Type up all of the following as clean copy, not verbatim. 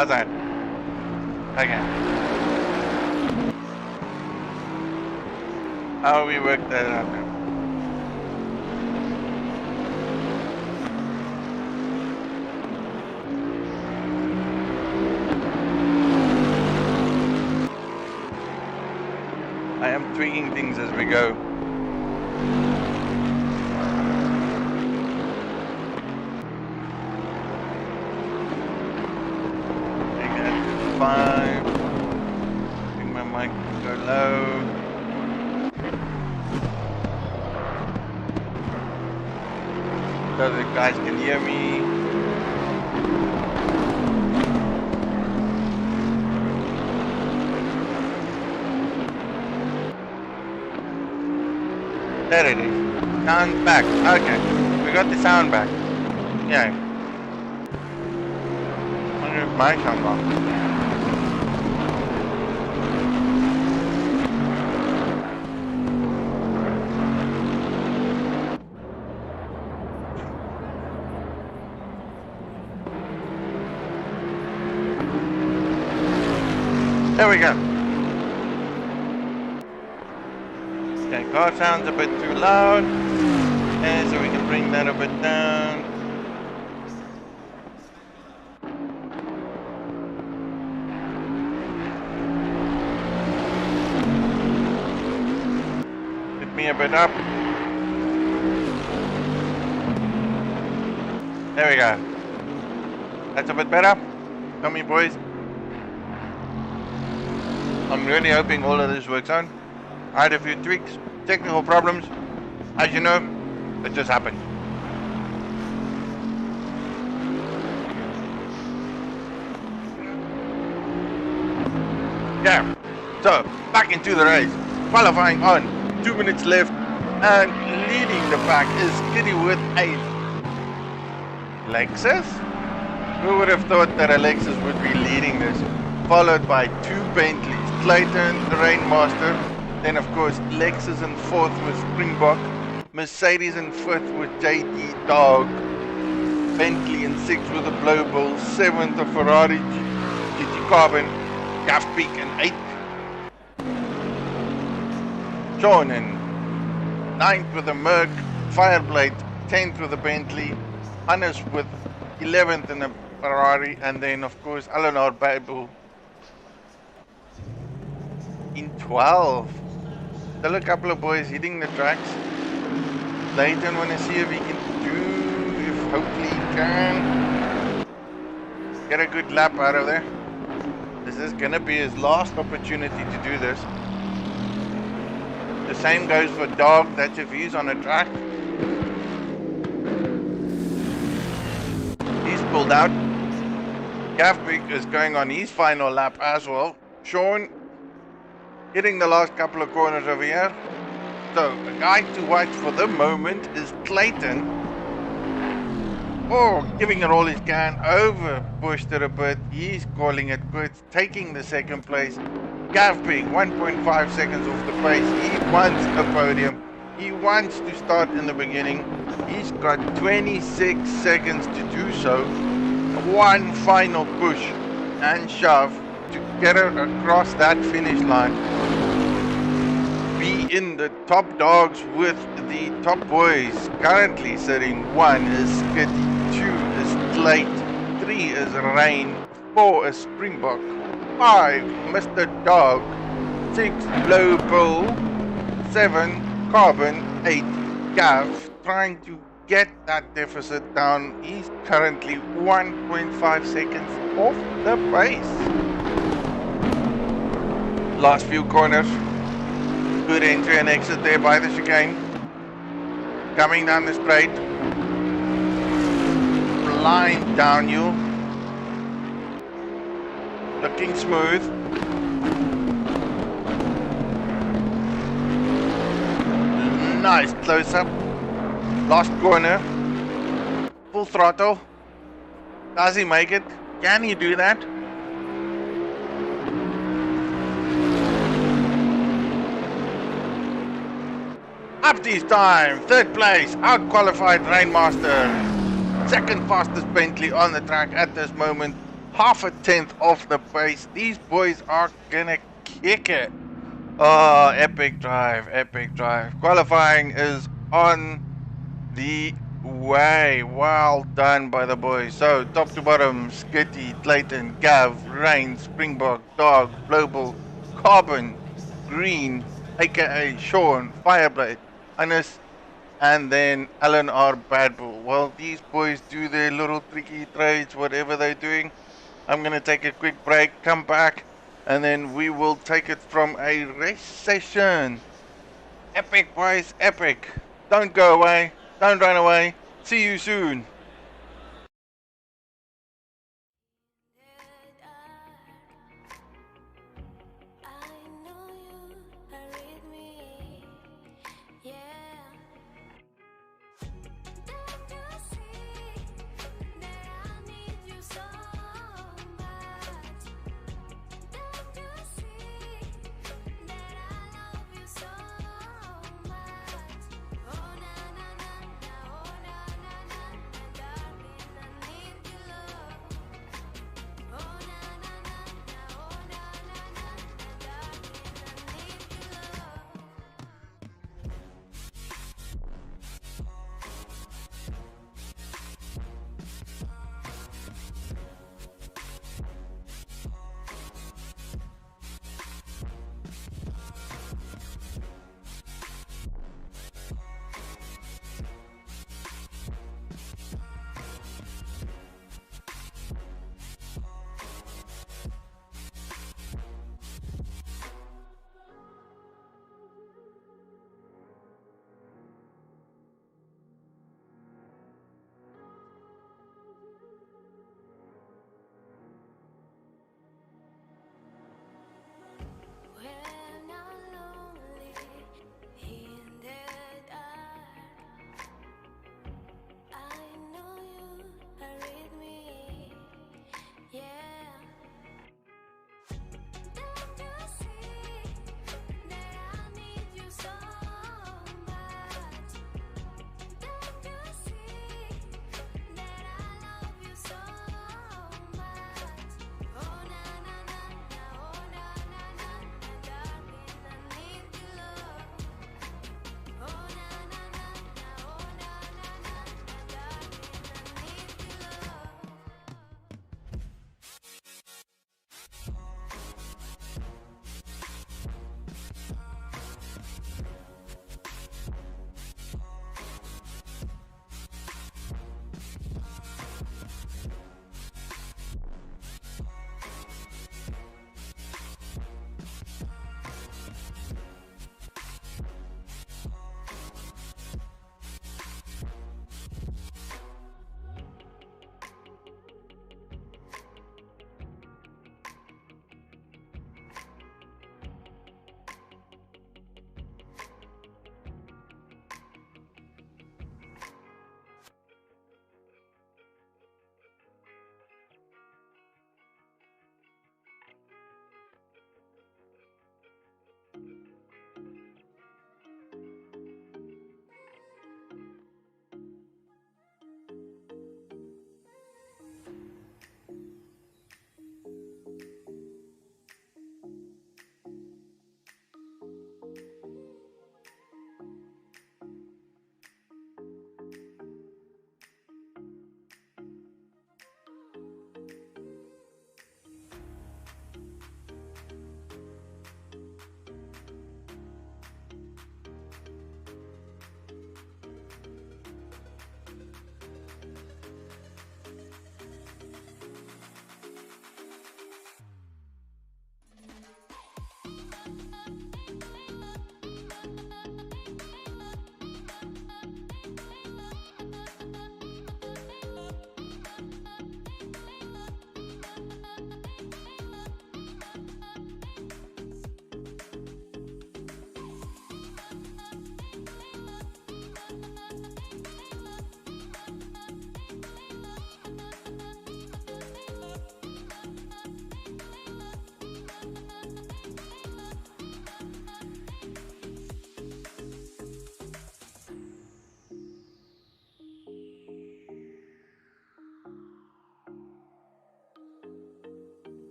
How's that? Okay. How we work that out now? I am tweaking things as we go. Take that to 5. Bring my mic to go low. So the guys can hear me. There it is. Sound back. Okay. We got the sound back. Yeah. I wonder if my sound off. There we go. Okay, car sounds a bit too loud, and so we can bring that a bit down. Get me a bit up. There we go. That's a bit better. Tell me, boys. I'm really hoping all of this works out. I had a few tweaks, technical problems. As you know, it just happened. Yeah, so back into the race. Qualifying on, 2 minutes left, and leading the pack is Kitty with a Lexus. Who would have thought that a Lexus would be leading this? Followed by 2 Bentleys, Clayton, the Rainmaster. Then, of course, Lexus in 4th with Springbok. Mercedes in 5th with JD Dog. Bentley in 6th with a Blue Bull. 7th, a Ferrari GT Carbon. Gaff Peak in 8th. Sean in 9th with a Merc. Fireblade 10th with a Bentley. Hannes with 11th in a Ferrari. And then, of course, Eleanor Babel in 12th. Still a couple of boys hitting the tracks. Leighton want to see if he can hopefully he can get a good lap out of there. This is going to be his last opportunity to do this. The same goes for Dog, that's if he's on a track. He's pulled out. Gaffbeek is going on his final lap as well. Sean hitting the last couple of corners over here. So, the guy to watch for the moment is Clayton. Oh, giving it all he can. Over pushed it a bit. He's calling it quits. Taking the 2nd place. Gaffbeek, 1.5 seconds off the pace. He wants a podium. He wants to start in the beginning. He's got 26 seconds to do so. One final push and shove to get her across that finish line. Be in the top dogs with the top boys. Currently sitting 1 is Skitty, 2 is Slate, 3 is Rain, 4 is Springbok, 5 Mr. Dog, 6 Blue Bull, 7 Carbon, 8 Gav. Trying to get that deficit down. He's currently 1.5 seconds off the pace. Last few corners. Good entry and exit there by the chicane. Coming down the straight. Blind down you. Looking smooth. Nice close up. Last corner. Full throttle. Does he make it? Can he do that? Up this time, 3rd place, out-qualified Rainmaster. 2nd fastest Bentley on the track at this moment. half a tenth off the pace. These boys are gonna kick it. Oh, epic drive, epic drive. Qualifying is on the way. Well done by the boys. So, top to bottom, Skitty, Clayton, Gav, Rain, Springbok, Dog, Global, Carbon, Green, aka Sean, Fireblade, Anis, and then Alan R. Badbull. Well, these boys do their little tricky trades, whatever they're doing. I'm going to take a quick break, come back, and then we will take it from a race session. Epic, boys, epic. Don't go away. Don't run away. See you soon.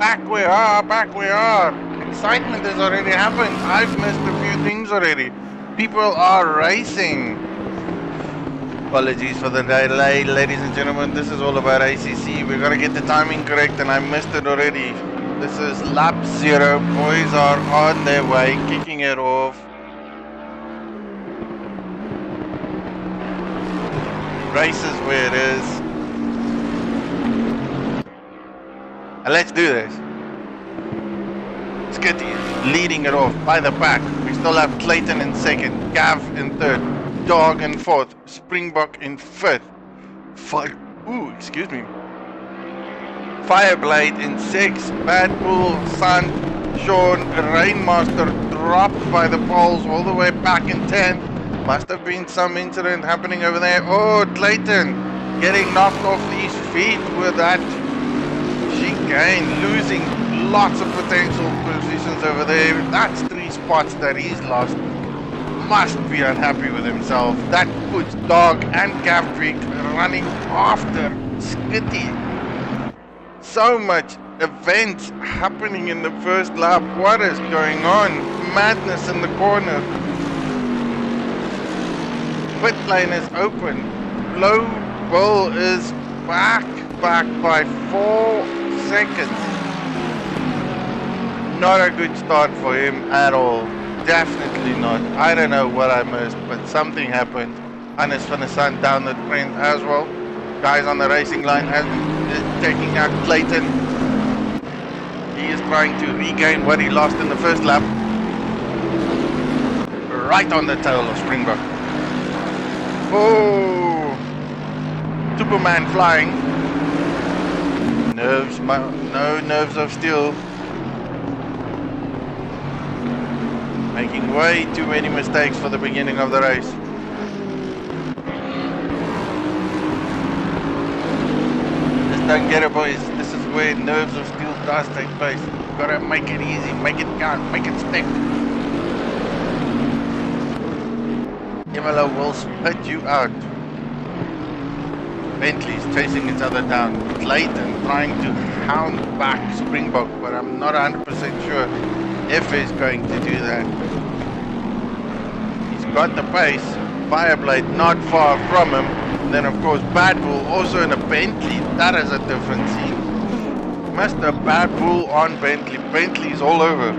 Back we are, back we are. Excitement has already happened. I've missed a few things already. People are racing. Apologies for the delay, ladies and gentlemen. This is all about ACC. We've got to get the timing correct, and I missed it already. This is lap 0. Boys are on their way, kicking it off. Race is where it is. And let's do this. Skitty leading it off by the back. We still have Clayton in second, Gav in third, Dog in fourth, Springbok in fifth. Excuse me. Fireblade in sixth, Bad Bull, Sun, Sean, Rainmaster dropped by the poles all the way back in 10th. Must have been some incident happening over there. Oh, Clayton getting knocked off his feet with that chicane, losing lots of potential positions over there. That's 3 spots that he's lost. Must be unhappy with himself. That puts Dog and Gavtrik running after Skitty. So much events happening in the first lap. What is going on? Madness in the corner. Pit lane is open. Low Bull is back by 4 seconds. Not a good start for him at all. Definitely not. I don't know what I missed, but something happened. Hannes van der Sand down the trend as well. Guys on the racing line is taking out Clayton. He is trying to regain what he lost in the first lap. Right on the tail of Springbok. Oh, Superman flying. No nerves of steel. Making way too many mistakes for the beginning of the race. Just don't get it, boys. This is where nerves of steel does take place. You've got to make it easy, make it count, make it stick. Imola will spit you out. Bentley's chasing each other down. Clayton trying to hound back Springbok, but I'm not 100% sure if he's going to do that. He's got the pace. Fireblade not far from him. And then of course Bad Bull also in a Bentley. That is a different scene. Mr. Bad Bull on Bentley. Bentley's all over.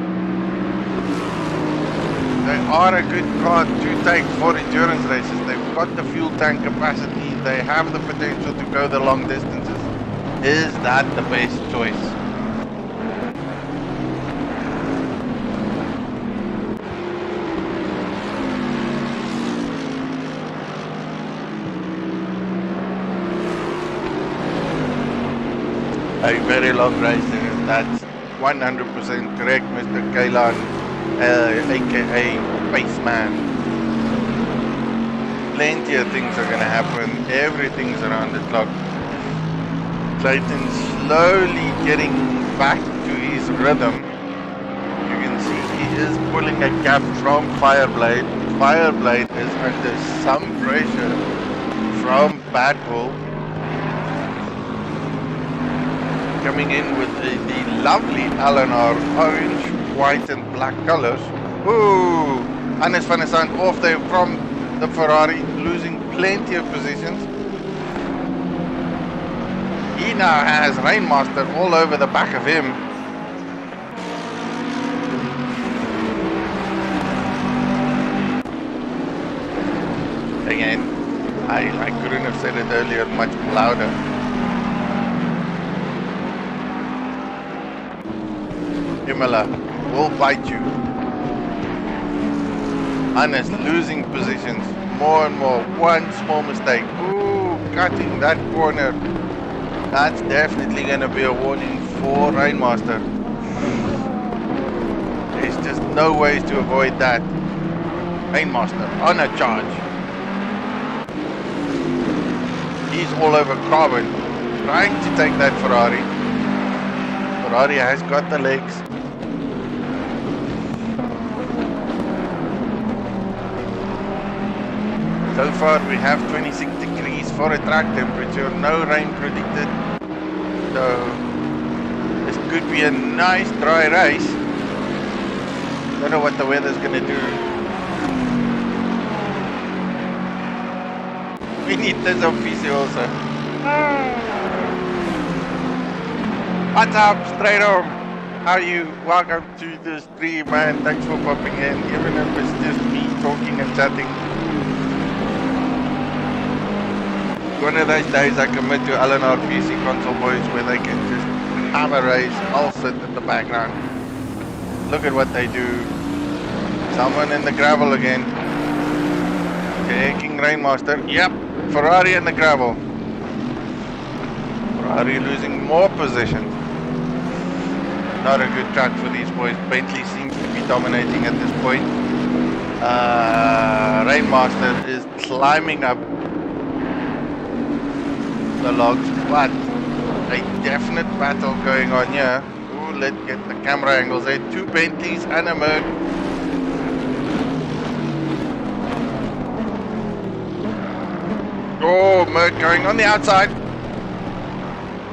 They are a good car to take for endurance races. They've got the fuel tank capacity. They have the potential to go the long distances. Is that the best choice? A very long race. That's 100% correct, Mr. Kailan. aka Spaceman. Plenty of things are gonna happen. Everything's around the clock. Clayton's slowly getting back to his rhythm. You can see he is pulling a gap from Fireblade. Fireblade is under some pressure from Bad Bull. Coming in with the lovely LNR orange, white and black colors. Ooh, Hannes van der Sand off there from the Ferrari, losing plenty of positions. He now has Rainmaster all over the back of him. Again, I couldn't have said it earlier much louder. Imola will bite you. Hannes losing positions more and more. One small mistake. Ooh, cutting that corner. That's definitely going to be a warning for Rainmaster. There's just no ways to avoid that. Rainmaster on a charge. He's all over carbon, trying to take that Ferrari. Ferrari has got the legs. So far we have 26 degrees for a track temperature, no rain predicted. So this Could be a nice dry race. Don't know what the weather's gonna do. We need this on PC also. What's up, straight home? How are you? Welcome to the stream, man. Thanks for popping in, even if it's just me talking and chatting. One of those days I commit to LNR PC console boys where they can just have a race. I'll sit in the background. Look at what they do. Someone in the gravel again. Taking Rainmaster. Yep, Ferrari in the gravel. Ferrari losing more position. Not a good track for these boys. Bentley seems to be dominating at this point. Rainmaster is climbing up the logs, but a definite battle going on here. Ooh, let's get the camera angles there. Two Bentleys and a Merc. Oh, Merc going on the outside.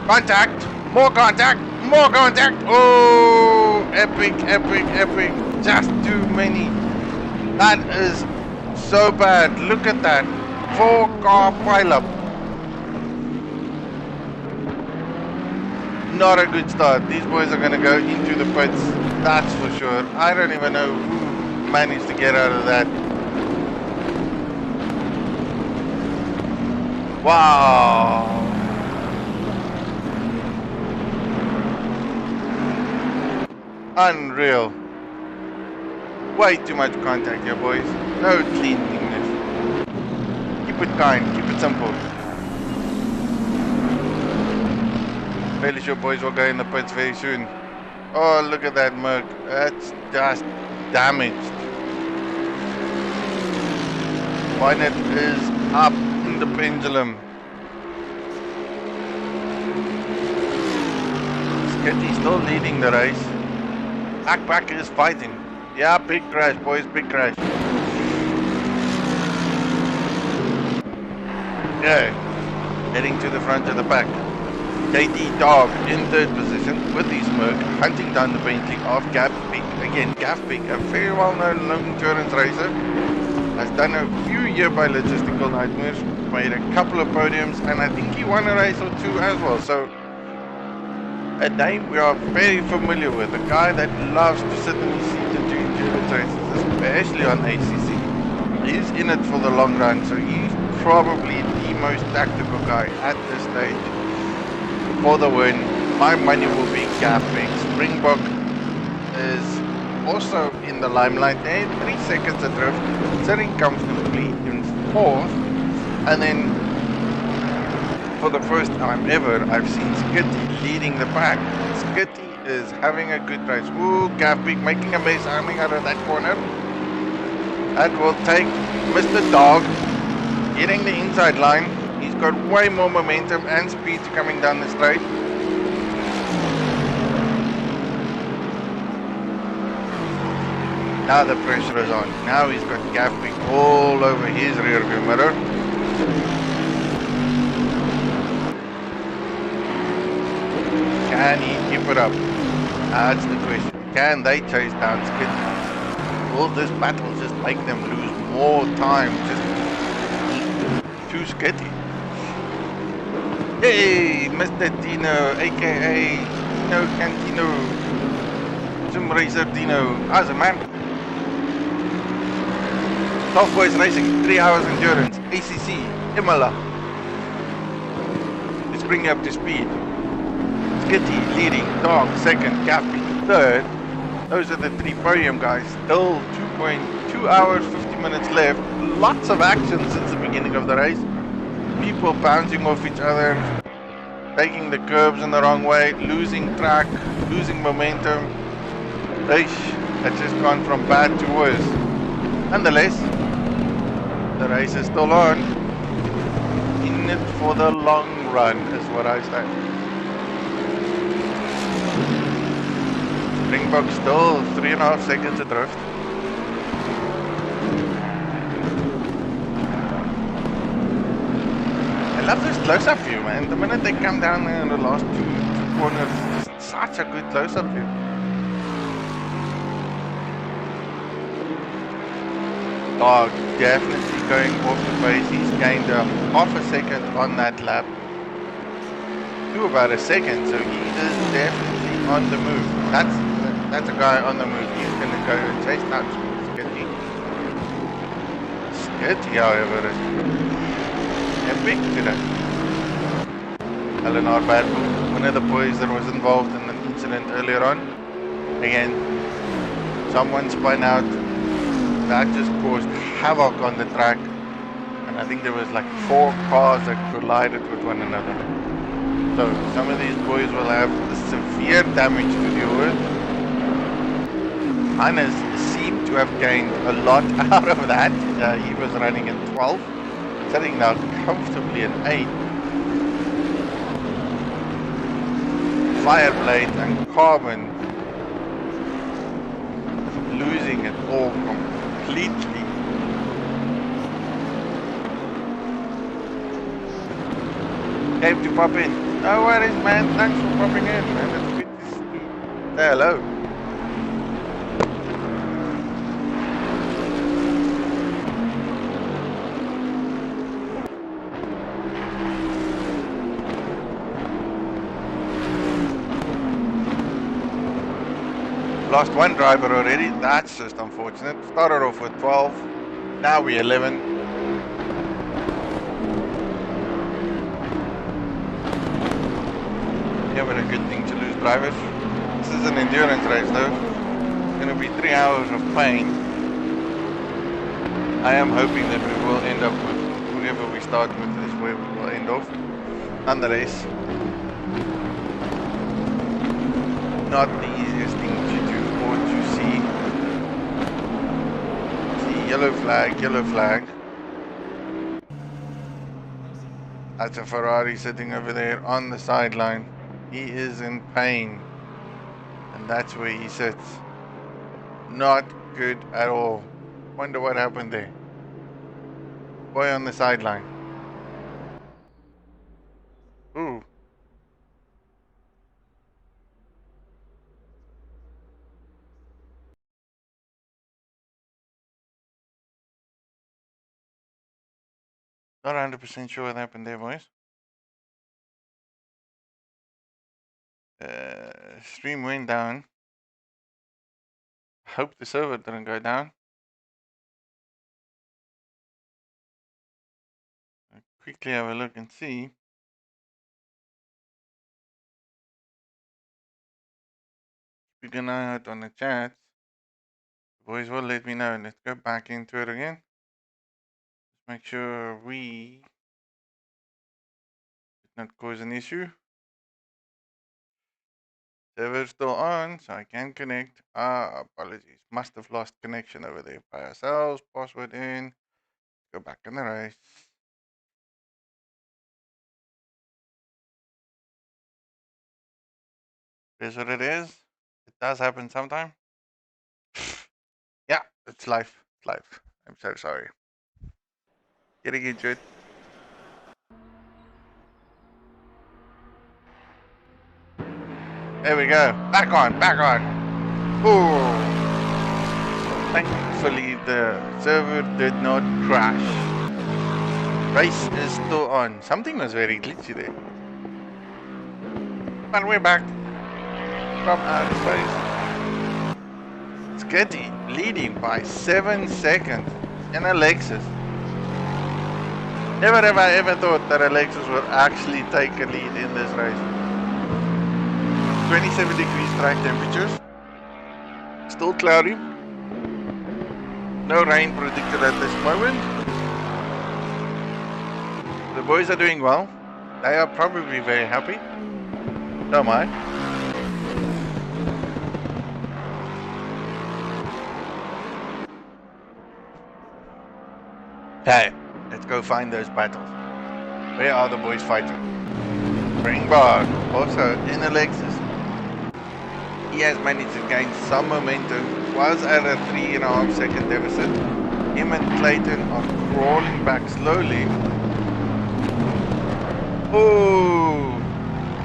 Contact, more contact, more contact. Oh, epic, epic, epic. Just too many. That is so bad. Look at that. 4-car pileup. Not a good start. These boys are going to go into the pits, that's for sure. I don't even know who managed to get out of that. Wow. Unreal. Way too much contact here, boys. No cleanliness. Keep it kind, keep it simple. Fairly sure boys will go in the pits very soon. Oh, look at that Merc. That's just damaged. Bonnet is up in the pendulum. Skitty still leading the race. Backpack is fighting. Yeah, big crash, boys, big crash. Yeah, heading to the front of the pack. KD Dog in third position with his Merc, hunting down the Bentley of Gav Peak. Again, Gav Peak, a very well-known long endurance racer, has done a few years by Logistical Nightmares, made a couple of podiums, and I think he won a race or two as well. So, a name we are very familiar with, a guy that loves to sit in his seat and do endurance races, especially on HCC. He's in it for the long run, so he's probably the most tactical guy at this stage. For the win, my money will be Gapping. Springbok is also in the limelight there, 3 seconds adrift, sitting comfortably in 4th, and then for the first time ever, I've seen Skitty leading the pack. Skitty is having a good race. Ooh, Gapping making a mess coming out of that corner. That will take Mr. Dog getting the inside line. He's got way more momentum and speed coming down the straight. Now the pressure is on. Now he's got Gapping all over his rear view mirror. Can he keep it up? That's the question. Can they chase down Skitty? Will this battle just make them lose more time just to Skitty? Hey, Mr. Dino, aka Dino Cantino, Sim Racer Dino. How's it, man? Top Boys Racing, 3 hours endurance, ACC, Imola. Let's bring you up to speed. Skitty leading, Dog second, Gappy third. Those are the 3 podium guys. Still 2.2 hours, 50 minutes left. Lots of action since the beginning of the race. People bouncing off each other, taking the curbs in the wrong way, losing track, losing momentum. It's just gone from bad to worse. Nonetheless, the race is still on. In it for the long run is what I say. Springbok still 3.5 seconds adrift. I love this close-up view, man. The minute they come down there in the last two corners, it such a good close-up view. Dog definitely going off the pace. He's gained a half a second on that lap. To about a second, so he is definitely on the move. That's a guy on the move. He's going to go and chase down Skitty. Skitty, however, is epic today. Eleanor Badbull, one of the boys that was involved in the incident earlier on. Again, someone spun out. That just caused havoc on the track. And I think there was like 4 cars that collided with one another. So some of these boys will have severe damage to deal with. Hannes seemed to have gained a lot out of that. He was running at 12, sitting now comfortably at 8. Fireblade and Carbon losing it all completely. Came to pop in. No worries, man. Thanks for popping in, man. It's good to say hello. Lost one driver already. That's just unfortunate. Started off with 12. Now we're 11. Never a good thing to lose drivers. This is an endurance race though. It's going to be 3 hours of pain. I am hoping that we will end up with whoever we start with is where we will end off. Nonetheless, not the easiest thing to do or to see. See, yellow flag, yellow flag. That's a Ferrari sitting over there on the sideline. He is in pain. And that's where he sits. Not good at all. Wonder what happened there. Boy on the sideline. Ooh. Not 100% sure what happened there, boys. Stream went down. Hope the server didn't go down. I'll quickly have a look and see. Keep an eye out on the chat. Boys will let me know. Let's go back into it again. Just make sure we did not cause an issue. Server's still on, so I can connect. Apologies. Must have lost connection over there by ourselves. Password in. Go back in the race. Here's what it is. It does happen sometime. Yeah, it's life. It's life. I'm so sorry. Getting into it. There we go. Back on, back on. Ooh. Thankfully, the server did not crash. Race is still on. Something was very glitchy there. But we're back from outer space. Skitty leading by 7 seconds in a Lexus. Never have I ever thought that a Lexus would actually take a lead in this race. 27 degrees track temperatures. Still cloudy. No rain predicted at this moment. The boys are doing well. They are probably very happy. Don't mind. Hey, let's go find those battles. Where are the boys fighting? Springbok, also in a Lexus. He has managed to gain some momentum. Was at a 3.5 second deficit. Him and Clayton are crawling back slowly. Oh,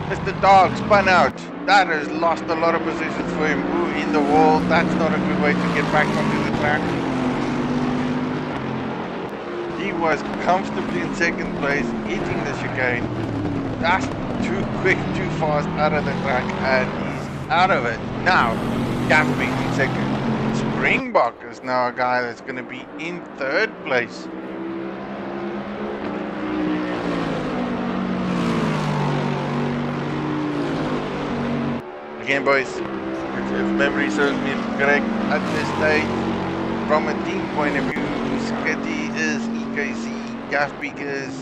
Mr. the dog spun out. That has lost a lot of positions for him. Ooh, in the wall. That's not a good way to get back onto the track. He was comfortably in second place, eating the chicane. That's too quick, too fast out of the track, and he's out of it. Now, Gaffney in second. Springbok is now a guy that's going to be in third place. Again, boys, if memory serves me correct, at this stage, from a team point of view, Skitty is EKC, Gaffbeek is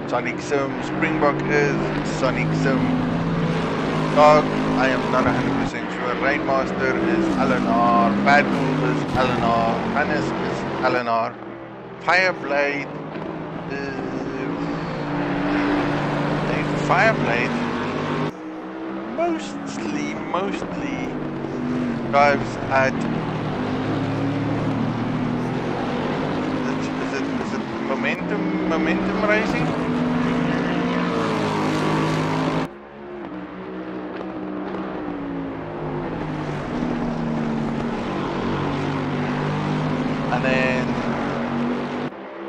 Sonic Sim, Springbok is Sonic Sim, Dog, I am not 100% sure, Rainmaster is LNR, Bad Bull is LNR, Hannes is LNR, Fireblade is... Fireblade mostly drives at... Is it momentum racing? And then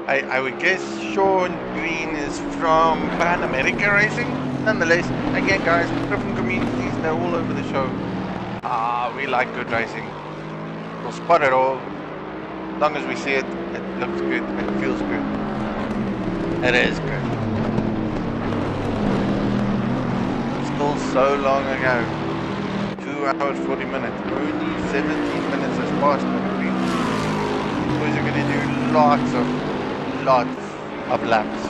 I would guess Sean Green is from Pan America Racing. Nonetheless, again guys, different communities, they're all over the show. We like good racing. We'll spot it all. As long as we see it, it looks good, it feels good. It is good. Still so long ago. 2 hours 40 minutes. Only 17 minutes has passed already. Boys are going to do lots of laps.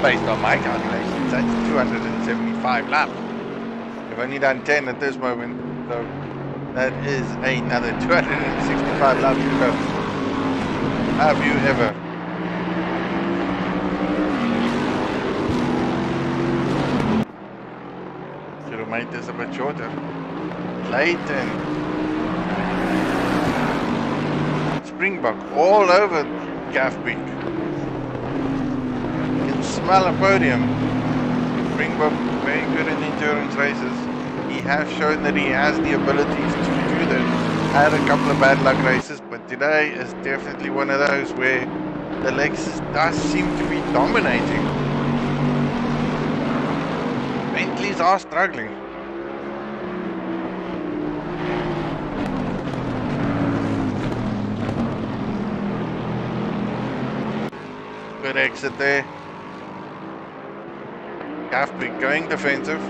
Based on my calculations, that's 275 laps. We've only done 10 at this moment, so that is another 265 laps to go. Have you ever? Should have made this a bit shorter. Clayton. Springbok all over Gaffbeek. Smell a podium. Springbok very good in endurance races. He has shown that he has the abilities to do that. Had a couple of bad luck races, but today is definitely one of those where the Lexus does seem to be dominating. Bentleys are struggling. Good exit there. Gaffbeek going defensive.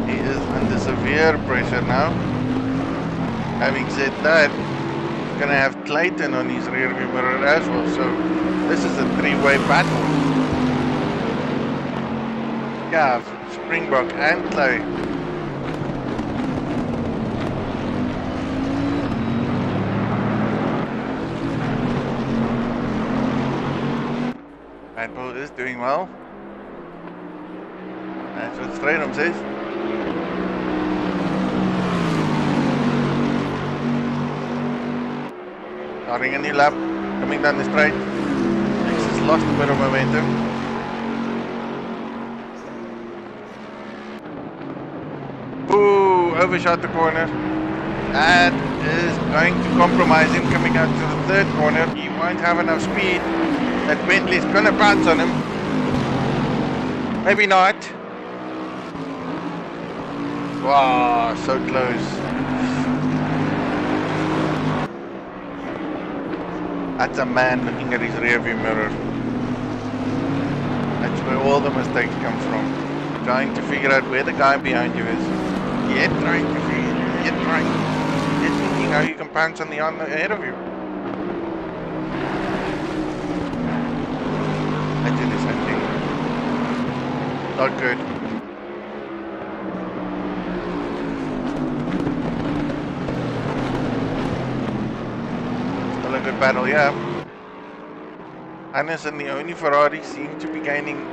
He is under severe pressure now. Having said that, he's going to have Clayton on his rear view mirror as well, so this is a three-way battle. Gaff, Springbok and Clay. Red Bull is doing well. That's what Stradom says. Starting a new lap, coming down the straight. Lexus lost a bit of momentum. Ooh, overshot the corner. That is going to compromise him coming out to the third corner. He won't have enough speed. That Bentley's gonna bounce on him. Maybe not. Wow, so close. That's a man looking at his rear view mirror. That's where all the mistakes come from. Trying to figure out where the guy behind you is. Yet trying to figure it. Yet trying. Yet thinking how you can pounce on the one ahead of you. I do the same thing. Not good. good battle, yeah. Hannes and the only Ferrari seem to be gaining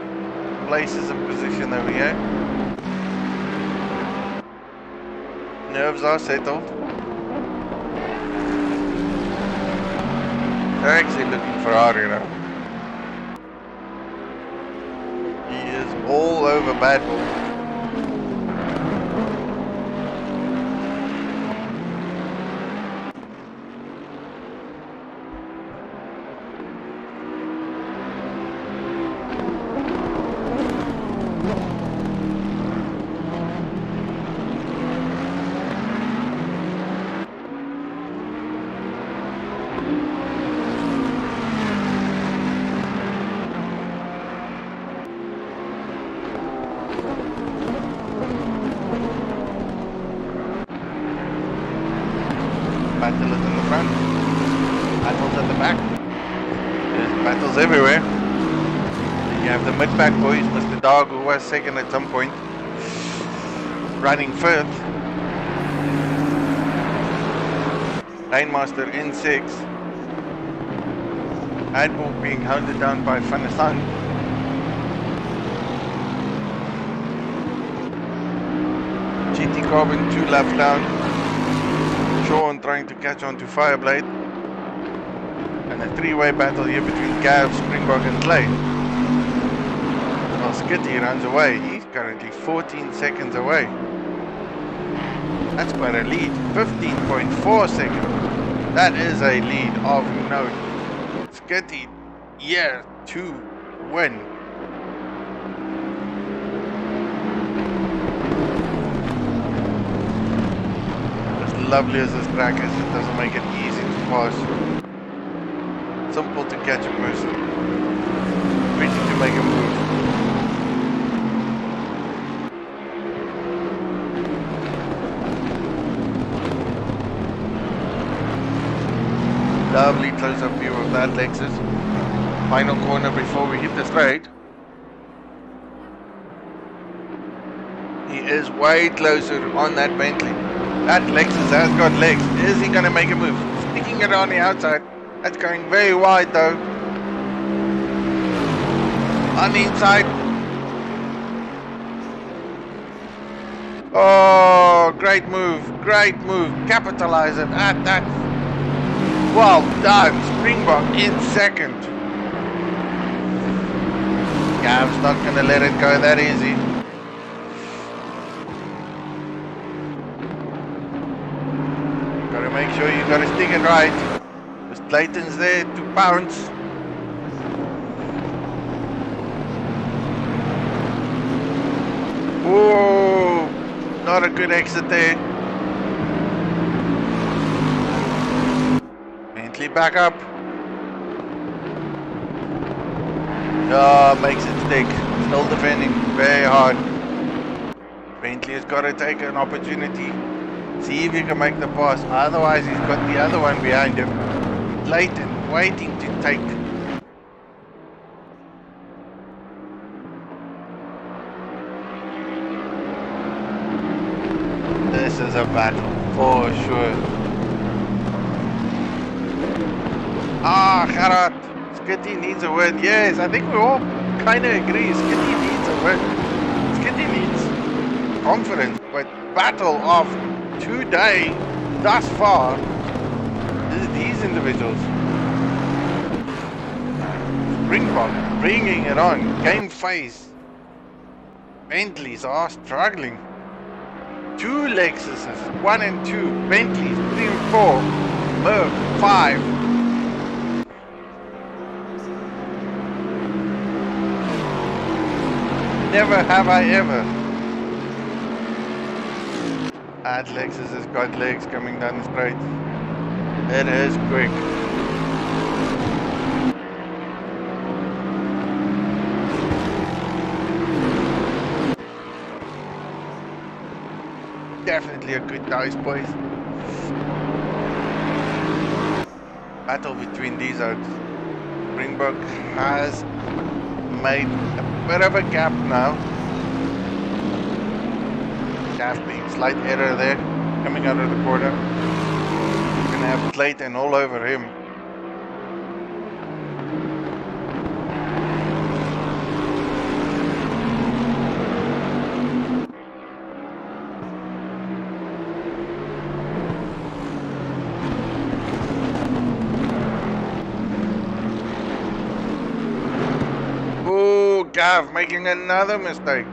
places and position over here. Nerves are settled. They're actually looking Ferrari now. He is all over Bad Bull. Battle is in the front. Battle's at the back. There's battles everywhere. Then you have the mid-pack boys, Mr. Dog, who was second at some point, running fifth. Linemaster in sixth. Admiral being hounded down by Fanasang. GT Carbon 2 laps down. Sean trying to catch on to Fireblade, and a three-way battle here between Gav, Springbok and Clay. Well, Skitty runs away. He's currently 14 seconds away. That's quite a lead. 15.4 seconds. That is a lead of note. Skitty, yeah, 2 win. Lovely as this track is, it doesn't make it easy to pass. Simple to catch a person waiting to make a move. Lovely close-up view of that Lexus. Final corner before we hit the straight. He is way closer on that Bentley. That Lexus has got legs. Is he going to make a move? Sticking it on the outside. That's going very wide though. On the inside. Oh, great move. Great move. Capitalize it at that. Well done. Springbok in second. Gav's not going to let it go that easy. Make sure you gotta stick it right. Because Clayton's there to bounce. Oh, not a good exit there. Bentley back up. Oh, makes it stick. Still defending very hard. Bentley has got to take an opportunity. See if he can make the pass, otherwise he's got the other one behind him. Clayton waiting to take. This is a battle for sure. Ah, Gerard, Skitty needs a win. Yes, I think we all kind of agree. Skitty needs a win. Skitty needs confidence, but battle of today, thus far, is these individuals. Springbok bringing it on. Game phase. Bentleys are struggling. 2 Lexuses, 1 and 2. Bentleys, 3 and 4. Merc, 5. Never have I ever. That Lexus has got legs coming down the straight. It is quick. Definitely a good dice, boys. Battle between these oaks. Springbok has made a bit of a gap now. Shaft being slight error there, coming out of the corner. Gonna have Clayton all over him. Gav making another mistake.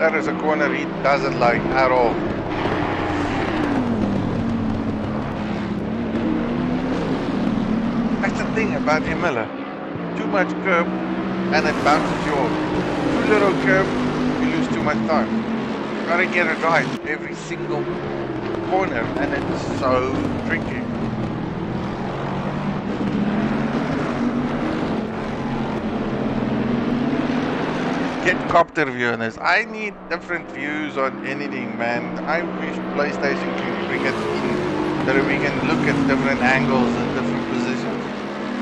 That is a corner he doesn't like at all. That's the thing about Imola. Too much curb and it bounces you off. Too little curb, you lose too much time. You gotta get it right every single corner and it's so tricky. Get copter view on this. I need different views on anything, man. I wish PlayStation can bring it in so that we can look at different angles and different positions.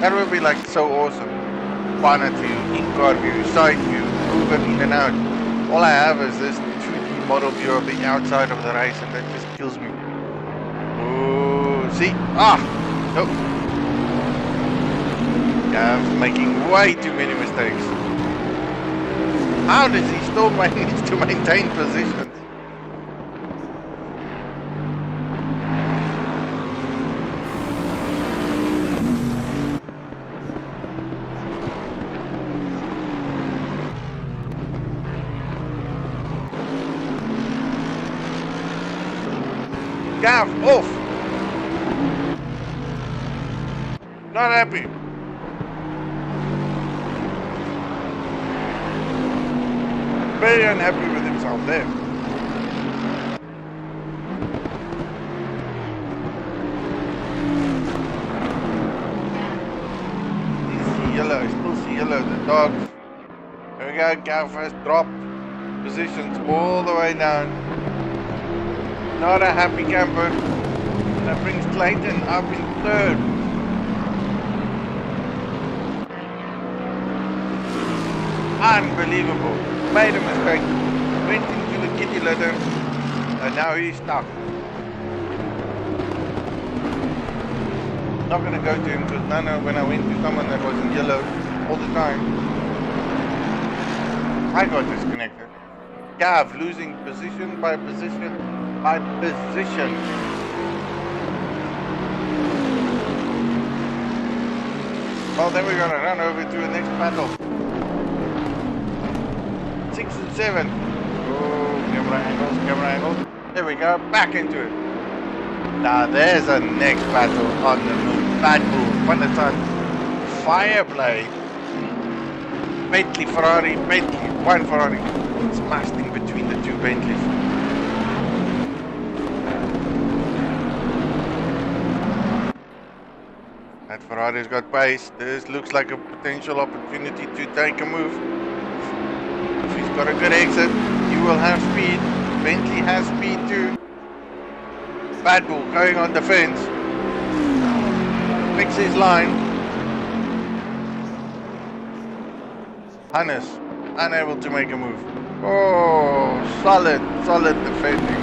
That would be like so awesome. Bonnet view, in-car view, side view, moving in and out. All I have is this 2D model view of the outside of the race and that just kills me. Oh, see? Ah! Nope. Gav's making way too many mistakes. How does he still manage to maintain positions? Gav, off! Not happy. Very unhappy with himself there. You see yellow, I still see yellow, the dogs. There we go, Gav has dropped positions all the way down. Not a happy camper. That brings Clayton up in third. Unbelievable. Made a mistake. Went into the kitty litter. And now he's stuck. Not gonna go to him because when I went to someone that was in yellow all the time, I got disconnected. Gav losing position by position by position. Well, then we're gonna run over to the next battle. 6 and 7. Oh, camera angles. There we go, back into it. Now there's a next battle on the move. Bad Bull, Renaissance, Fireblade, Bentley, Ferrari, Bentley, one Ferrari. Smashed in between the two Bentleys. That Ferrari's got pace. This looks like a potential opportunity to take a move. If he's got a good exit, he will have speed. Bentley has speed too. Bad Bull going on the fence. Fix his line. Hannes, unable to make a move. Oh, solid defending.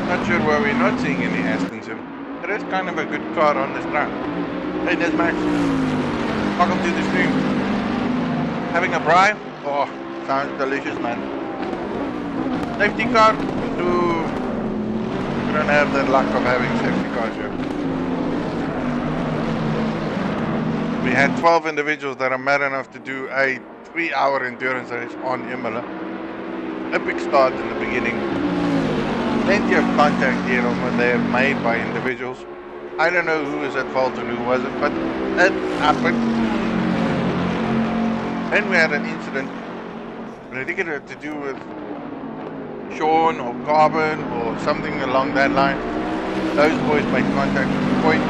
Not sure why we're not seeing any Astons here. There is kind of a good car on this track. Hey, there's Max. Welcome to the stream. Having a braai? Oh, sounds delicious, man. Safety car? Ooh. We don't have the luck of having safety cars here. We had 12 individuals that are mad enough to do a 3-hour endurance race on Imola. Epic start in the beginning. Plenty of contact here when they're made by individuals. I don't know who is at fault and who wasn't, but it happened. Then we had an incident, but I think it had to do with Sean or Carbon or something along that line. Those boys made contact with the point,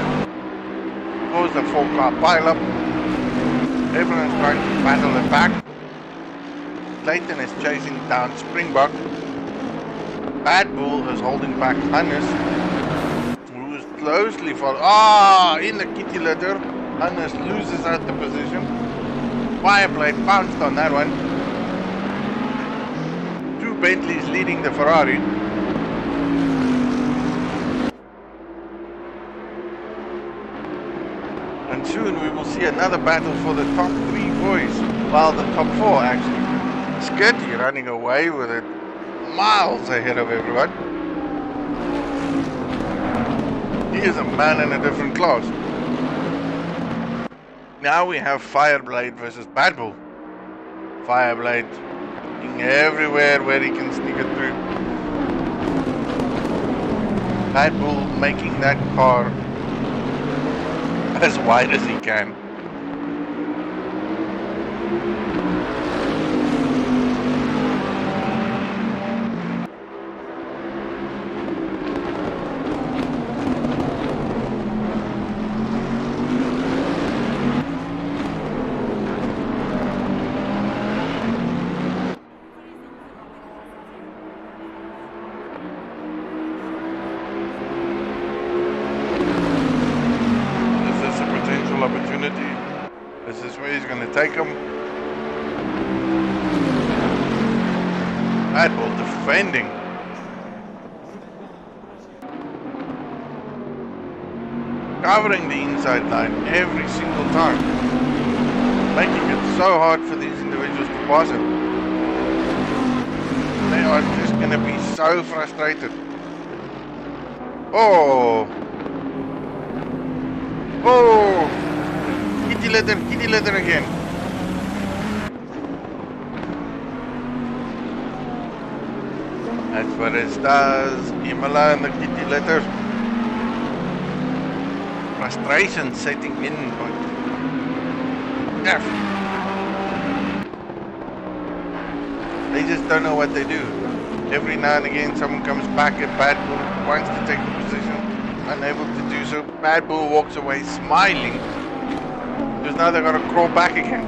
caused a 4-car pileup. Everyone's trying to battle it back. Clayton is chasing down Springbok. Bad Bull is holding back Hannes, who is closely following. In the kitty litter. Hannes loses out the position. Fireblade pounced on that one. 2 Bentleys leading the Ferrari. And soon we will see another battle for the top 3 boys. Well, the top 4 actually. Skitty running away with it, miles ahead of everyone. He is a man in a different class. Now we have Fireblade versus Bad Bull. Fireblade looking everywhere where he can sneak it through. Bad Bull making that car as wide as he can. Take him. Bad Bull defending. Covering the inside line every single time. Making it so hard for these individuals to pass him. They are just going to be so frustrated. Oh! Kitty litter again. That's what it does. Imola and the kitty litter. Frustration setting in. F. They just don't know what they do. Every now and again someone comes back at Bad Bull, wants to take the position, unable to do so. Bad Bull walks away smiling, because now they've got to crawl back again.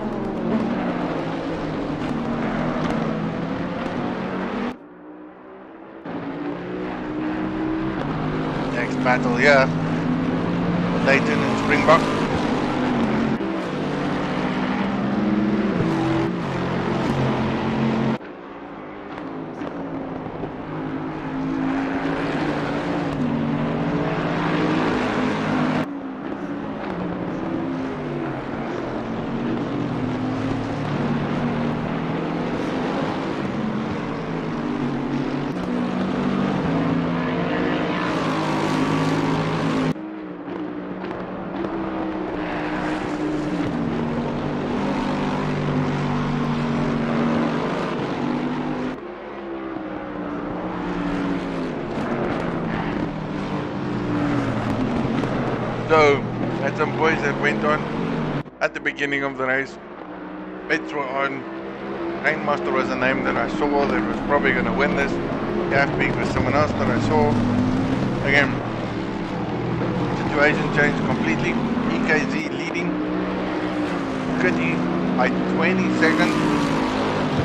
Next battle here, Clayton and Springbok. So, had some boys that went on at the beginning of the race. Bets were on. Rainmaster was a name that I saw that was probably going to win this. Gaffbeak was someone else that I saw. Again, situation changed completely. EKZ leading. Kitty by 20 seconds.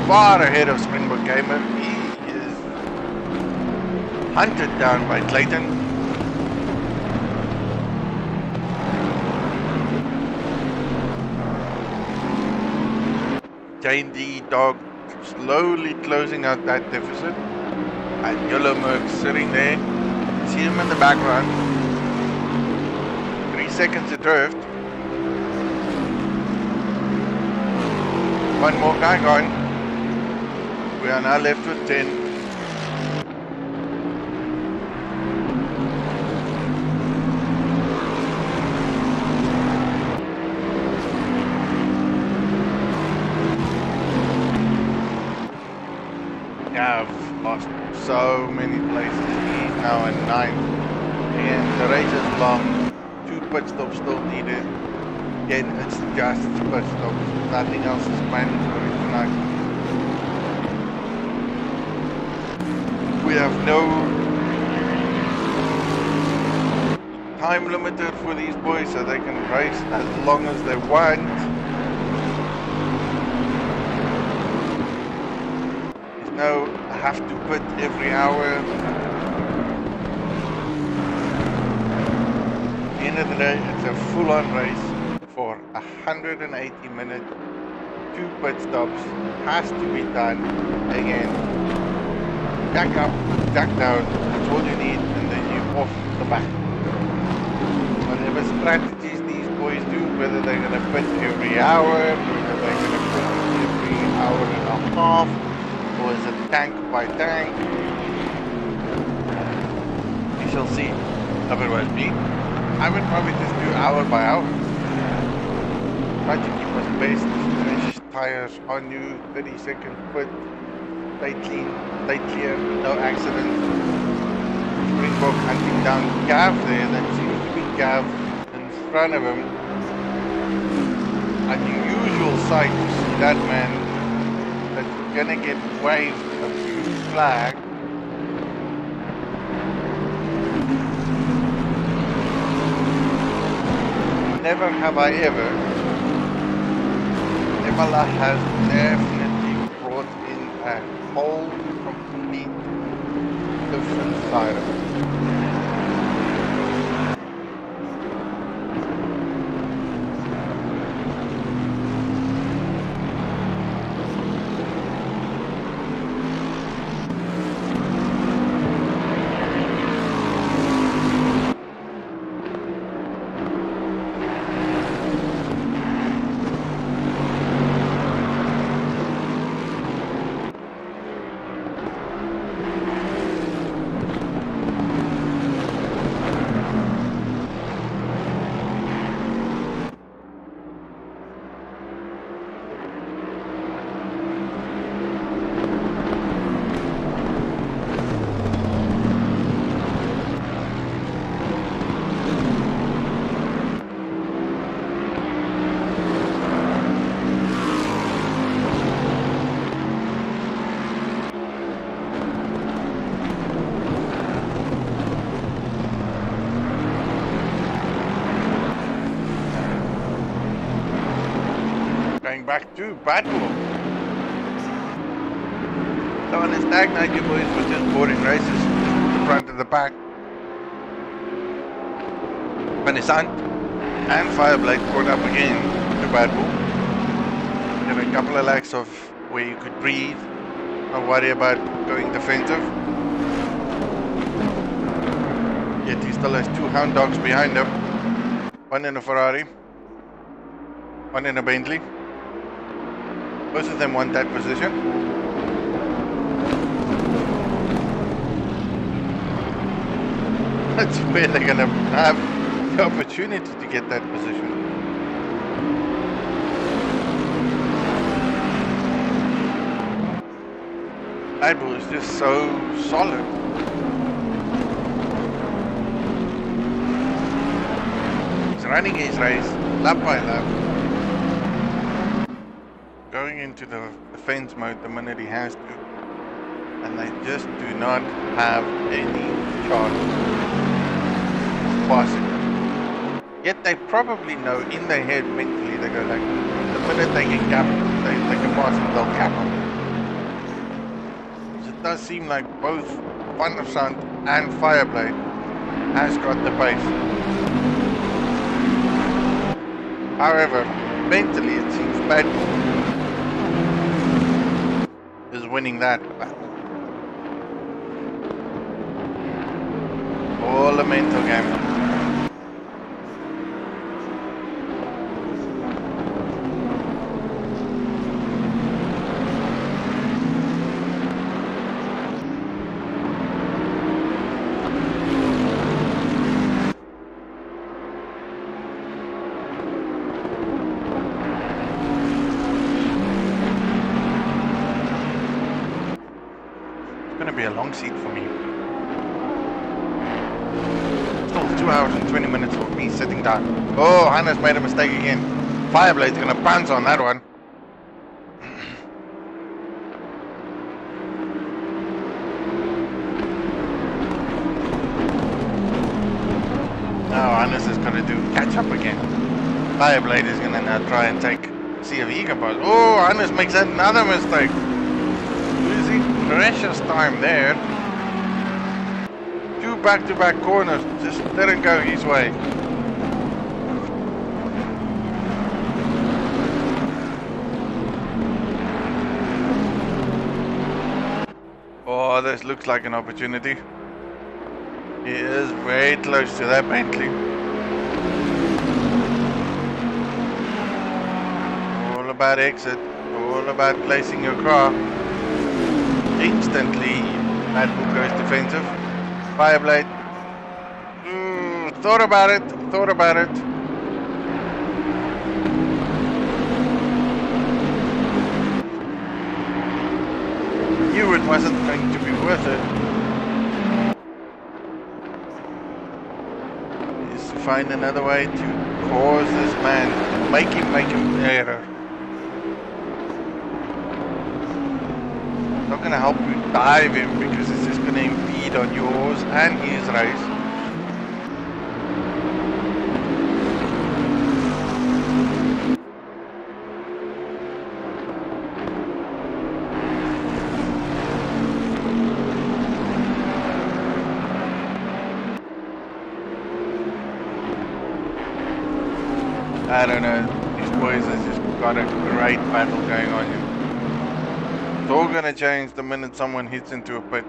Far ahead of Springbok Gamer. He is hunted down by Clayton. J&D Dog slowly closing out that deficit. And Yellow Merc sitting there. See him in the background. 3 seconds adrift. One more guy gone. We are now left with 10. I've lost so many places. He's now in 9th. And the race is long. 2 pit stops still needed. Again, it's just pit stops. Nothing else is mandatory tonight. We have no time limiter for these boys, so they can race as long as they want. There's no have to pit every hour. At the end of the day, it's a full-on race for 180 minutes. 2 pit stops has to be done. Again, jack up, jack down, that's all you need, and then you're off the back. Whatever strategies these boys do, whether they're going to pit every hour, whether they're going to pit every hour and a half, or is it tank by tank, we shall see. Otherwise, I would probably just do hour by hour. Try to keep us best, fresh tires on you, 30-second pit, stay clean, stay clear, no accidents. Springbok hunting down Gav there, that seems to be Gav in front of him. An unusual sight to see that man that's gonna get waved a blue flag. Never have I ever. Imola has definitely brought in a whole complete different side of it. Back to battle. So on the Stag Night, you boys was just boring races, just the front and the back. Penisant and Fireblade caught up again to battle. Did a couple of laps of where you could breathe, not worry about going defensive. Yet he still has 2 hound dogs behind him. One in a Ferrari, one in a Bentley. Both of them want that position. That's where they're going to have the opportunity to get that position. Red Bull is just so solid. He's running his race lap by lap. Going into the defense mode the minute he has to, and they just do not have any chance of passing. Yet they probably know in their head mentally, they go like, the minute they can cap, they can pass him, they'll cap him. So it does seem like both Van der Sant and Fireblade has got the pace. However, mentally it seems bad is winning that battle. All a mental game. Be a long seat for me. still 2 hours and 20 minutes of me sitting down. Oh, Hannes made a mistake again. Fireblade's gonna bounce on that one. Now Hannes is gonna do catch up again. Fireblade is gonna now try and see if he can pass. Oh, Hannes makes another mistake. Losing precious time there. 2 back-to-back corners just didn't go his way. Oh, this looks like an opportunity. He is very close to that Bentley. All about exit, all about placing your car. Instantly, Red Bull goes defensive. Fireblade. Thought about it. Knew it wasn't going to be worth it. Is to find another way to cause this man, make him error. Not gonna help you dive him because it's just gonna impede on yours and his race. I don't know, these boys have just got a great battle going on here. It's all gonna change the minute someone hits into a pit.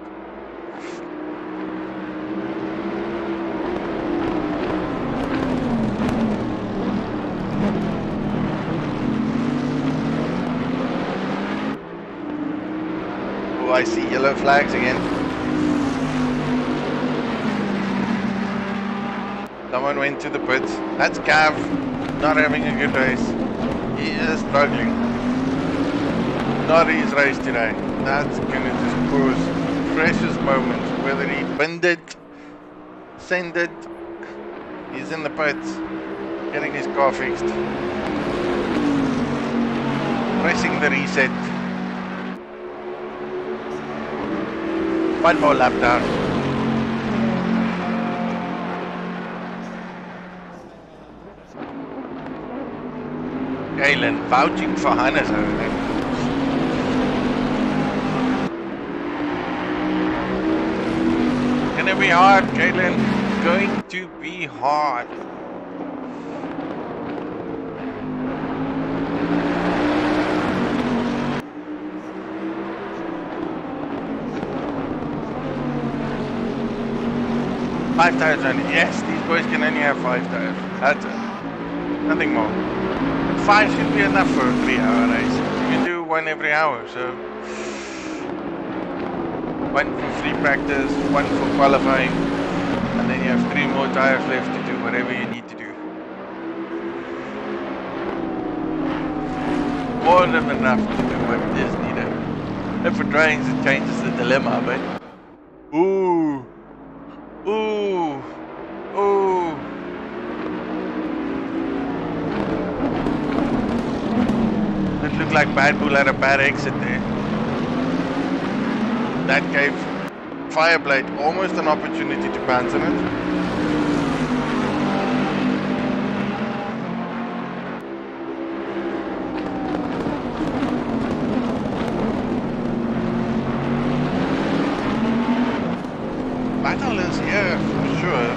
Oh, I see yellow flags again. Someone went to the pits. That's Cav. Not having a good race. He is struggling. Not his race today. That's gonna just cause precious moments. Whether he binned it, send it, he's in the pits, getting his car fixed. Pressing the reset. 1 more lap down. Galen vouching for Hannes over there. Gonna be hard, Galen. Going to be hard. Five tires only. Yes, these boys can only have 5 tires. That's it. Nothing more. 5 should be enough for a 3-hour race. You can do 1 every hour, so 1 for free practice, 1 for qualifying, and then you have 3 more tires left to do whatever you need to do. More than enough to do what is needed. If it rains, it changes the dilemma, but ooh. It looked like Bad Bull had a bad exit there. That gave Fireblade almost an opportunity to bounce on it. Battle is here for sure.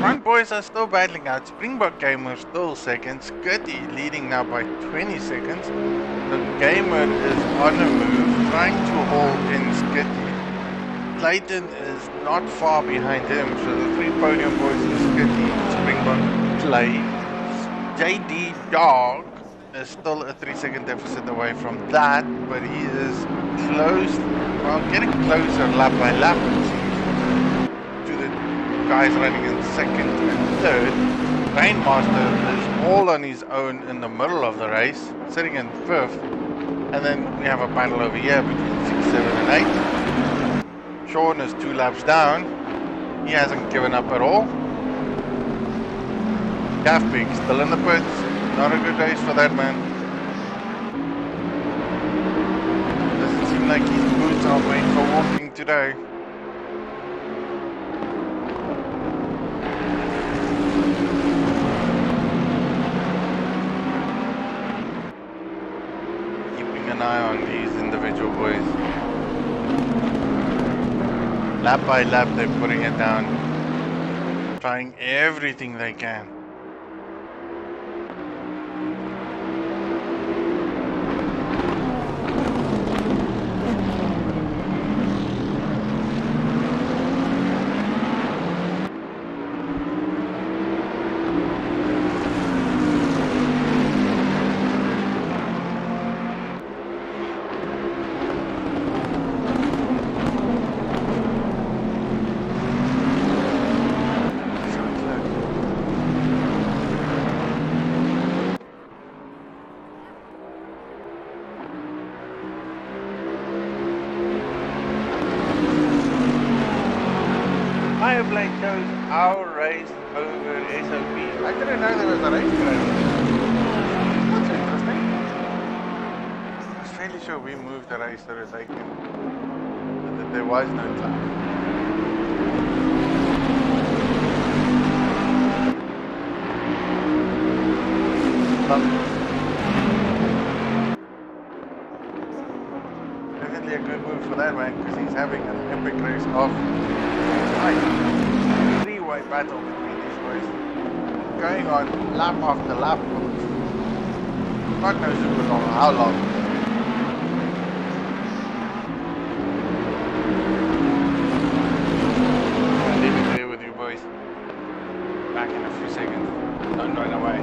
Front boys are still battling out. Springbok Gamer still second. Skitty leading now by 20 seconds. The Gamer is on the move, trying to hold in Skitty. Clayton is not far behind him, so the 3 podium boys in Skitty, Springbok play. JD Dog is still a 3-second deficit away from that, but he is close, well, getting closer lap by lap, it seems, to the guys running in second and third. Rainmaster is all on his own in the middle of the race, sitting in 5th, and then we have a battle over here between 6, 7 and 8. Sean is 2 laps down. He hasn't given up at all. Daft Pig still in the pits. Not a good race for that man. Doesn't seem like his boots are made for walking today. Keeping an eye on these individual boys. Lap by lap they're putting it down. Trying everything they can. Blake chose our race over SOP. I didn't know there was a race today. That's interesting. I was fairly sure we moved the race so that they can. That there was no time. Definitely a good move for that man because he's having an epic race off. Three-way battle between these boys. Going on lap after lap. God knows it was on how long. I'll leave it there with you boys. Back in a few seconds. Don't run away.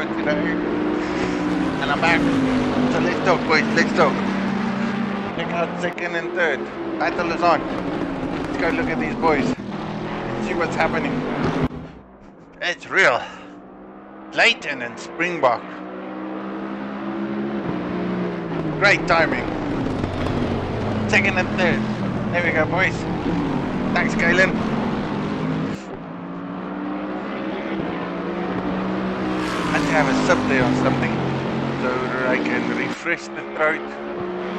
Today, and I'm back. So let's talk, boys. Let's talk. Check out second and third. Battle is on. Let's go look at these boys. Let's see what's happening. It's real. Leighton and Springbok. Great timing. Second and third. There we go, boys. Thanks, Galen. Have a sip there or something so that I can refresh the throat,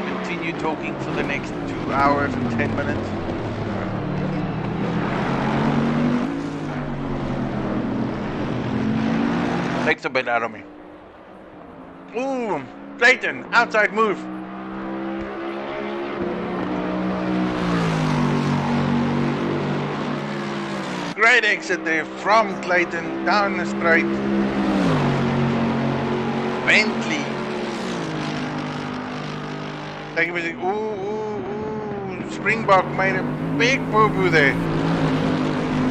continue talking for the next 2 hours and 10 minutes. Takes a bit out of me. Ooh, Clayton, outside move. Great exit there from Clayton down the straight. Bentley. Take a visit. Ooh. Springbok made a big boo-boo there.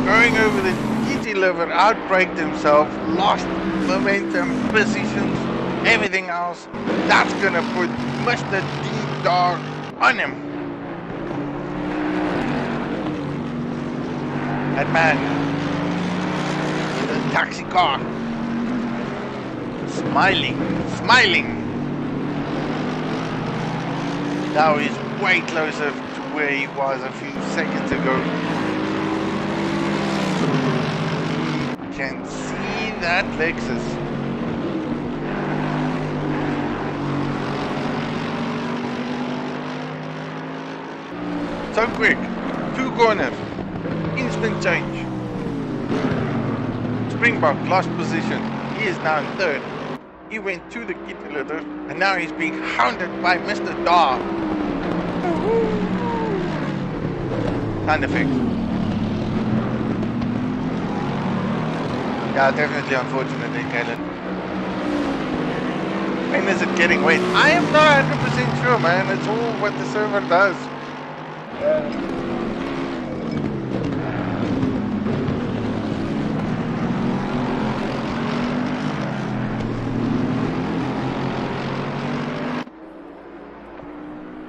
Going over the GT liver, outbraked himself, lost momentum, positions, everything else. That's gonna put Mr. D-Dog on him. That man, the taxi car, smiling. Now he's way closer to where he was a few seconds ago. You can see that Lexus. So quick, 2 corners, instant change. Springbok lost position. He is now in 3rd. He went to the kitty litter and now he's being hounded by Mr. Dar. Sound effect. Yeah, definitely unfortunately, Kalen. When is it getting wet? I am not 100% sure, man. It's all what the server does.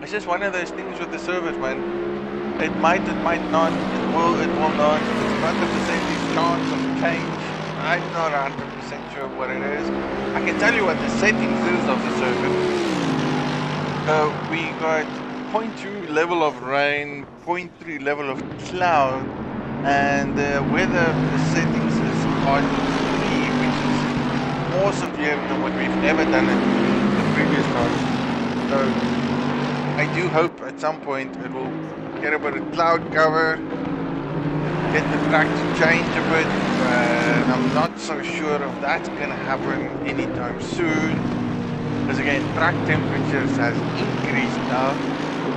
It's just one of those things with the servers, man. It might not, it will not. It's not a percentage chance of change. I'm not 100% sure what it is. I can tell you what the settings is of the server. We got 0.2 level of rain, 0.3 level of cloud, and the weather settings is on 3, which is more severe than what we've ever done in the previous times. So I do hope at some point it will get a bit of cloud cover, get the track to change a bit, and I'm not so sure if that's going to happen anytime soon, because again, track temperatures has increased now.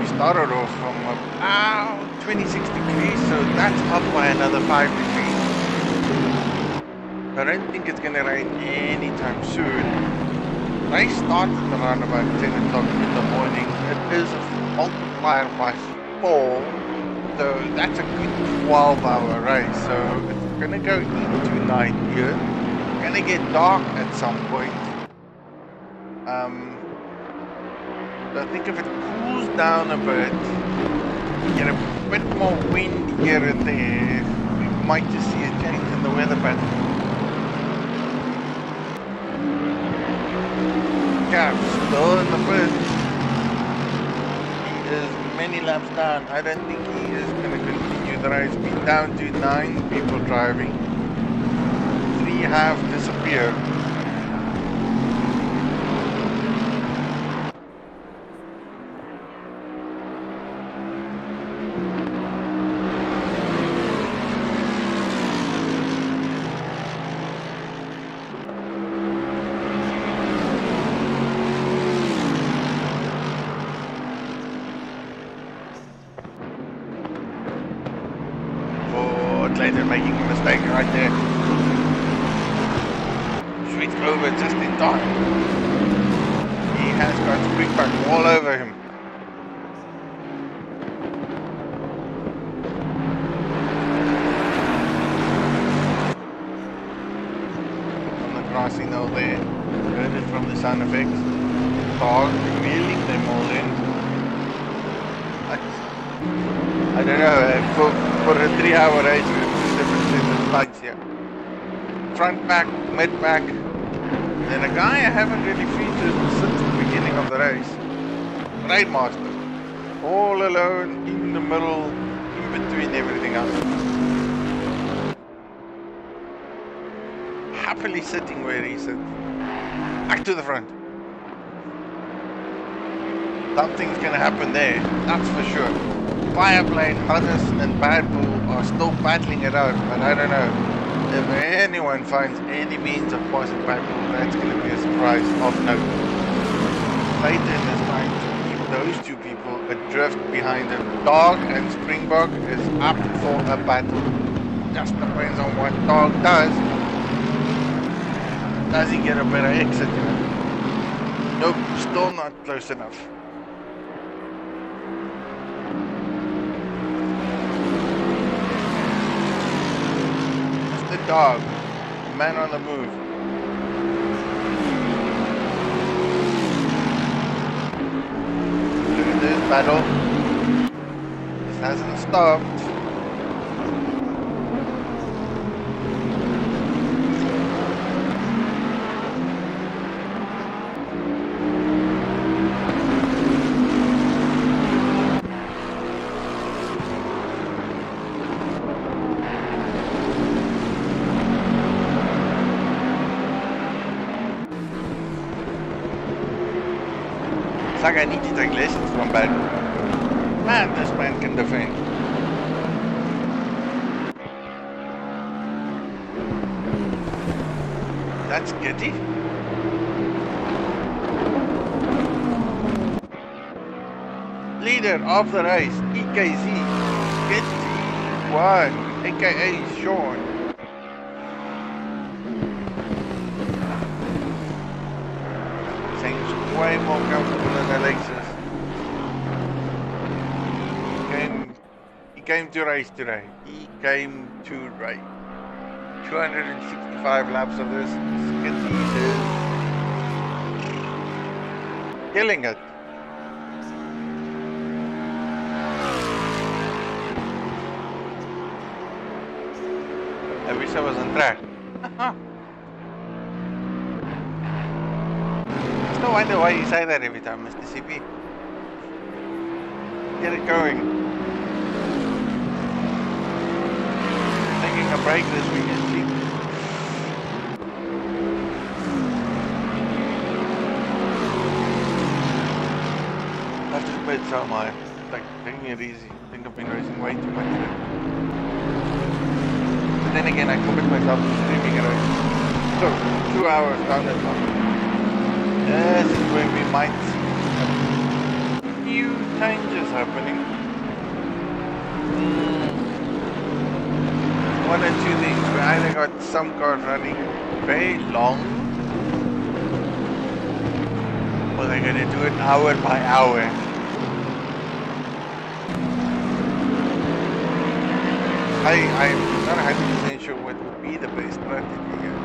We started off from about 26 degrees, so that's up by another 5 degrees. I don't think it's going to rain anytime soon. I started around about 10 o'clock in the morning. It is a multiplier by 4, so that's a good 12-hour race. So it's going to go into night here. It's going to get dark at some point. So I think if it cools down a bit, get a bit more wind here and there, we might just see a change in the weather pattern. Cap still in the first. He is many laps down. I don't think he is going to continue the race. We're down to 9 people driving. 3 have disappeared. They're making a mistake right there. Switched over just in time. He has got Springbok all over him. On the grassy knoll there. Heard it from the sound effects. Dog reeling them all in. I don't know, for a 3-hour race, different sets of lights here. Front pack, mid pack. Then a guy I haven't really featured since the beginning of the race. Raidmaster. All alone, in the middle, in between everything else. Happily sitting where he sits. Back to the front. Something's gonna happen there, that's for sure. Fireplane, Hudders and Bad Bull are still battling it out, but I don't know. If anyone finds any means of passing by people, that's going to be a surprise of note. Satan is trying to keep those two people adrift behind him. Dog and Springbok is up for a battle. Just depends on what Dog does. Does he get a better exit? Nope, still not close enough. Mr. Dog, man on the move. Look at this battle. This hasn't stopped. It's like I need to take lessons from bad. Man, this man can defend. That's Getty. Leader of the race, EKZ, Getty 1, aka Sean. Seems way more comfortable than Alexis. He came to race today. He came to race. 265 laps of this. Skitty is killing it. I wish I was on track. I wonder why you say that every time, Mr. CP. Get it going. Taking a break this weekend, Chief. I've just made so my like taking it easy. I think I've been racing way too much today. But then again, I commit myself to streaming it out. So 2 hours down that long. This is where we might see a few changes happening. One or two things. We either got some cars running very long, or they're going to do it hour by hour. I'm not 100% sure what would be the best strategy here.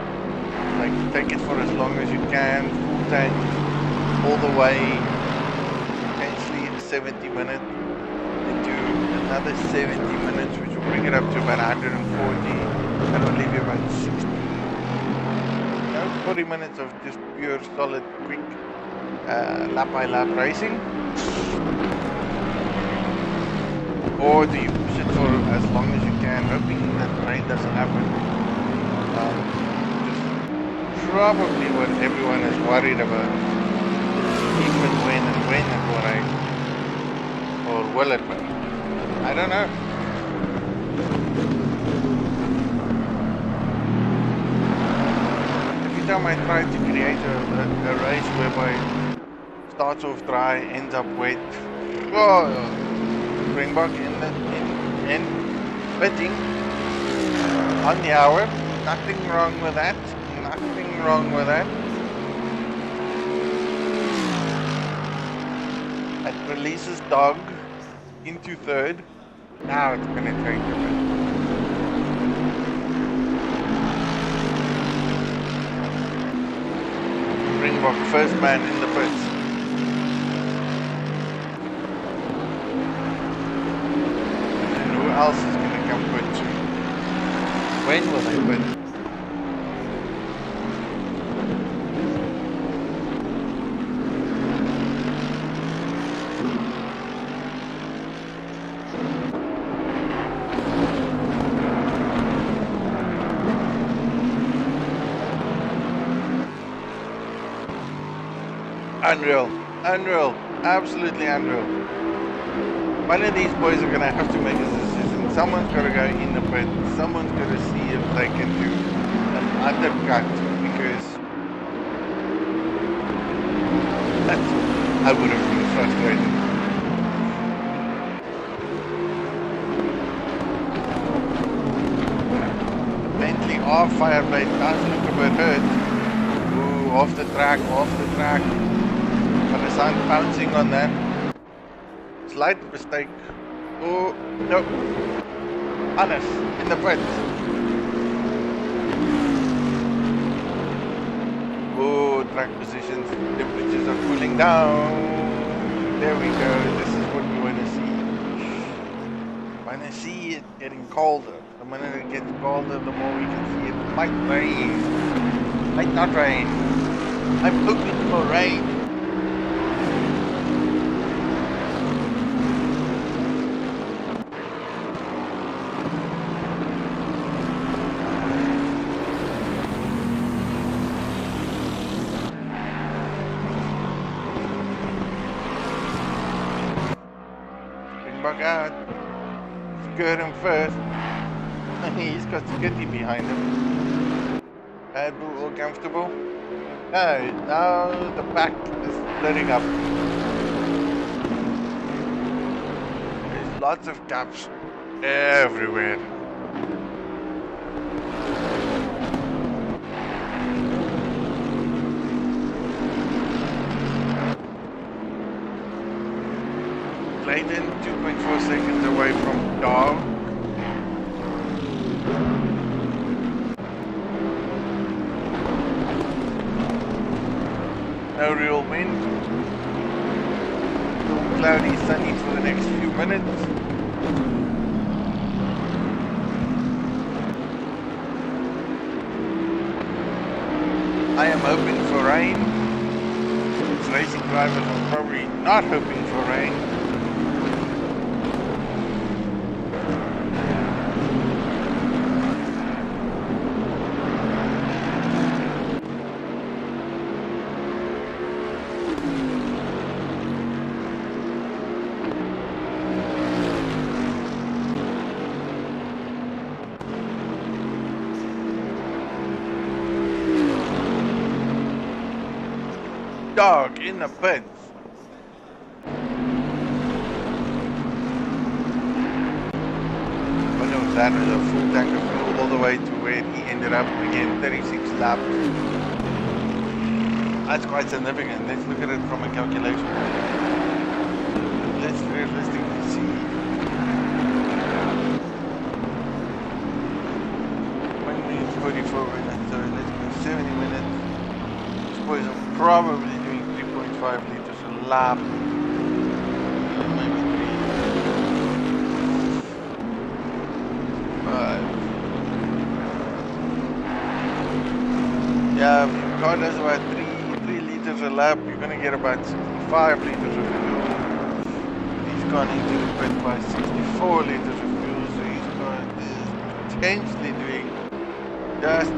Like, take it for as long as you can, full tank, all the way, potentially 70 minutes, into another 70 minutes, which will bring it up to about 140, and will leave you about 60. 40 minutes of just pure, solid, quick, lap by lap racing. Or do you push it for as long as you can, hoping that rain doesn't happen? Probably what everyone is worried about. If and when it will rain. Or will it rain? I don't know. Every time I try to create a race whereby starts off dry, ends up wet. Oh, Springbok in betting on the hour. Nothing wrong with that. Nothing wrong with that. It releases Dog into third. Now it's going to change a bit. Springbok first man in the pits. And who else is going to come pit? When will they pit? Unreal, absolutely unreal. One of these boys are gonna have to make a decision Someone's got to go in the pit. Someone's got to see if they can do an undercut, because I would have been frustrated. Bentley off Fireblade does look a bit hurt. Ooh, off the track, off the track. But the sun bouncing on that. Slight mistake. Oh, no. Hannes in the pit. Oh, track positions, temperatures are cooling down. There we go. This is what we want to see. Want to see it getting colder. The minute it gets colder, the more we can see it. Might rain. Might not rain. I'm hoping for rain. God, skirt him first. He's got Skitty behind him. Bad Bull all comfortable. No, now the pack is splitting up. There's lots of gaps everywhere. Clayton, 2.4 seconds away from Dog. No real wind. Cloudy, sunny for the next few minutes. I am hoping for rain. Racing drivers are probably not hoping for rain. Dog in the pits. But no, that is a full tank of fuel all the way to where he ended up again, 36 laps. That's quite significant. Let's look at it from a calculation. Let's realistically see. 1 minute 44 minutes, so let's go 70 minutes. These boys are probably 5 liters a lap, maybe 5. Yeah, if your car does about 3 liters a lap, you're going to get about 65 liters of fuel. He's gone into the pit by 64 liters of fuel, so he's potentially doing just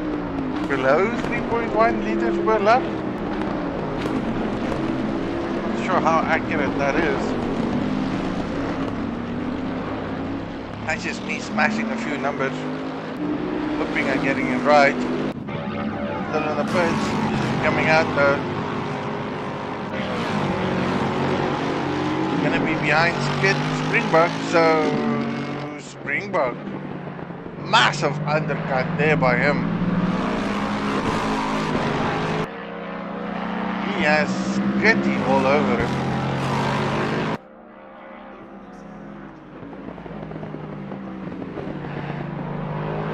below 3.1 liters per lap. How accurate that is. That's just me smashing a few numbers, hoping I'm getting it right. Still in the pits, coming out though. Gonna be behind Springbok, so Springbok, massive undercut there by him. He has Skitty all over him.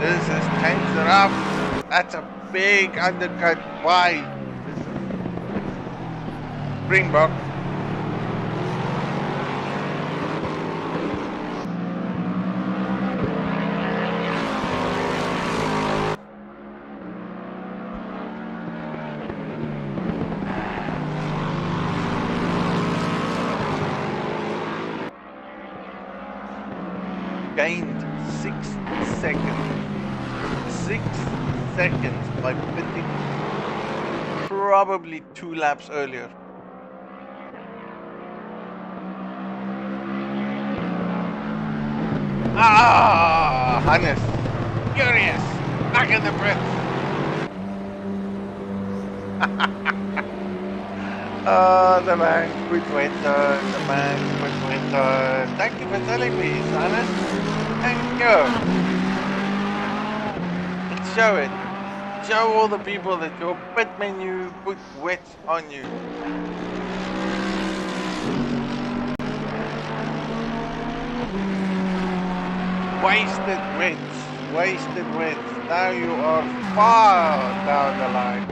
This has changed it up. That's a big undercut by Springbok. Gained 6 seconds. 6 seconds by pitting probably 2 laps earlier. Ah, Hannes, furious, back in the pits. The man quit winter, the man quit winter. Thank you for telling me, Hannes. Thank you. Let's show it. Show all the people that your pit menu put wets on you. Wasted wins, wasted wins. Now you are far down the line.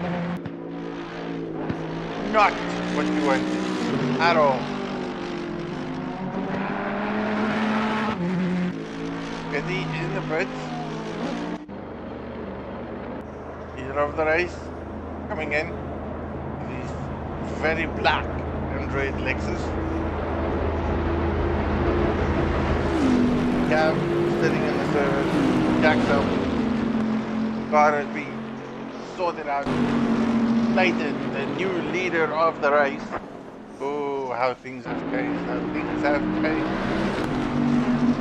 Not what you wanted at all. Getty in the pits. Leader of the race coming in. He's very black and red Lexus. Cab sitting in the service, jacked up. Car has been sorted out. Leighton, the new leader of the race. Oh, how things have changed, how things have changed.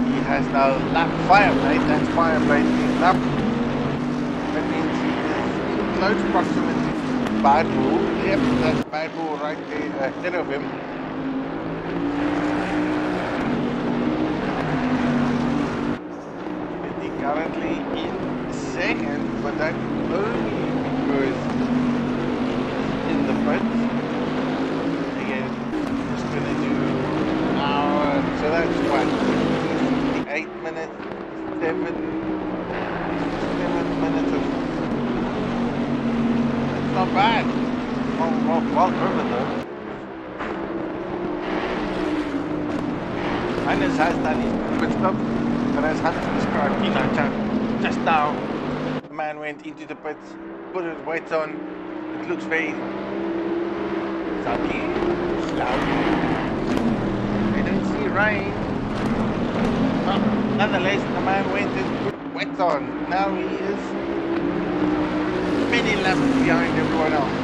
He has now lapped Fireblade, that's Fireblade being lapped. That means he is in close proximity to Bad Bull. Yep, that's Bad Bull right there ahead of him. Currently in second, but that's only because in the pits. Again, just gonna do an hour, so that's what, 8 minutes, 7 minutes of, that's not bad. Well driven though. Hannes has done his pit stop. But as Hannes described, just now, the man went into the pits, put his weights on. It looks very sunny, cloudy. I don't see rain. But nonetheless, the man went and put weights on. Now he is many laps behind everyone else.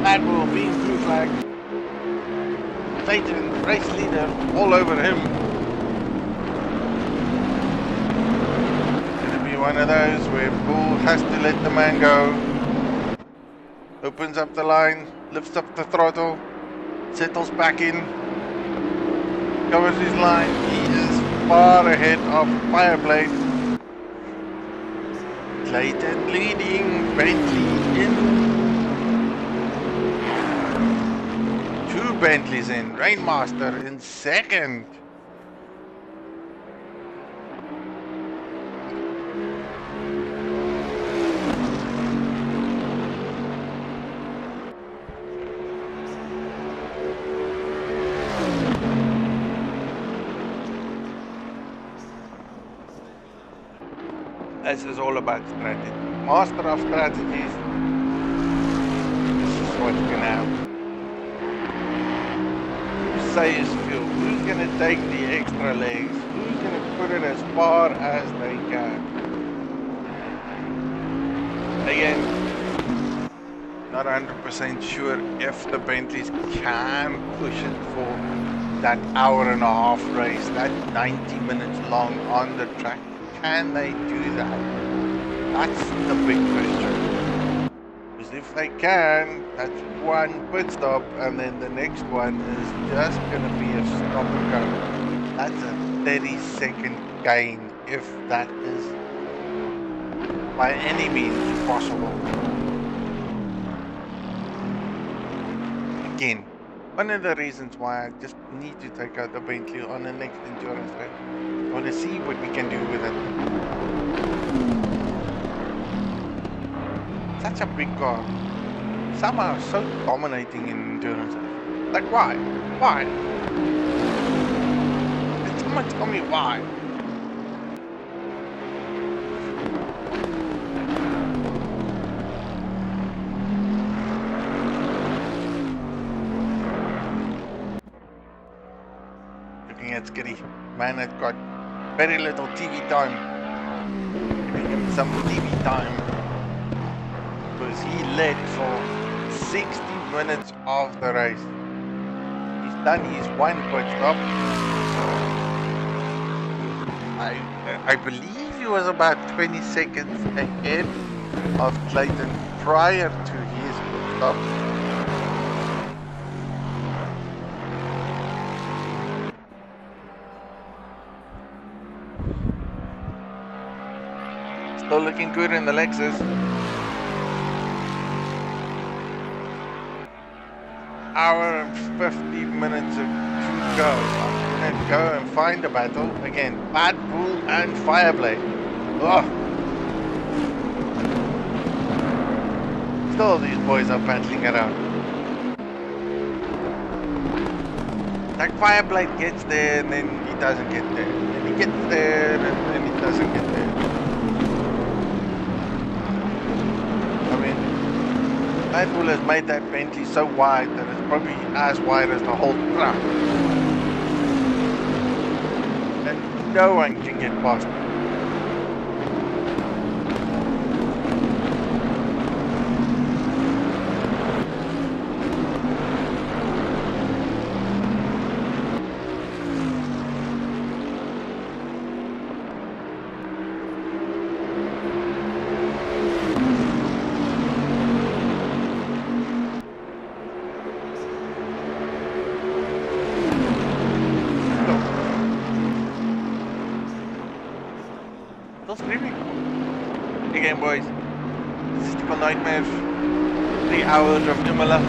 Bad Bull being blue flag. Leighton, race leader, all over him. One of those where Bull has to let the man go. Opens up the line, lifts up the throttle, settles back in, covers his line. He is far ahead of Fireblade. Leighton leading, Bentley in. 2 Bentleys in, Rainmaster in second. This is all about strategy. Master of strategies. This is what's gonna happen. Who saves fuel? Who's gonna take the extra legs? Who's gonna put it as far as they can? Again, not 100% sure if the Bentleys can push it for that hour and a half race, that 90 minutes long on the track. Can they do that? That's the big question. Because if they can, that's one pit stop, and then the next one is just going to be a stop and go. That's a 30-second gain, if that is by any means possible. Again, one of the reasons why I just need to take out the Bentley on the next endurance race. I want to see what we can do with it. Such a big car. Somehow so dominating in endurance. Like why? Why? Can someone tell me why? Looking at Skitty. Man has got very little TV time. Giving him some TV time. Because he led for 60 minutes of the race. He's done his one pit stop. I believe he was about 20 seconds ahead of Clayton prior to his pit stop. Still looking good in the Lexus. Hour and 50 minutes to go. I'm gonna go and find a battle again. Bad Bull and Fireblade. Ugh. Still these boys are battling around. Like Fireblade gets there and then he doesn't get there. And he gets there and then he doesn't get there. I mean, Bad Bull has made that Bentley so wide that it's probably as wide as the whole truck. And no one can get past it. Again, boys, Logistical Nightmare, 3 hours of Imola.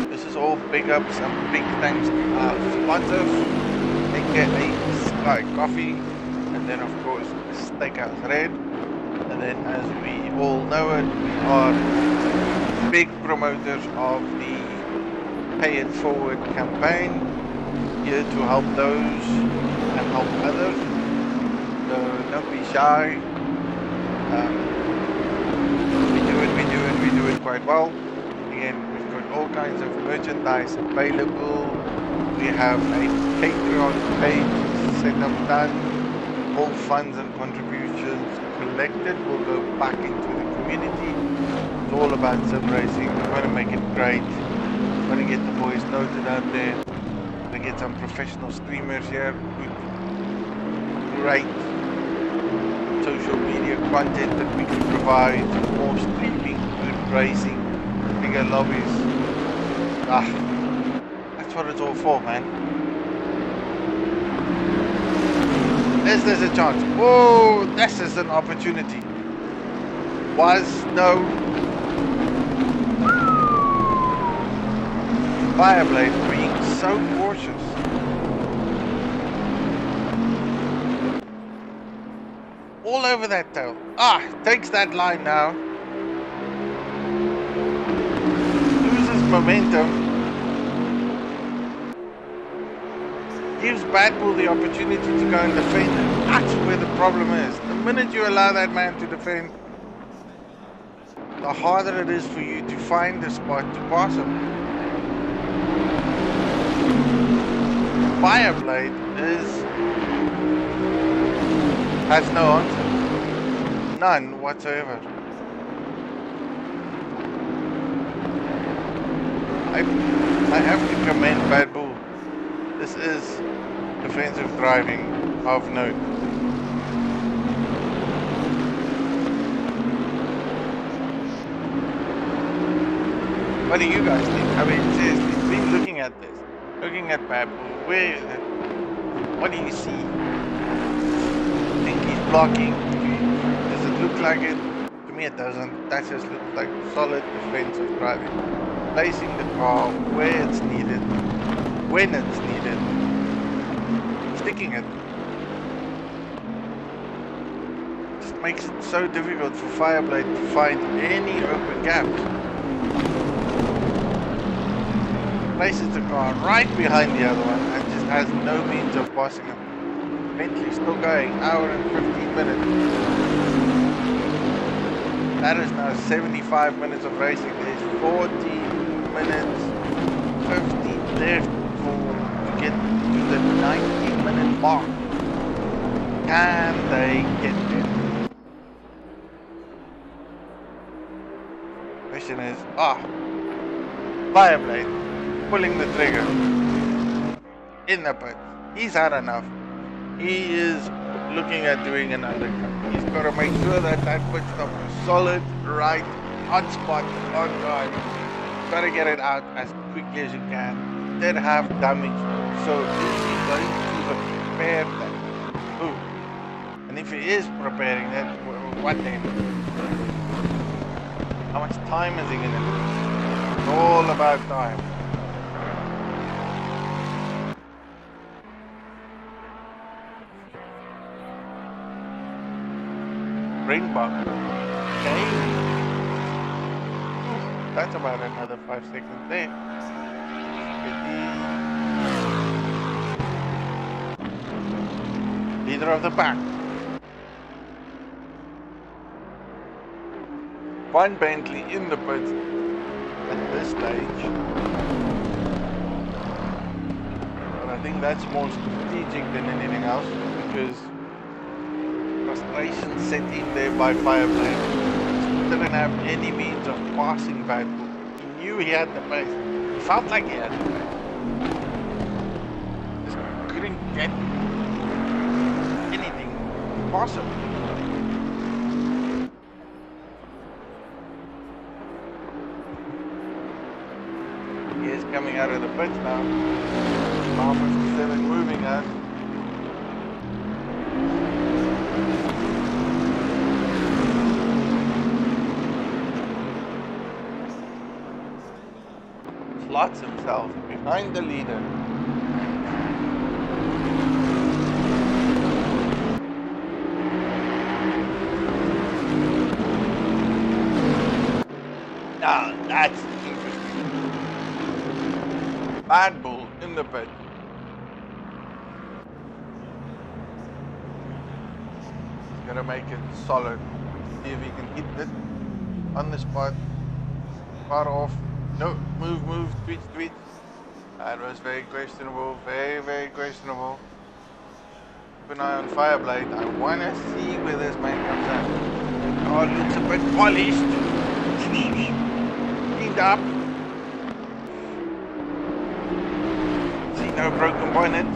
This is all big ups and big thanks to our sponsors, aka Sky Coffee, and then of course Steakhouse Red. And then, as we all know it, we are big promoters of the Pay It Forward campaign, here to help those and help others. So don't be shy. We do it quite well. Again, we've got all kinds of merchandise available. We have a Patreon page set up done. All funds and contributions collected will go back into the community. It's all about sim racing. We want to make it great. We want to get the boys noted out there. We want to get some professional streamers here. Great social media content that we can provide, more streaming, good racing, bigger lobbies. That's what it's all for, man. There's a chance. Whoa, this is an opportunity. No. Fireblade being so cautious. All over that tail. Takes that line now. Loses momentum. Gives Bad Bull the opportunity to go and defend. That's where the problem is. The minute you allow that man to defend, the harder it is for you to find the spot to pass him. Fireblade has no answer. None whatsoever. I have to commend Bad Bull. This is defensive driving of note. What do you guys think? I mean, seriously, been looking at this. Looking at Bad Bull. What do you see? Think he's blocking? Does it look like it? To me it doesn't. That just looks like solid defensive driving. Placing the car where it's needed, when it's needed, sticking it. Just makes it so difficult for Fireblade to find any open gaps. Places the car right behind the other one and just has no means of passing him. Bentley still going, hour and 15 minutes. That is now 75 minutes of racing. There's 40 minutes, 50 left to get to the 90-minute mark. Can they get there? Question is, Fireblade pulling the trigger in the pit. He's had enough. He is looking at doing an undercut. He's got to make sure that that pit stop is solid, right, on spot, on time. Got to get it out as quickly as you can. Did have damage, so is he going to repair that? Who? And if he is preparing that, what then? How much time is he going to do? It's all about time. Springbok. Okay. That's about another 5 seconds there. Leader of the pack. One Bentley in the pits at this stage. But I think that's more strategic than anything else, because frustration set in there by Fireblade. Didn't have any means of passing Bad Bull. He knew he had the pace. He felt like he had the pace. Just couldn't get anything possible. He is coming out of the pits now. Mile 57 moving out. Slots himself behind the leader. Now that's interesting. Bad Bull in the pit. He's gonna make it solid. See if he can hit it on the spot. Far off. No, move, tweet. That was very questionable, very questionable. Keep an eye on Fireblade. I want to see where this man comes in. Oh, it looks a bit polished. Cleaned up. See no broken bonnet.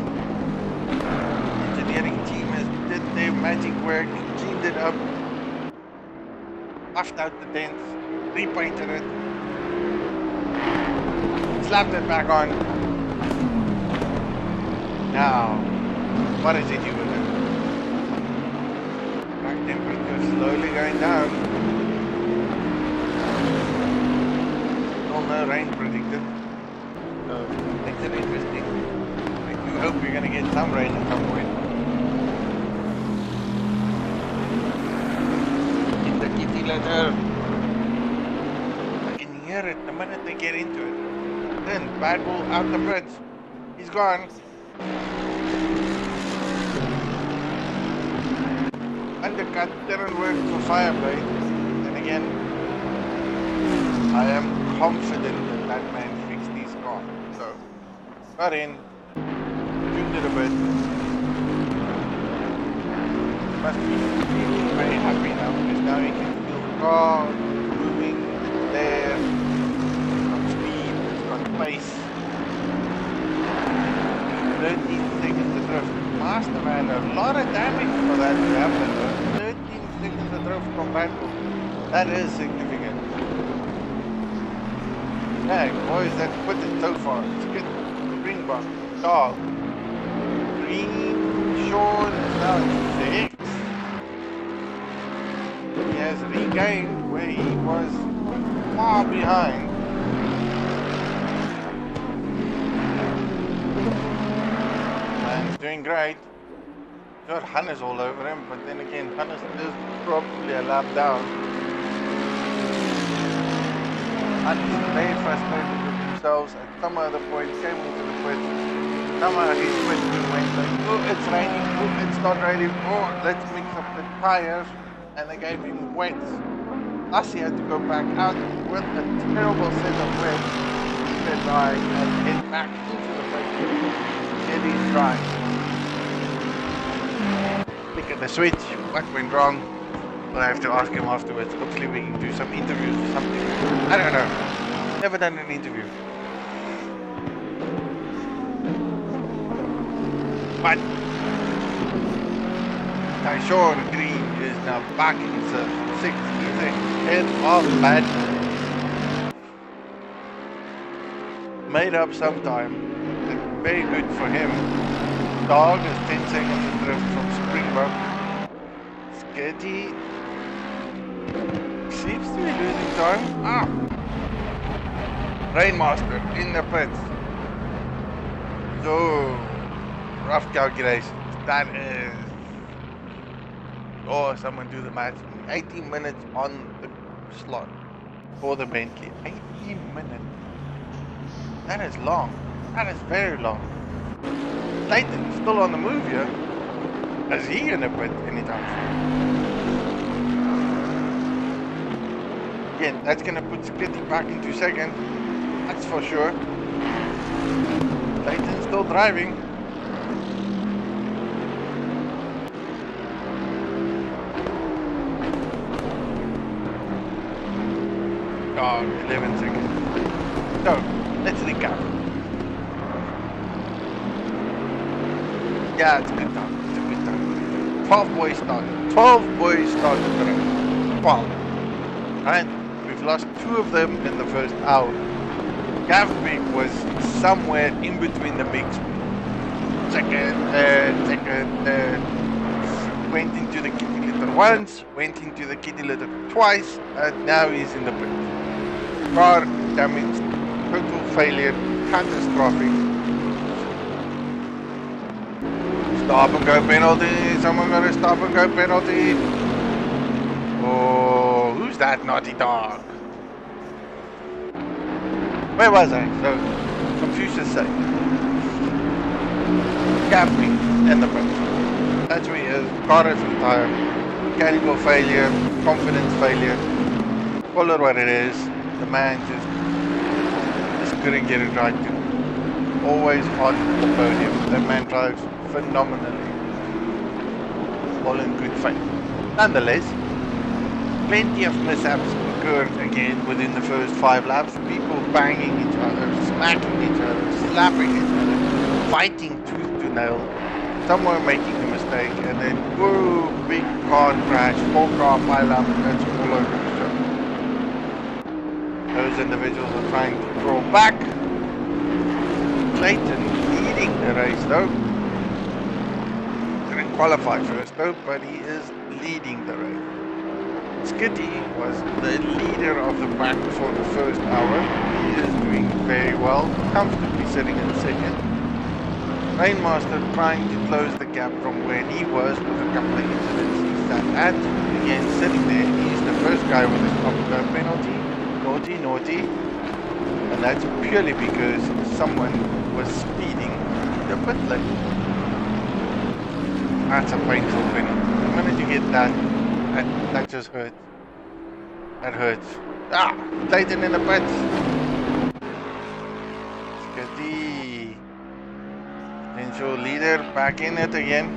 Engineering team has did their magic work, cleaned it up, buffed out the dents, repainted it. Slapped it back on. Now, what is he doing with it? Back temperature slowly going down. Still no rain predicted. So, makes it interesting. I do hope we're going to get some rain at some point. Get the kitty letter. I can hear it the minute they get into it. Then Bad Bull out the pits. He's gone. Undercut didn't work for Fireblade. Then again, I am confident that that man fixed his car. So, got in, tuned it a bit. Must be feeling very happy now, because now he can feel the car moving there. Pace. 13 seconds adrift. Must have had a lot of damage for that to happen. 13 seconds adrift from Bad Bull. That is significant. Hey, boys, that put it so far. It's good. Springbok, dog. Green, Sean is now at 6. He has regained where he was far behind. Doing great. Sure, Hannes all over him, but then again, Hannes is probably a lap down. Hannes is very frustrated with themselves. At some other point, came into the pit. Somehow his pit went like, oh, it's raining, oh, it's not raining, oh, let's mix up the tires. And they gave him wets. Thus he had to go back out with a terrible set of wets. He said, I and head back into the pit. Get his dry. Look at the switch, what went wrong? We'll have to ask him afterwards. Hopefully we can do some interviews or something. I don't know. Never done an interview. But Sean Green is now back in 6th. He's ahead of Madden. Made up some time. Very good for him. Dog is 10 seconds adrift from Springbok. Skitty seems to be losing time. Rainmaster in the pits. So rough calculations. That is, someone do the math. 18 minutes on the slot for the Bentley. 18 minutes. That is long. That is very long. Clayton's still on the move here. Is he gonna put anytime soon? Again, that's gonna put Skitty back into second. That's for sure. Clayton's still driving. Oh, 11 seconds. So, let's recap. Yeah, it's a good time. It's a good time. 12 boys started. 12 boys started the race. 12. Right? We've lost 2 of them in the first hour. Gavbig was somewhere in between the mix. Second, third. Went into the kitty litter once, went into the kitty litter twice, and now he's in the pit. Car damaged, total failure, catastrophic. Stop and go penalty. Someone got a stop and go penalty. Oh, who's that naughty dog? Where was I? So, Confucius said. Gaffney in the pit. That's where he is. Car is retired. Mechanical failure, confidence failure. Call it what it is. The man just couldn't get it right. Always on the podium. That man drives phenomenally. All in good faith. Nonetheless, plenty of mishaps occurred again within the first 5 laps. People banging each other, smacking each other, slapping each other, fighting tooth to nail. Someone making a mistake, and then whoa, big car crash, 4-car pile-up, that's all over the show. Those individuals are trying to draw back. Clayton leading the race though. Didn't qualify first though, but he is leading the race. Skitty was the leader of the pack for the first hour. He is doing very well, comfortably sitting in second. Rainmaster trying to close the gap from where he was with a couple of incidents he sat at. Again, sitting there, he's the first guy with a stop and go penalty. Naughty. And that's purely because someone was speeding the pit lane. That's a painful penalty. The minute you get that just hurts. That hurts. Clayton in the pits. Skitty. Potential leader back in it again.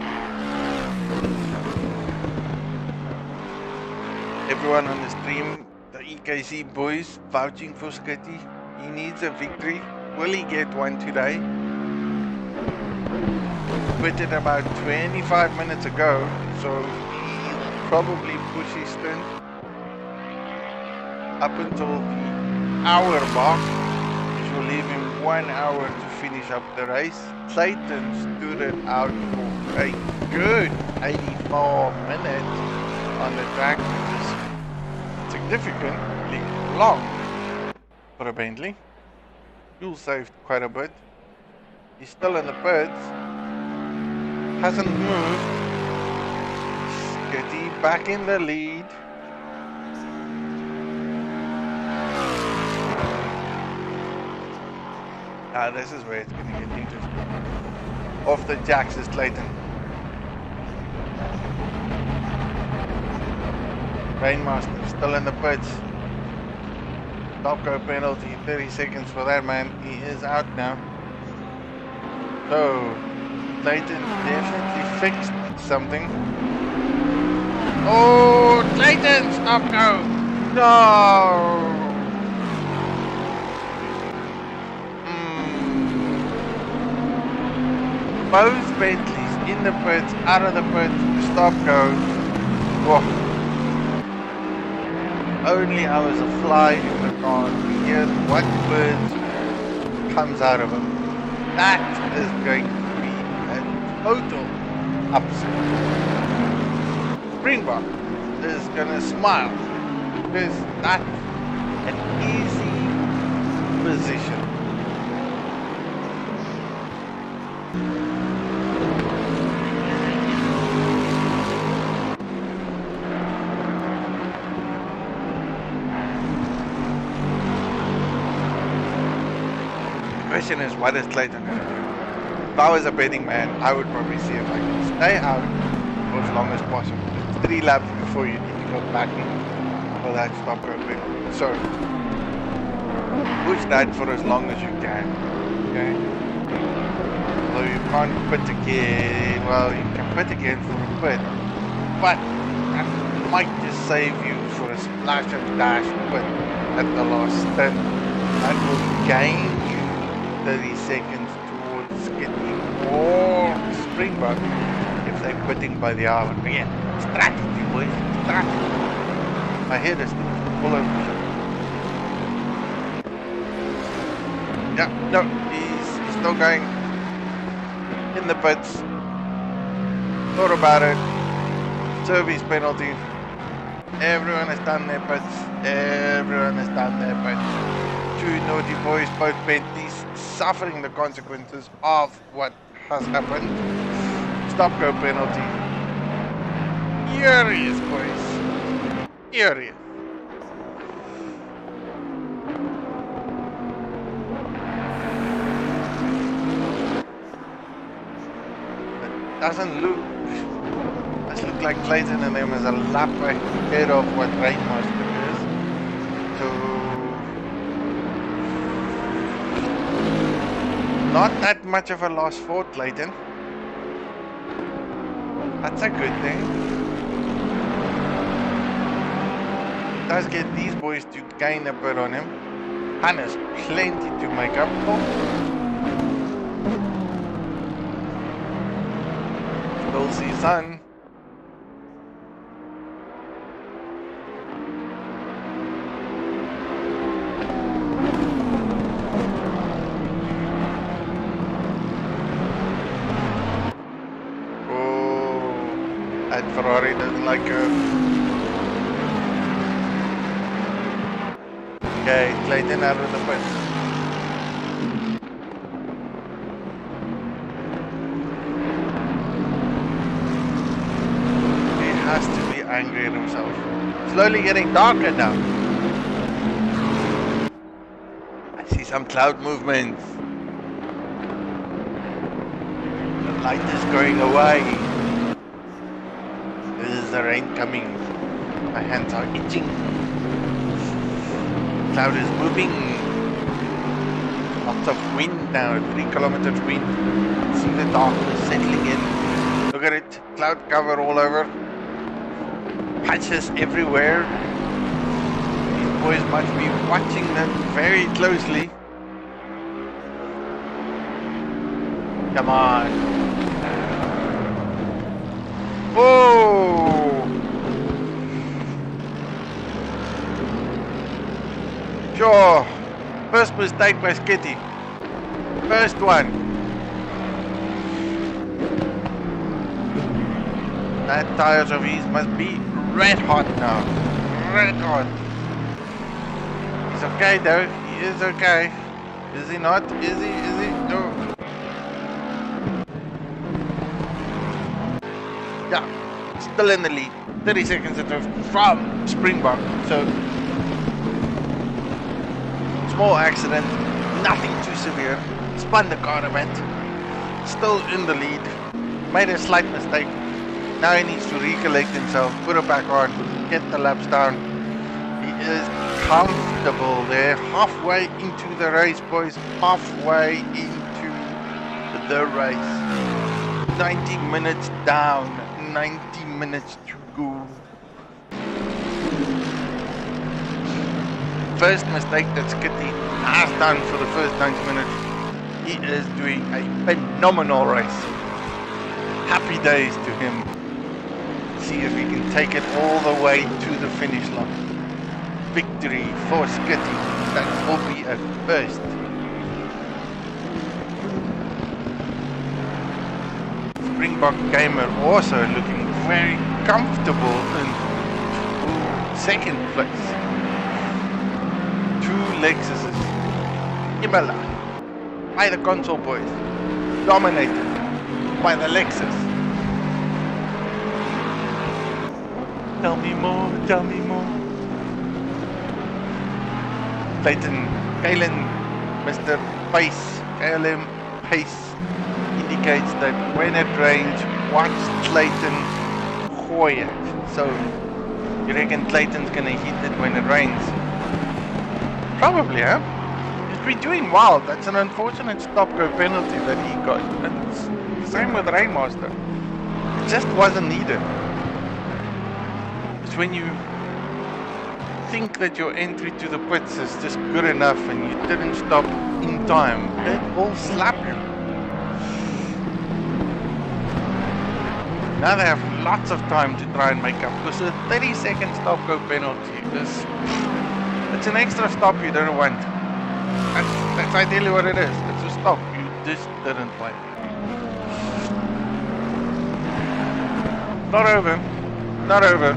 Everyone on the stream, the EKC boys vouching for Skitty. He needs a victory. Will he get one today? Quitted about 25 minutes ago, so he'll probably push his stint up until the hour mark, which will leave him 1 hour to finish up the race. Clayton stood it out for a good 84 minutes on the track, which is significantly long for a Bentley. Fuel saved quite a bit. He's still in the pits. Hasn't moved. Skitty back in the lead. This is where it's going to get interesting. Off the jacks is Clayton. Rainmaster still in the pits. Top go penalty, 30 seconds for that man. He is out now. So, Clayton definitely fixed something. Oh, Clayton, stop go! No! Both Bentleys in the pits, out of the pits, stop, go. Whoa. Only I was a fly in the car to hear what words comes out of him. That is going to be a total upset. Springbok is gonna smile because that's an easy position. The question is, what is Clayton gonna do? If I was a betting man, I would probably see if I can stay out for as long as possible. It's 3 laps before you need to go back for that stop go quick. So push that for as long as you can. Okay? Although you can't pit again, well, you can pit again for a pit, but that might just save you for a splash and dash pit at the last stint. That will gain you 30 seconds towards getting more Springbok if they're putting by the hour. Again, strategy, boys, strategy. My head is all over the shop. Yeah, no, he's still going in the pits. Thought about it. Service penalty. Everyone has done their pits. Everyone has done their pits. 2 naughty boys, both penalties, suffering the consequences of what has happened. Stop go penalty. Furious, boys. Furious. It doesn't look like Clayton and them is a lap ahead of what Rainmaster is. So not that much of a loss for Clayton. That's a good thing. Does get these boys to gain a bit on him. And there's plenty to make up for. Still see sun. Ferrari doesn't like her. Okay, Clayton out of the pit. He has to be angry at himself. Slowly getting darker now. I see some cloud movements. The light is going away. The rain coming. My hands are itching. Cloud is moving. Lots of wind now, 3 kilometers wind. See the darkness settling in. Look at it, cloud cover all over. Patches everywhere. These boys must be watching them very closely. Come on. Oh! Sure. First mistake by Skitty. First one. That tires of his must be red hot now. Red hot. He's okay though. He is okay. Is he not? Is he? Is he? No. Yeah. Still in the lead. 30 seconds from Springbok. So small accident, nothing too severe. Spun the car a bit. Still in the lead. Made a slight mistake. Now he needs to recollect himself, put it back on, get the laps down. He is comfortable there. Halfway into the race, boys. Halfway into the race. 90 minutes down. 90 minutes to go. First mistake that Skitty has done for the first 90 minutes. He is doing a phenomenal race. Happy days to him. See if he can take it all the way to the finish line. Victory for Skitty. That will be a first. Springbok Gamer also looking very comfortable in second place. 2 Lexuses. Imola by the console boys. Dominated by the Lexus. Tell me more, tell me more. Kalen, Mr. Pace, KLM Pace indicates that when it rains, watch Clayton gooi it. So, you reckon Clayton's gonna hit it when it rains? Probably, huh? He's been doing well. That's an unfortunate stop-go penalty that he got. And it's the same with Rainmaster. It just wasn't needed. It's when you think that your entry to the pits is just good enough and you didn't stop in time, it will slap you. Now they have lots of time to try and make up, because a 30-second stop-go penalty is it's an extra stop you don't want. That's ideally what it is. It's a stop you just didn't want. Not over. Not over.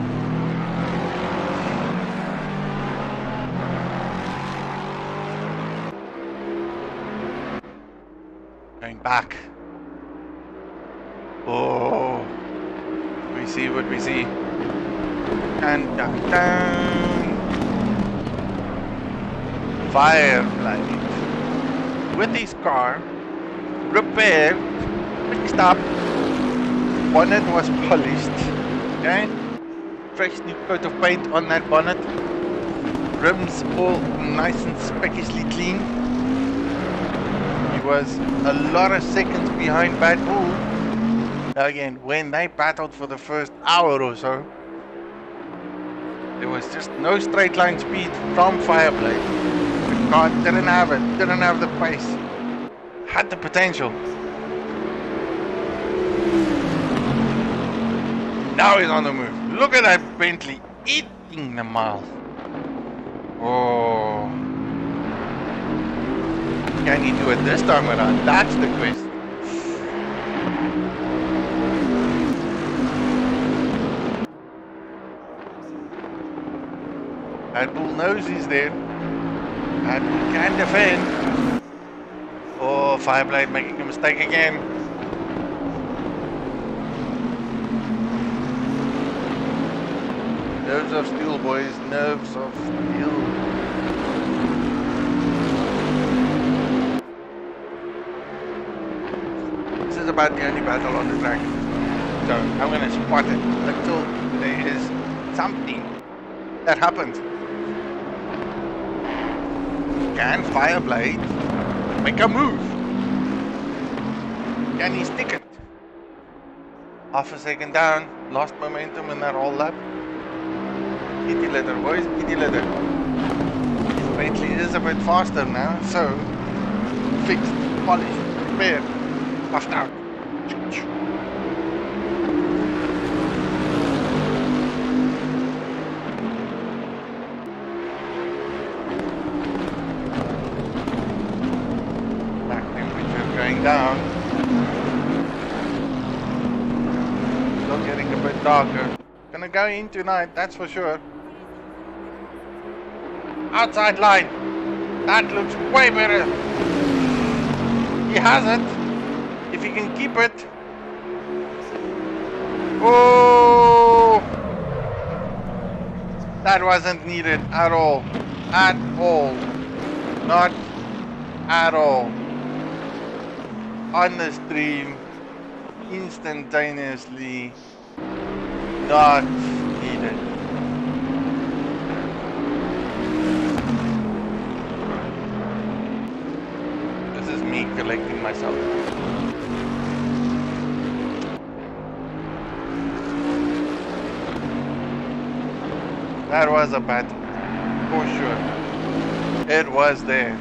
Going back. Oh, we see what we see. And down. Fireblade. With his car repaired, fixed up. Bonnet was polished. Okay. Fresh new coat of paint on that bonnet. Rims all nice and speckishly clean. Was a lot of seconds behind Bad Bull. Again, when they battled for the first hour or so, there was just no straight line speed from Fireblade. The car didn't have it, didn't have the pace, had the potential. Now he's on the move. Look at that Bentley eating the miles. Oh. Can he do it this time around? That's the question. That Bull knows he's there. That Bull can defend. Oh, Fireblade making a mistake again. Nerves of steel, boys. Nerves of steel. About the only battle on the track, so I'm gonna spot it until there is something that happens. Can Fireblade make a move? Can he stick it? Half a second down, lost momentum in that whole lap. Kitty litter, boys, kitty litter. Bentley is a bit faster now, so fixed, polished, repaired, puffed out. Back temperature going down. Still getting a bit darker. Gonna go in tonight, that's for sure. Outside line. That looks way better. He has it. If he can keep it. Oh! That wasn't needed at all. At all. Not at all. On the stream. Instantaneously. Not needed. This is me collecting myself. That was a battle, for sure. It was there,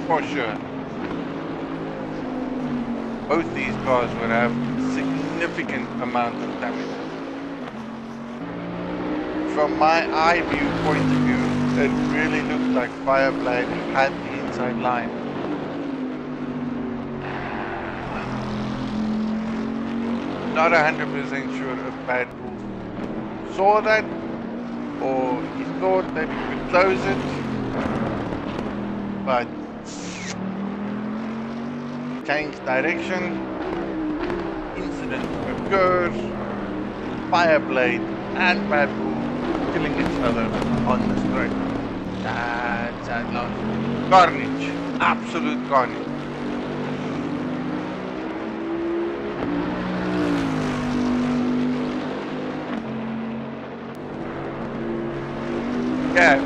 for sure. both these cars would have significant amount of damage. From my eye view point of view, it really looked like Fireblade had the inside line. Not 100% sure if Bad Bull saw that or he thought that he could close it, but changed direction, incident occurs, Fireblade and Bad Bull killing each other on the straight. Sad loss. Carnage. Absolute carnage. Yeah.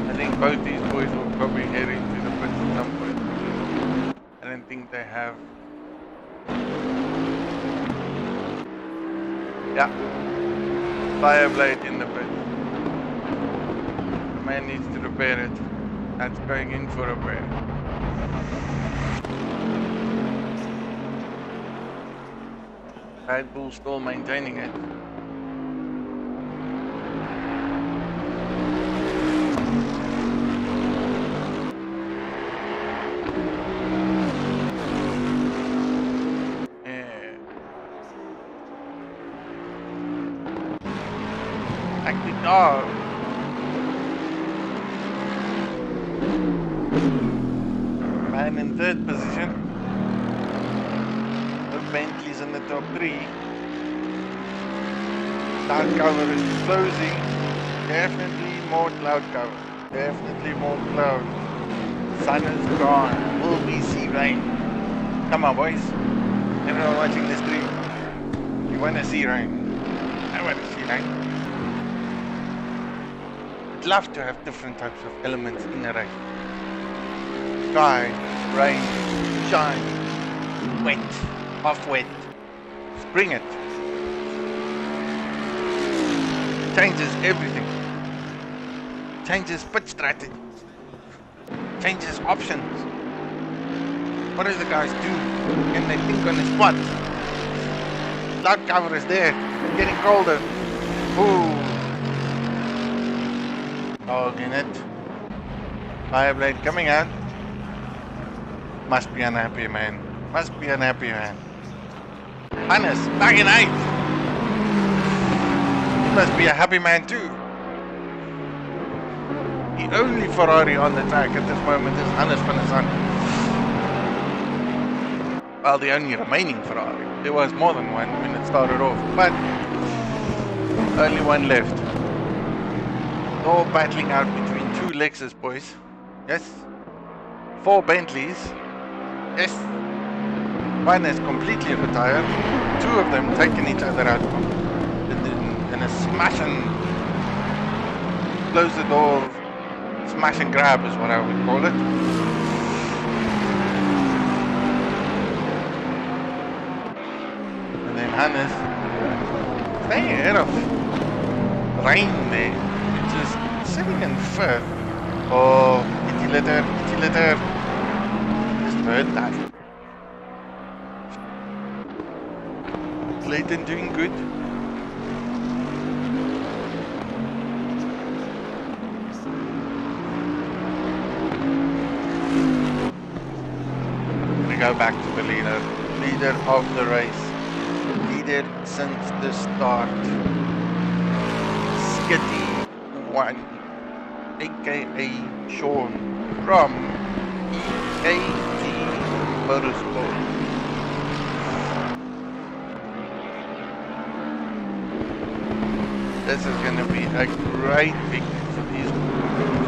I think both these boys will probably head into the pits at some point. I don't think they have. Yeah. Fireblade in the pit. The man needs to repair it. That's going in for repair. Red Bull still maintaining it. Oh. Man in third position. The Bentley's in the top 3. Cloud cover is closing. Definitely more cloud cover. Definitely more cloud. Sun is gone. Will we see rain? Come on, boys. Everyone watching this stream. You want to see rain? I want to see rain. I'd love to have different types of elements in a race. Sky, rain, shine, wet, half wet. Spring it. Changes everything. Changes pit strategy. Changes options. What do the guys do? Can they think on the spot? Cloud cover is there. Getting colder. Ooh. Dog in it. Fireblade coming out. Must be unhappy, man. Must be unhappy, man. Hannes, back in 8th. He must be a happy man too. The only Ferrari on the track at this moment is Hannes van der Zand. Well, the only remaining Ferrari. There was more than one when it started off, but only one left. All battling out between 2 Lexus, boys. Yes. 4 Bentleys. Yes. One is completely retired. 2 of them taking each other out in a smash and close the door, smash and grab is what I would call it. And then Hannes staying ahead of Rain there. Just sitting in 5th. Oh, itty litter. Just heard that. Clayton doing good. Gonna go back to the leader of the race. Leader since the start. Skitty 1, aka Sean from EKT Motorsport. This is going to be a great victory for these boys.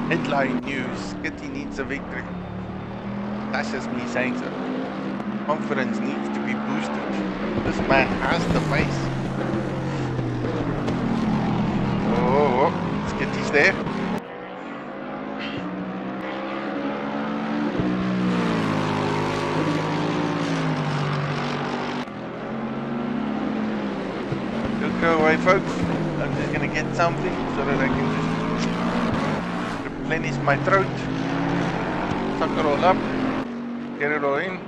Headline news, Skitty needs a victory. That's just me saying so. Confidence needs to be boosted. This man has the pace. Oh, Skitty's there. Don't go away, folks. I'm just gonna get something so that I can just replenish my throat. Suck it all up. Get it all in.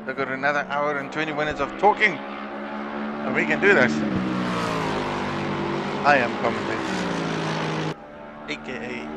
I got another hour and 20 minutes of talking. And we can do this. I am commentating. AKA.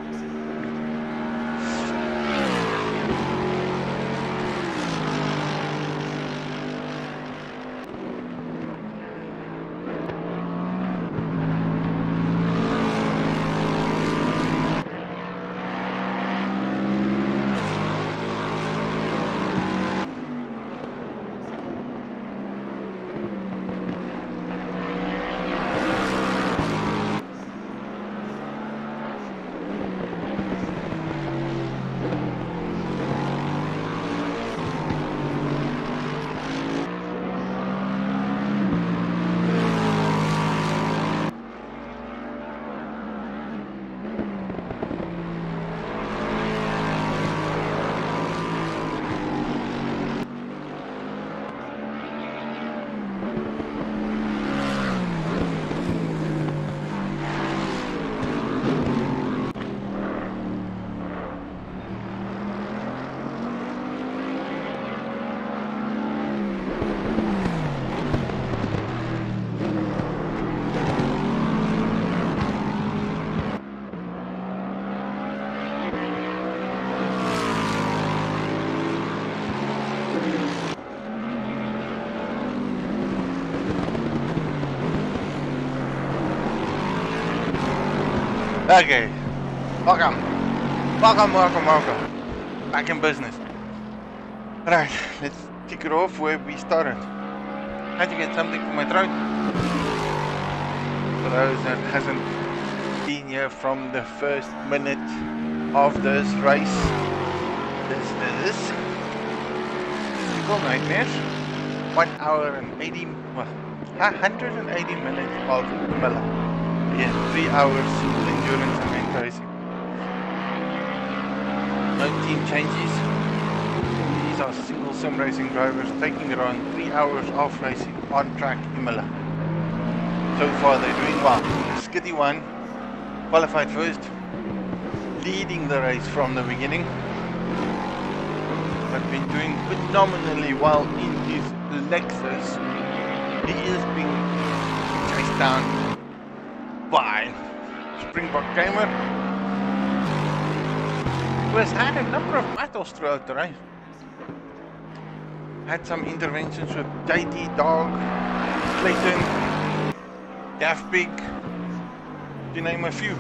Okay, welcome. Back in business. Alright, let's kick it off where we started. Had to get something for my throat. For those that hasn't been here from the first minute of this race, this is LOGISTICAL NIGHTMARE. 1 hour and 180 minutes of Imola. Yeah, 3 hours endurance and racing. No team changes. These are single sim racing drivers taking it on 3 hours of racing on track Imola. So far they're doing well. Skitty 1 qualified first, leading the race from the beginning. But been doing phenomenally well in his Lexus. He is being chased down by Springbok Gamer, who has had a number of battles throughout the race. Had some interventions with JD Dog, Clayton, Daft Pig, to name a few.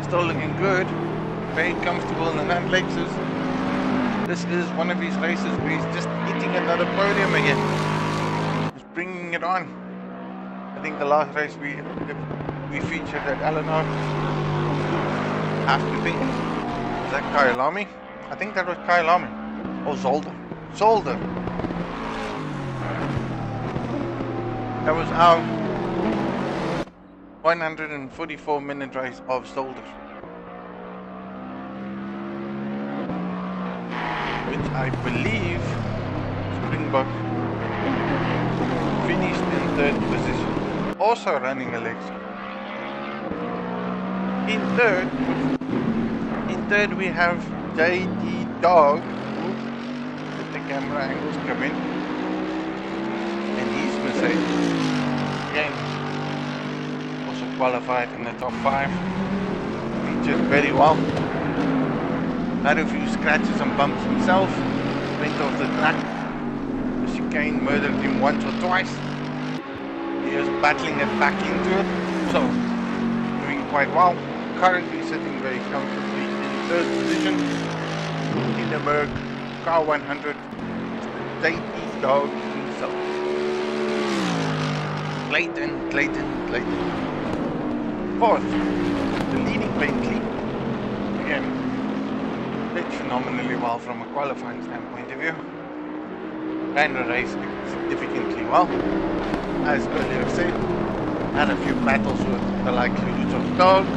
Still looking good, very comfortable in that Lexus. This is one of his races where he's just hitting another podium again. He's bringing it on. I think the last race we featured at Eleanor, have to think, was that Kyalami? I think that was Kyalami. Oh, Zolder. That was our 144 minute race of Zolder, which I believe Springbok finished in 3rd position. Also running Alexa. In third we have JD Dog. Let the camera angles come in. And he's Mercedes. Again, also qualified in the top 5. Featured very well. Had a few scratches and bumps himself. Went off the track. The chicane murdered him once or twice. He is battling it back into it, so doing quite well. Currently sitting very comfortably in 3rd position in the Merc Car 100. JD Dog himself. Clayton. 4th, the leading Bentley. Again, did phenomenally well from a qualifying standpoint of view. Ran the race significantly well. As earlier said, had a few battles with the likelihoods of Dog,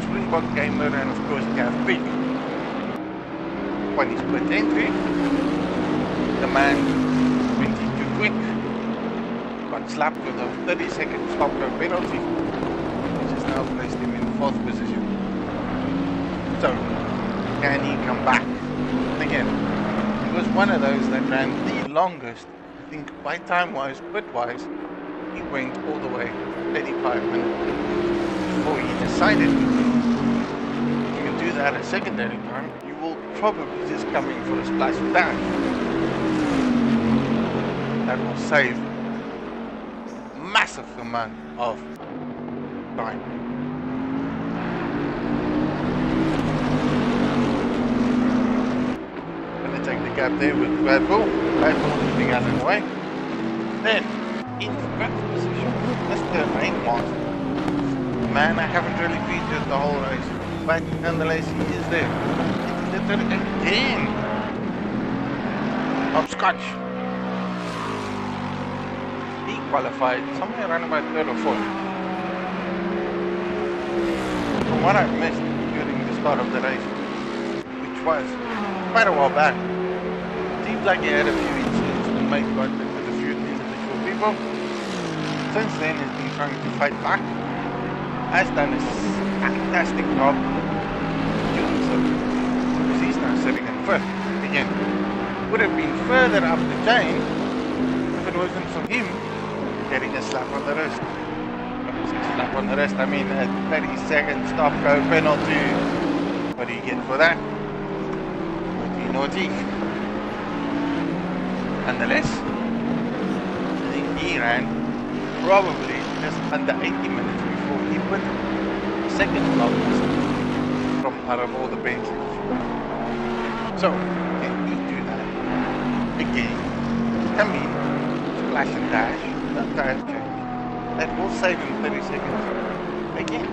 Springbok Gamer, and of course Daft Pig. When he split entry, the man went in too quick, got slapped with a 30-second stop go penalty, which has now placed him in 4th position. So, can he come back? And again, was one of those that ran the longest. I think by time-wise, bit-wise, he went all the way 35 minutes before he decided you can do that at secondary time. You will probably just come in for a splash dash. That will save massive amount of time. Gonna take the gap there with Red Bull moving out of the way. Then, in first position, Mr. Rainmaster. Man, I haven't really featured the whole race, but nonetheless, he is there. It's the third again. Hopscotch. He qualified somewhere around about third or fourth. From what I missed during the start of the race, which was quite a while back, seems like he had a few incidents to make contact with a few individual people. Since then, he's been trying to fight back. Has done a fantastic job doing so. Because he's now sitting in first again. Would have been further up the chain if it wasn't for him getting a slap on the wrist. Slap on the wrist, I mean a 30-second stop-go penalty. What do you get for that? Naughty. Nonetheless, I think he ran probably just under 80 minutes before he put the second longest from out of all the benches. So, can he do that again? Come in, splash and dash, no tire change. That will save him 30 seconds again.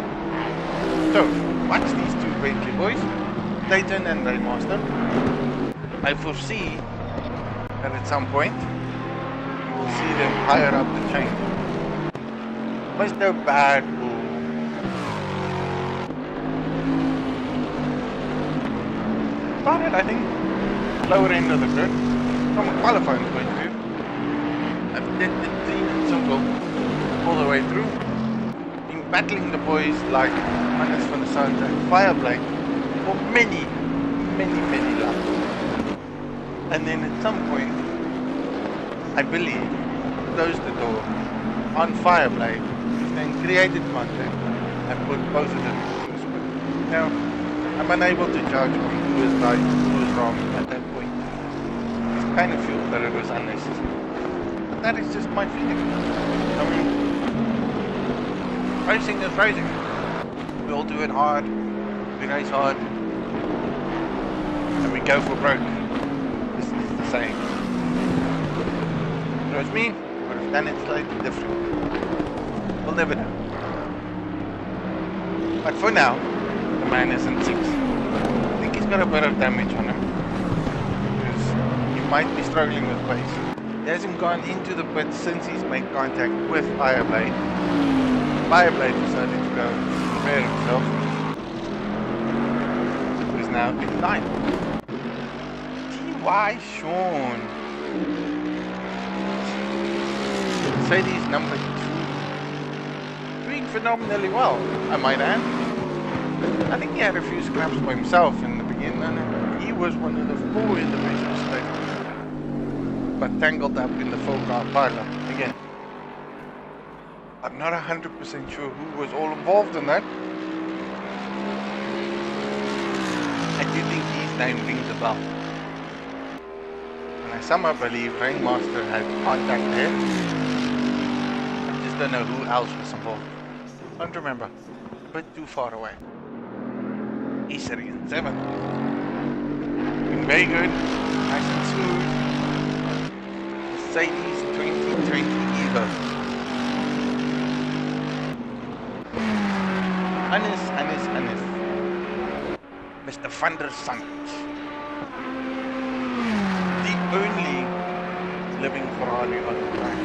So, watch these two Bentley boys, Dayton and Rainmaster. I foresee that at some point you will see them higher up the chain. Mr. Bad Bull. Started, I think, lower end of the grid from a qualifying point of view. I've did the clean and simple all the way through. Been battling the boys like Hannes van der Sand and Fireblade for many laps. And then at some point, I believe, closed the door on Fireblade, then created contact and put both of them into a split. Now, I'm unable to judge on who was right, who was wrong at that point. I kind of feel that it was unnecessary. But that is just my feeling. I mean, racing is racing. We all do it hard, we race hard, and we go for broke. This is the same. If it was me, I would have done it slightly different. We'll never know. But for now, the man is in 6th. I think he's got a bit of damage on him. Because he might be struggling with pace. He hasn't gone into the pit since he's made contact with Fireblade. Fireblade decided to go prepare himself. He's now in 9th. T.Y. Sean. Mercedes number 2. Doing phenomenally well, I might add. I think he had a few scraps for himself in the beginning, and he was one of the 4 in the race mistake. But tangled up in the 4-car pileup again. I'm not 100% sure who was all involved in that. I do think his name rings a bell. And I somehow believe Rainmaster had contact there. Don't know who else was involved. Don't remember. A bit too far away. He's sitting in 7th. Been very good. Nice and smooth. Mercedes 2020 Evo. Hannes. Mr. Van der Sand. The only living Ferrari on the track.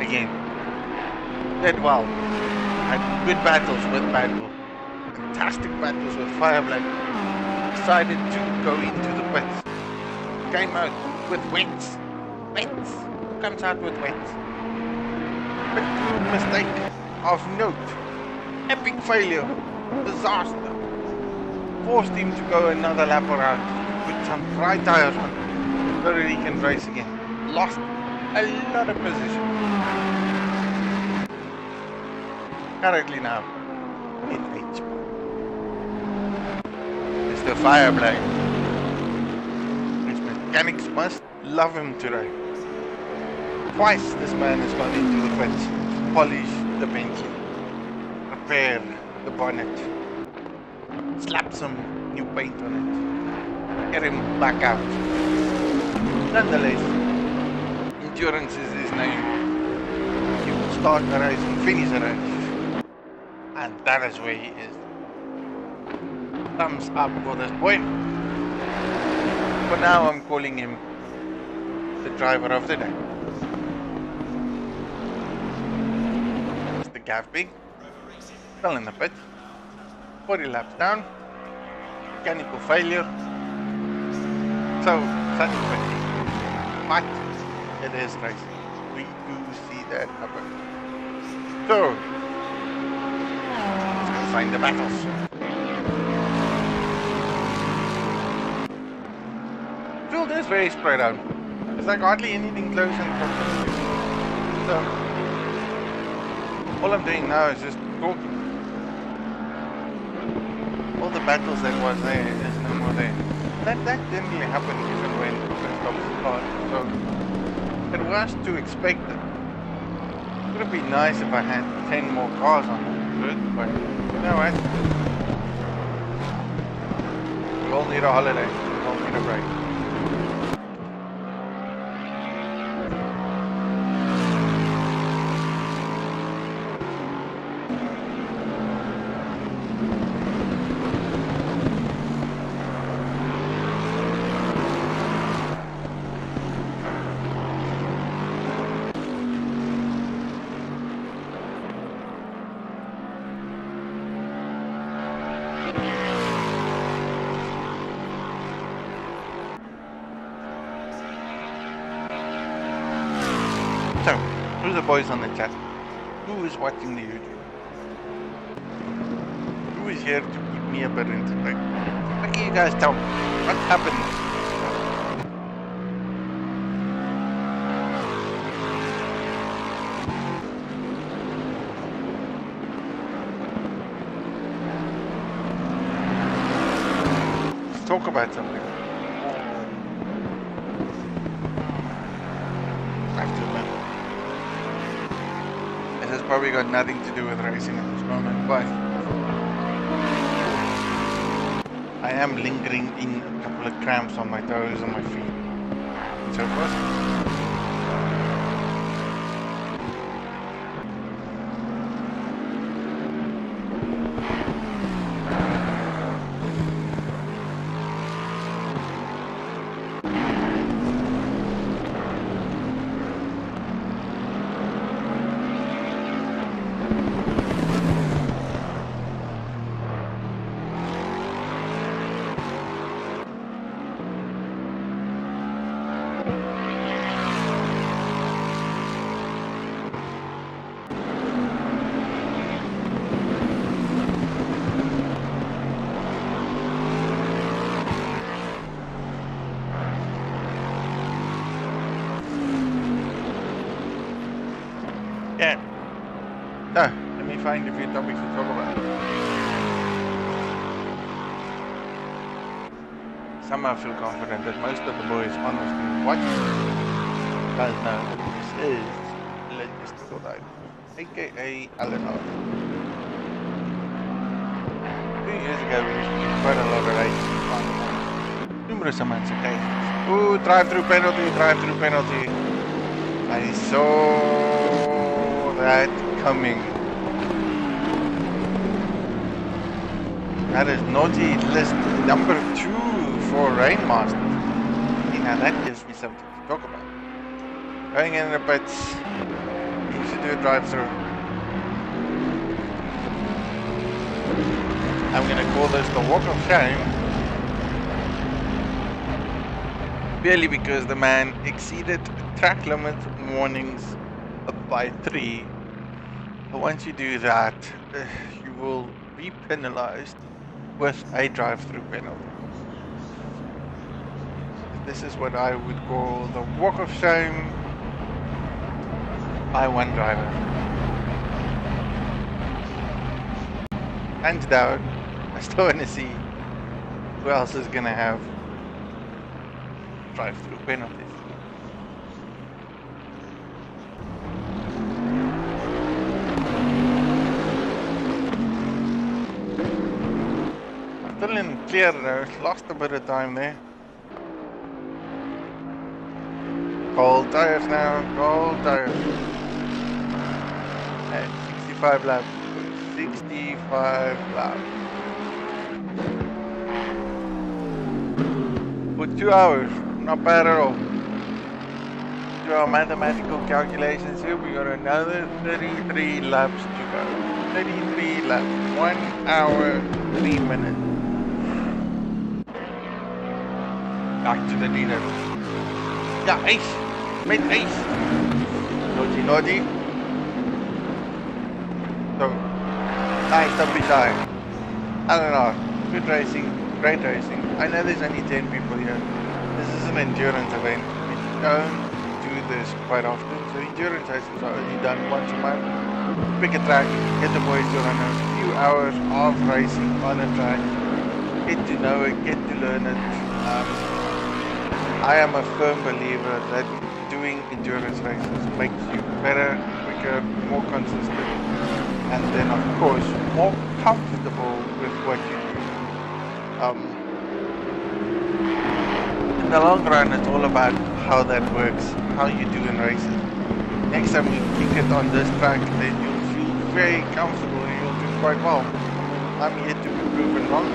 Again, did well. Had good battles with Bad Bull. Fantastic battles with Fireblade. Decided to go into the pits. Came out with wets. Who comes out with wets? Big mistake of note. Epic failure. Disaster. forced him to go another lap around, put some dry tires on, so that he can race again. Lost a lot of position. Currently now, in 8th spot. It's the Fireblade. His mechanics must love him today. Twice this man has gone into the pits, polish the Bentley, repair the bonnet, slap some new paint on it, get him back out. Nonetheless, endurance is his name. He will start the race and finish the race. And that is where he is. Thumbs up for this boy. For now, I'm calling him the driver of the day. Mr. Gaffby fell in the pit. 40 laps down. Mechanical failure. So, such a pity. But it is racing. We do see that happen. So, let's go find the battles. Field is very spread out. There's like hardly anything close in proximity. So, all I'm doing now is just talking. All the battles that was there is no more there. That didn't really happen even when Verstappen started, so it was to expect it. It would have been nice if I had 10 more cars on it, but you know what? We all need a holiday, we all need a break. So, who's the boys on the chat? Who is watching the YouTube? Who is here to keep me a bit entertained? What can you guys tell me? What happened? Let's talk about something. This has probably got nothing to do with racing at this moment, but I am lingering in a couple of cramps on my toes and my feet and so forth. Yeah. No, let me find a few topics to talk about. Somehow I feel confident that most of the boys on the stream watching guys know that this is Logistical Nightmare, aka Eleanor. 2 years ago we used to do quite a lot of racing on numerous amounts of occasions. Ooh, drive-through penalty, drive-through penalty. I saw that coming. That is naughty list number 2 for Rainmaster. Now that gives me something to talk about. Going in the pits, you should do a drive-through. I'm gonna call this the walk of shame. Merely because the man exceeded track limit warnings by 3. But once you do that, you will be penalized with a drive-through penalty. This is what I would call the walk of shame by one driver. Hands down, I still want to see who else is going to have drive-through penalties. Still in clear though, lost a bit of time there. Cold tires now, cold tires. Hey, 65 laps. 65 laps. For 2 hours, not bad at all. Do our mathematical calculations here, we got another 33 laps to go. 33 laps, 1 hour, 3 minutes. Back to the leader. Yeah, ace! Made ace! Naughty, naughty. So, nice up beside. I don't know. Good racing, great racing. I know there's only 10 people here. This is an endurance event. We don't do this quite often. So endurance races are only done once a month. Pick a track, get the boys to run a few hours of racing on a track. Get to know it, get to learn it. I am a firm believer that doing endurance races makes you better, quicker, more consistent, and then of course more comfortable with what you do. In the long run, it's all about how that works, how you do in races. Next time we kick it on this track, then you'll feel very comfortable and you'll do quite well. I'm here to be proven wrong.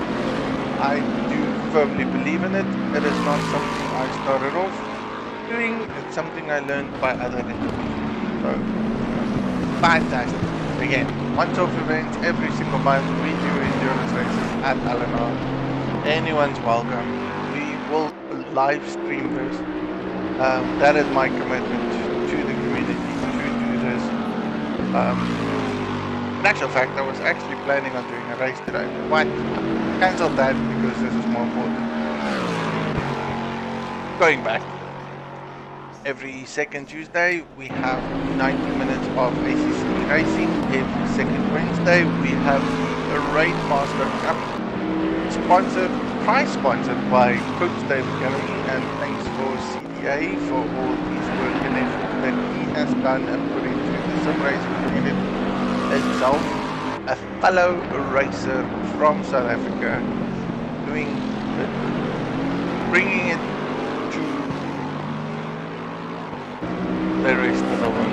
I do firmly believe in it. It is not something I started off doing. It's something I learned by other individuals. So, fantastic. Again, once-off events every single month. We do endurance races at LNR. Anyone's welcome. We will live stream this. That is my commitment to the community to do this. In actual fact, I was actually planning on doing a race today, but cancelled that because this is more important. Going back, every second Tuesday we have 90 minutes of ACC racing. Every second Wednesday we have the Raid Master Cup, prize sponsored by Coach David Academy, and thanks for CDA for all his work and effort that he has done and put into the sim racing community itself. A fellow racer from South Africa, doing it, bringing it to the rest of the world.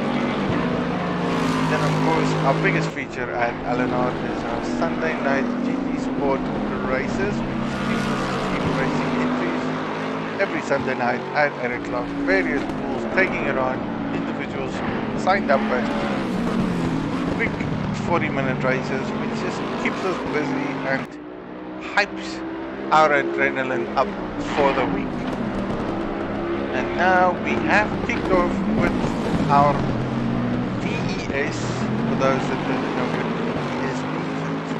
Then of course our biggest feature at LNR is our Sunday night GT Sport races, which racing entries every Sunday night at 8 o'clock. Various pools taking it on, individuals signed up as quick 40-minute races, which just keeps us busy and hypes our adrenaline up for the week. And now we have kicked off with our VES, for those that don't know what it is,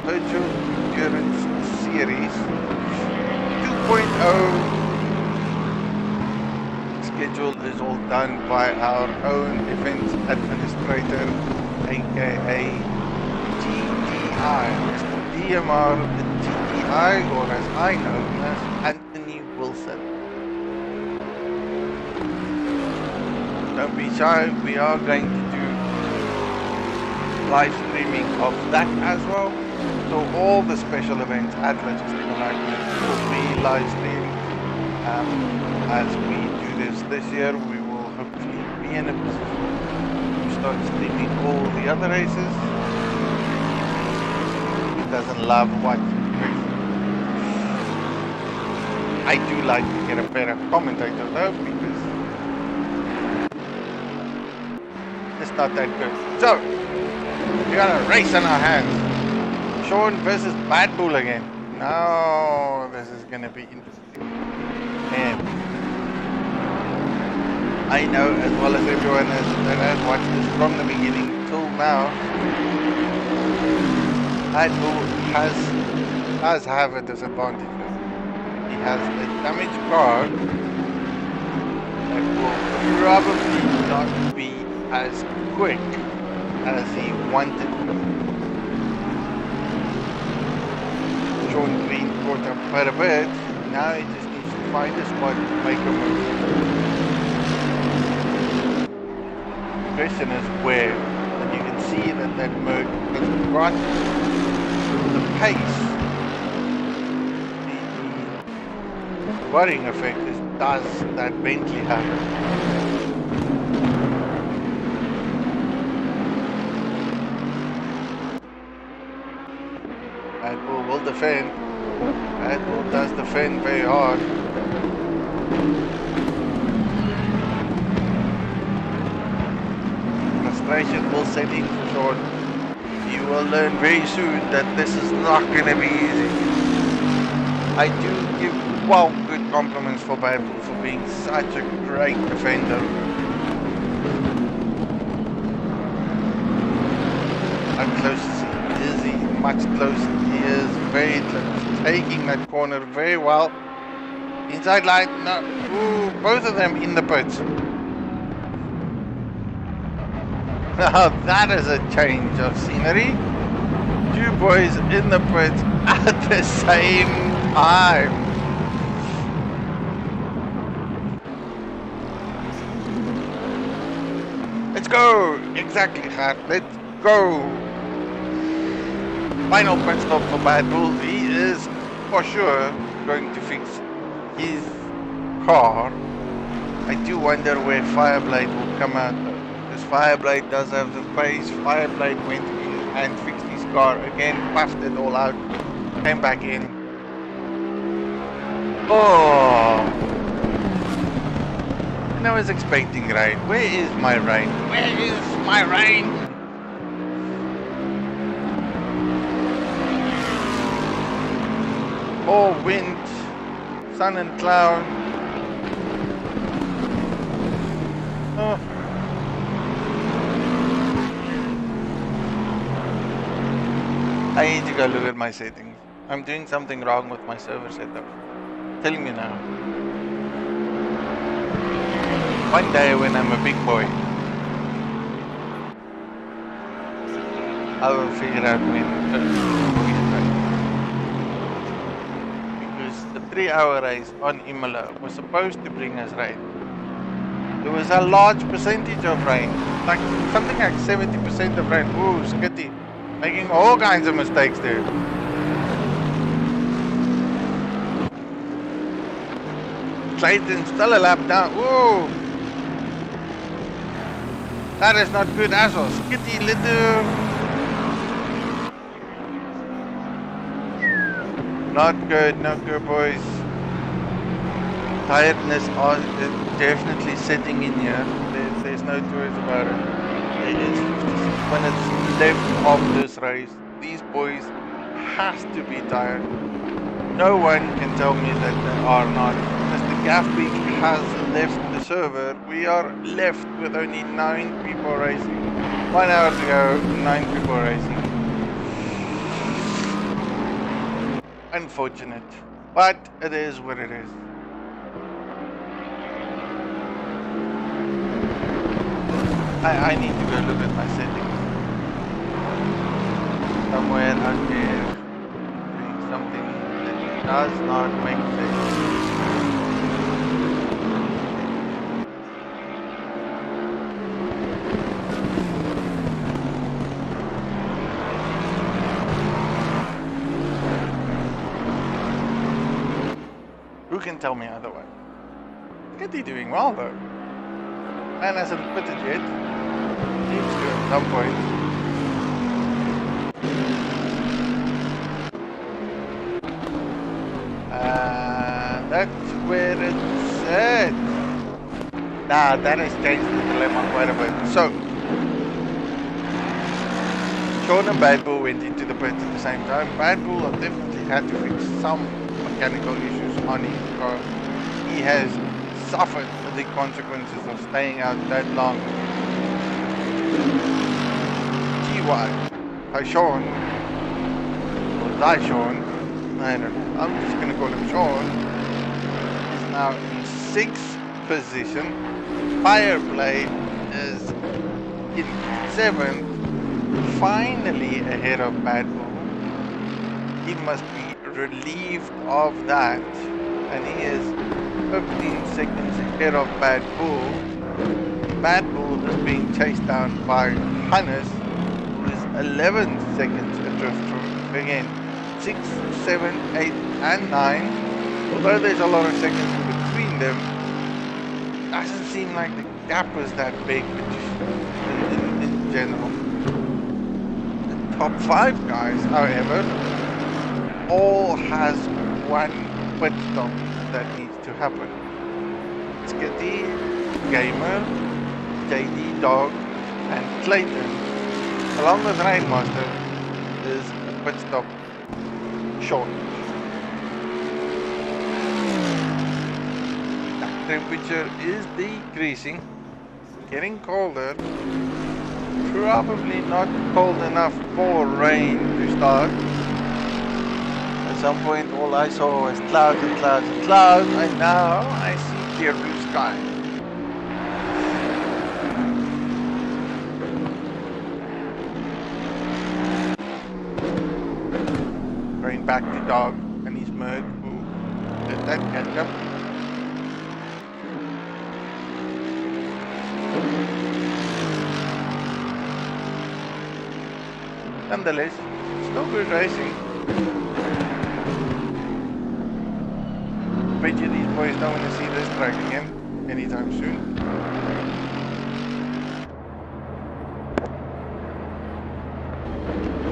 Virtual Endurance Series 2.0. Schedule is all done by our own event administrator, aka GDI, Mr. DMR GDI, or as I know him as Anthony Wilson. Don't be shy, we are going to do live streaming of that as well. So all the special events at Logistical Nightmare will be live streamed. As we do this year, we will hopefully be in a position to start streaming all the other races. Doesn't love watching races. I do like to get a better commentator though, because it's not that good. So we got a race in our hands. Sean versus Bad Bull again. Now this is gonna be interesting. And I know as well as everyone that has watched this from the beginning till now, Assetto has does have a disadvantage. He has a damaged car that will probably not be as quick as he wanted. Sean Green caught up quite a bit. Now he just needs to find a spot to make a move. The question is where, and you can see that that Merc has got the pace. The worrying effect is, does that Bentley have it? Red Bull will defend. Red Bull does defend very hard. Frustration will set in for Sean. You will learn very soon that this is not going to be easy. I do give good compliments for Red Bull for being such a great defender. How close is he? Much closer. He is very close. Taking that corner very well. Inside line, no. Ooh, both of them in the pits. Now that is a change of scenery. Two boys in the pits at the same time. Let's go! Exactly, Hart. Let's go! Final pit stop for Bad Bull. He is for sure going to fix his car. I do wonder where Fireblade will come out though. Because Fireblade does have the pace. Fireblade went in and fixed his car again, puffed it all out, came back in. Oh! And I was expecting rain. Where is my rain? Where is my rain? Oh, wind, sun and cloud. Oh. I need to go look at my settings. I'm doing something wrong with my server setup. Telling me now. One day when I'm a big boy, I will figure out when. Because the 3-hour race on Imola was supposed to bring us rain. There was a large percentage of rain, like something like 70% of rain. Ooh, skitty. Making all kinds of mistakes there. Clayton still a lap down. Ooh! That is not good as well. Skitty little. Not good, boys. Tiredness is definitely setting in here. There's no choice about it. It is 56 minutes left of this race. These boys has to be tired. No one can tell me that they are not. Mr. Gaffbeek has left the server. We are left with only 9 people racing. 1 hour to go, 9 people racing. Unfortunate, but it is what it is. I need to go look at my settings. Somewhere out there, doing something that does not make sense. Who can tell me otherwise? Look at he doing well though. Man hasn't pitted yet. Needs to at some point. That's where it's at. Nah, that has changed the dilemma quite a bit. So, Sean and Bad Bull went into the pits at the same time. Bad Bull definitely had to fix some mechanical issues on his car. He has suffered the consequences of staying out that long. TY, Sean, or Sean, I don't know, I'm just gonna call him Sean, is now in 6th position. Fireblade is in 7th, finally ahead of Bad Bull. He must be relieved of that, and he is 15 seconds ahead of Bad Bull. Bad Bull is being chased down by Hannes, who is 11 seconds adrift from again 6, 7, 8, and 9. Although there's a lot of seconds in between them, it doesn't seem like the gap is that big in general. The top 5 guys, however, all has one pit stop that needs to happen. Skitty, Gamer, JD Dog, and Clayton, along with Rainmaster, is a pit stop short. The temperature is decreasing, getting colder. Probably not cold enough for rain to start. At some point all I saw was clouds and clouds and clouds, and now I see clear blue sky. Going back to Dog and his Merc, who did that catch up. Nonetheless, still good racing. Bet you these boys don't want to see this track again anytime soon.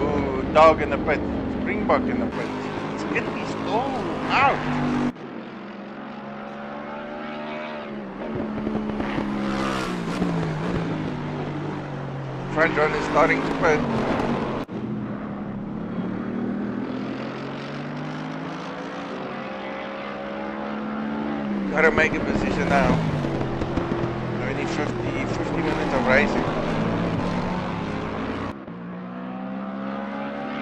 Ooh, Dog in the pit, Springbok in the pit. Let's get these all out. Front run is starting to pit. Gotta make a position now. Only 50 minutes of racing.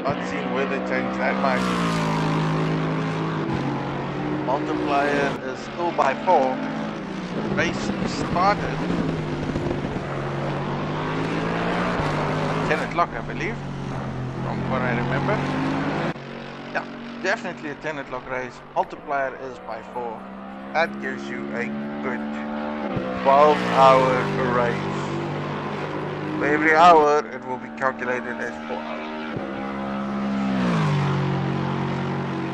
Not seen weather change that much. Multiplier is still by 4. Race started at 10 o'clock, I believe, from what I remember. Yeah, definitely a 10 o'clock race. Multiplier is by 4. That gives you a good 12-hour race. For every hour, it will be calculated as 4 hours.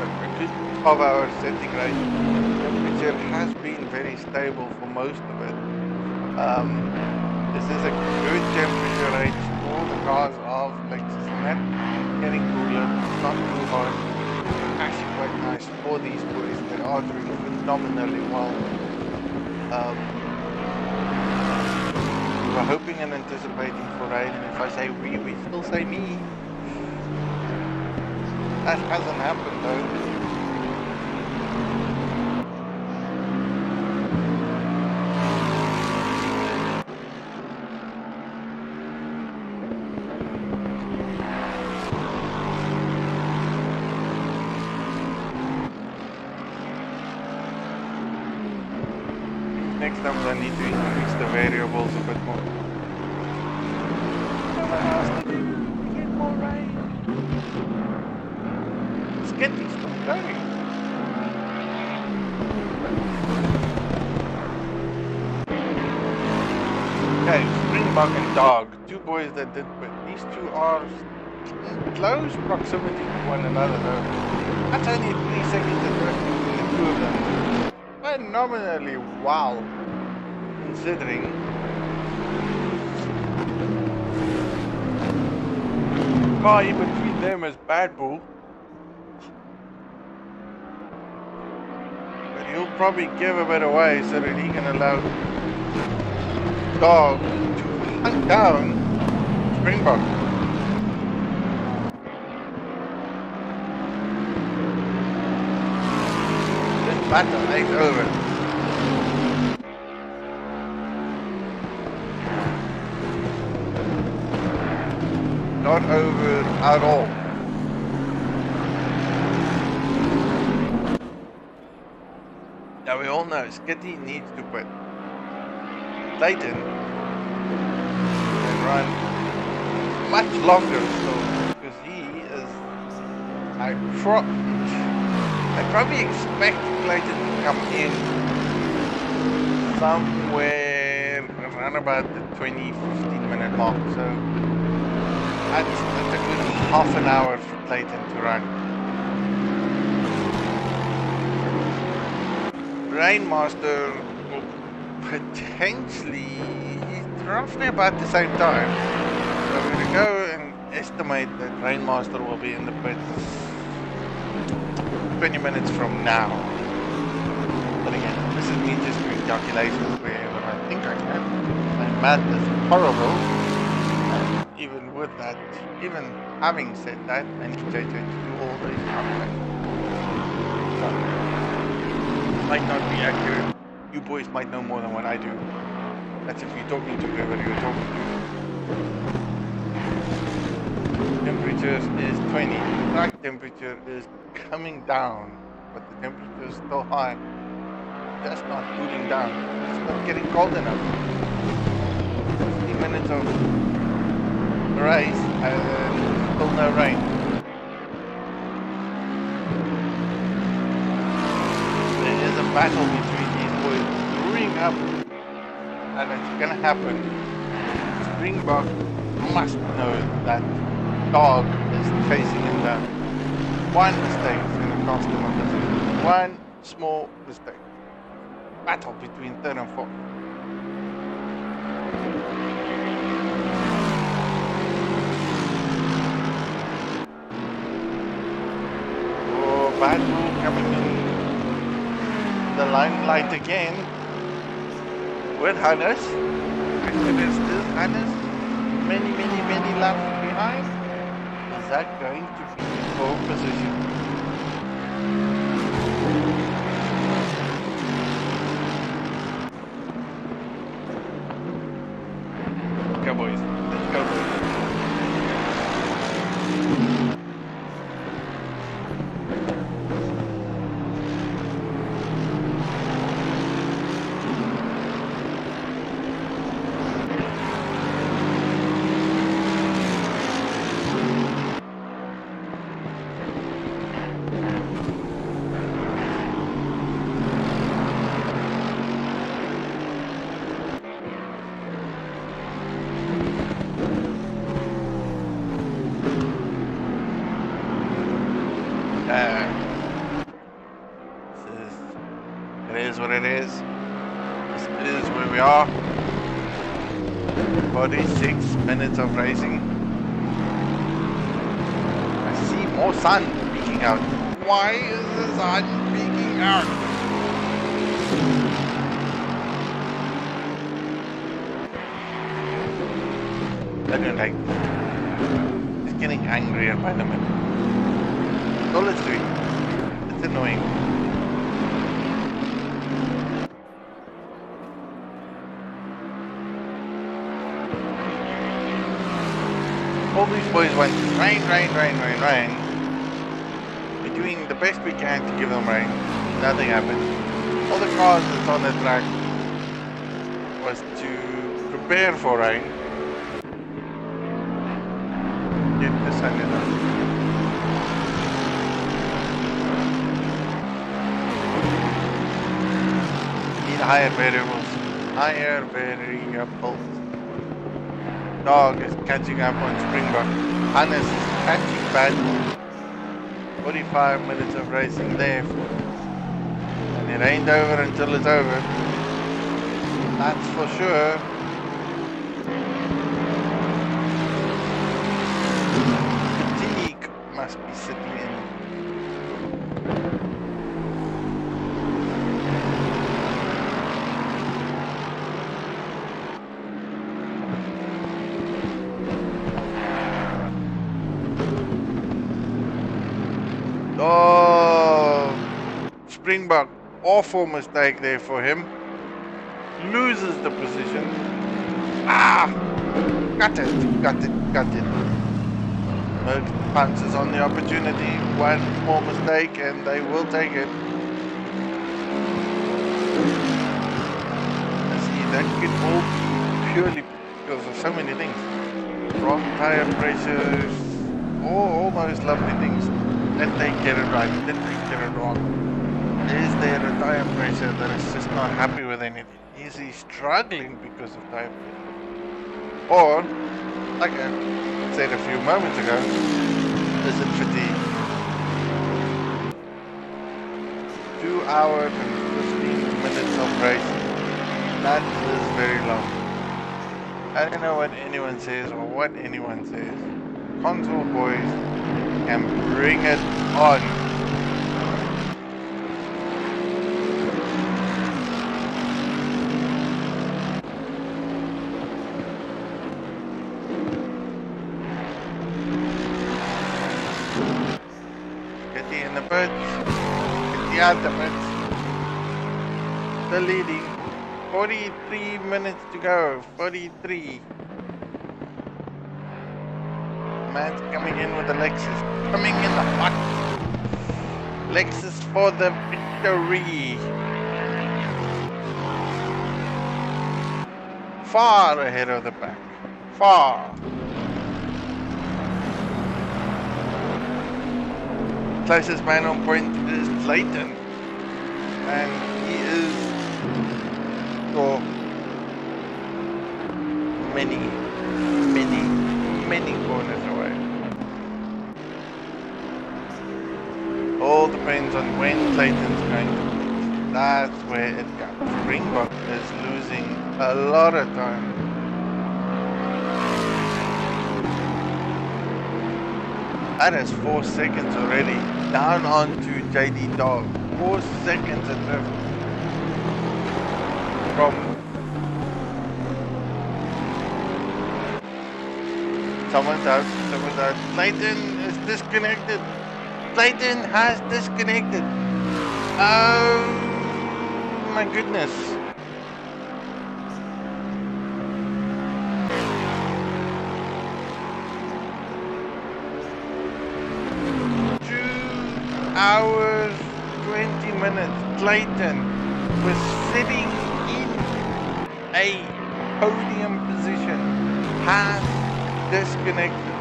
A good 12-hour setting race. Temperature has been very stable for most of it. This is a good temperature range for the cars of Lexus and that. Getting cooler, not too hot. Actually quite nice for these boys. They are doing phenomenally well. We were hoping and anticipating for rain, and if I say we still say me. That hasn't happened though. Next time I need to increase the variables a bit more. Get more rain. Let's get these stuff going. Okay, Springbok and Dog, 2 boys that did, but these 2 are in close proximity to one another though. That's only 3 seconds difference between the 2 of them. Phenomenally wow, considering. Car in between them is Bad Bull, but he'll probably give a bit away so that he can allow Dog to hunt down Springbok. This battle ain't over. Not over at all. no, Skitty needs to quit. Clayton can run much longer still because he is. I probably expect Clayton to come in somewhere around about the 20-15 minute mark. So that's a good half an hour for Clayton to run. Rainmaster will potentially, he's roughly about the same time. So we're going to go and estimate that Rainmaster will be in the pits 20 minutes from now. But again, this is me just doing calculations wherever I think I can. My math is horrible. And even with that, even having said that, I need JJ to do all these calculations. So, might not be accurate. You boys might know more than what I do. That's if you're talking to whoever you're talking to. Temperatures is 20. The track temperature is coming down, but the temperature is still high. Just not cooling down. It's not getting cold enough. 15 minutes of race and still no rain. There is a battle between these boys brewing up, and it's gonna happen. Springbok must know that dog is chasing him down. One mistake is gonna cost him a position. One small mistake. Battle between third and fourth. Oh, battle coming in the limelight again with Hannes. It is still Hannes. Many laps behind. Is that going to be pole position? Go boys, let's go. It is what it is. This is where we are. 46 minutes of racing. I see more sun peeking out. Why is the sun peeking out? I don't like it. It's getting angrier by the minute. That's all it's doing. It's annoying. All these boys went rain. We're doing the best we can to give them rain. Nothing happened. All the cars that's on the track was to prepare for rain. Get the sun in us. Need higher variables. Higher variables. Dog is catching up on Springbok. Hannes is catching bad. 45 minutes of racing there. And it ain't over until it's over. That's for sure. Fatigue must be sitting in. Oh, Springbok, awful mistake there for him. Loses the position. Got it. Merck punches on the opportunity. One more mistake and they will take it. that could all be purely because of so many things. Wrong tire pressures, all those lovely things. Did they get it right? Did they get it wrong? Is there a tire pressure that is just not happy with anything? Is he struggling because of tire pressure? Or, like I said a few moments ago, is it fatigue? 2 hours and 15 minutes of racing. That is very long. I don't know what anyone says or what anyone says. Console boys can bring it on. Get in the birds. Get the ultimates. The leading. 43 minutes to go. 43. Man's coming in with the Lexus. Coming in the hot. Lexus for the victory. Far ahead of the pack. Far. Closest man on point is Clayton. And he is for many corners away. All depends on when Clayton's going to beat. That's where it comes. Springbok is losing a lot of time. That is 4 seconds already. Down onto JD Dog. 4 seconds at drift. From someone's out. Clayton is disconnected. Clayton has disconnected. Oh my goodness. Hours, 20 minutes. Clayton was sitting in a podium position, has disconnected.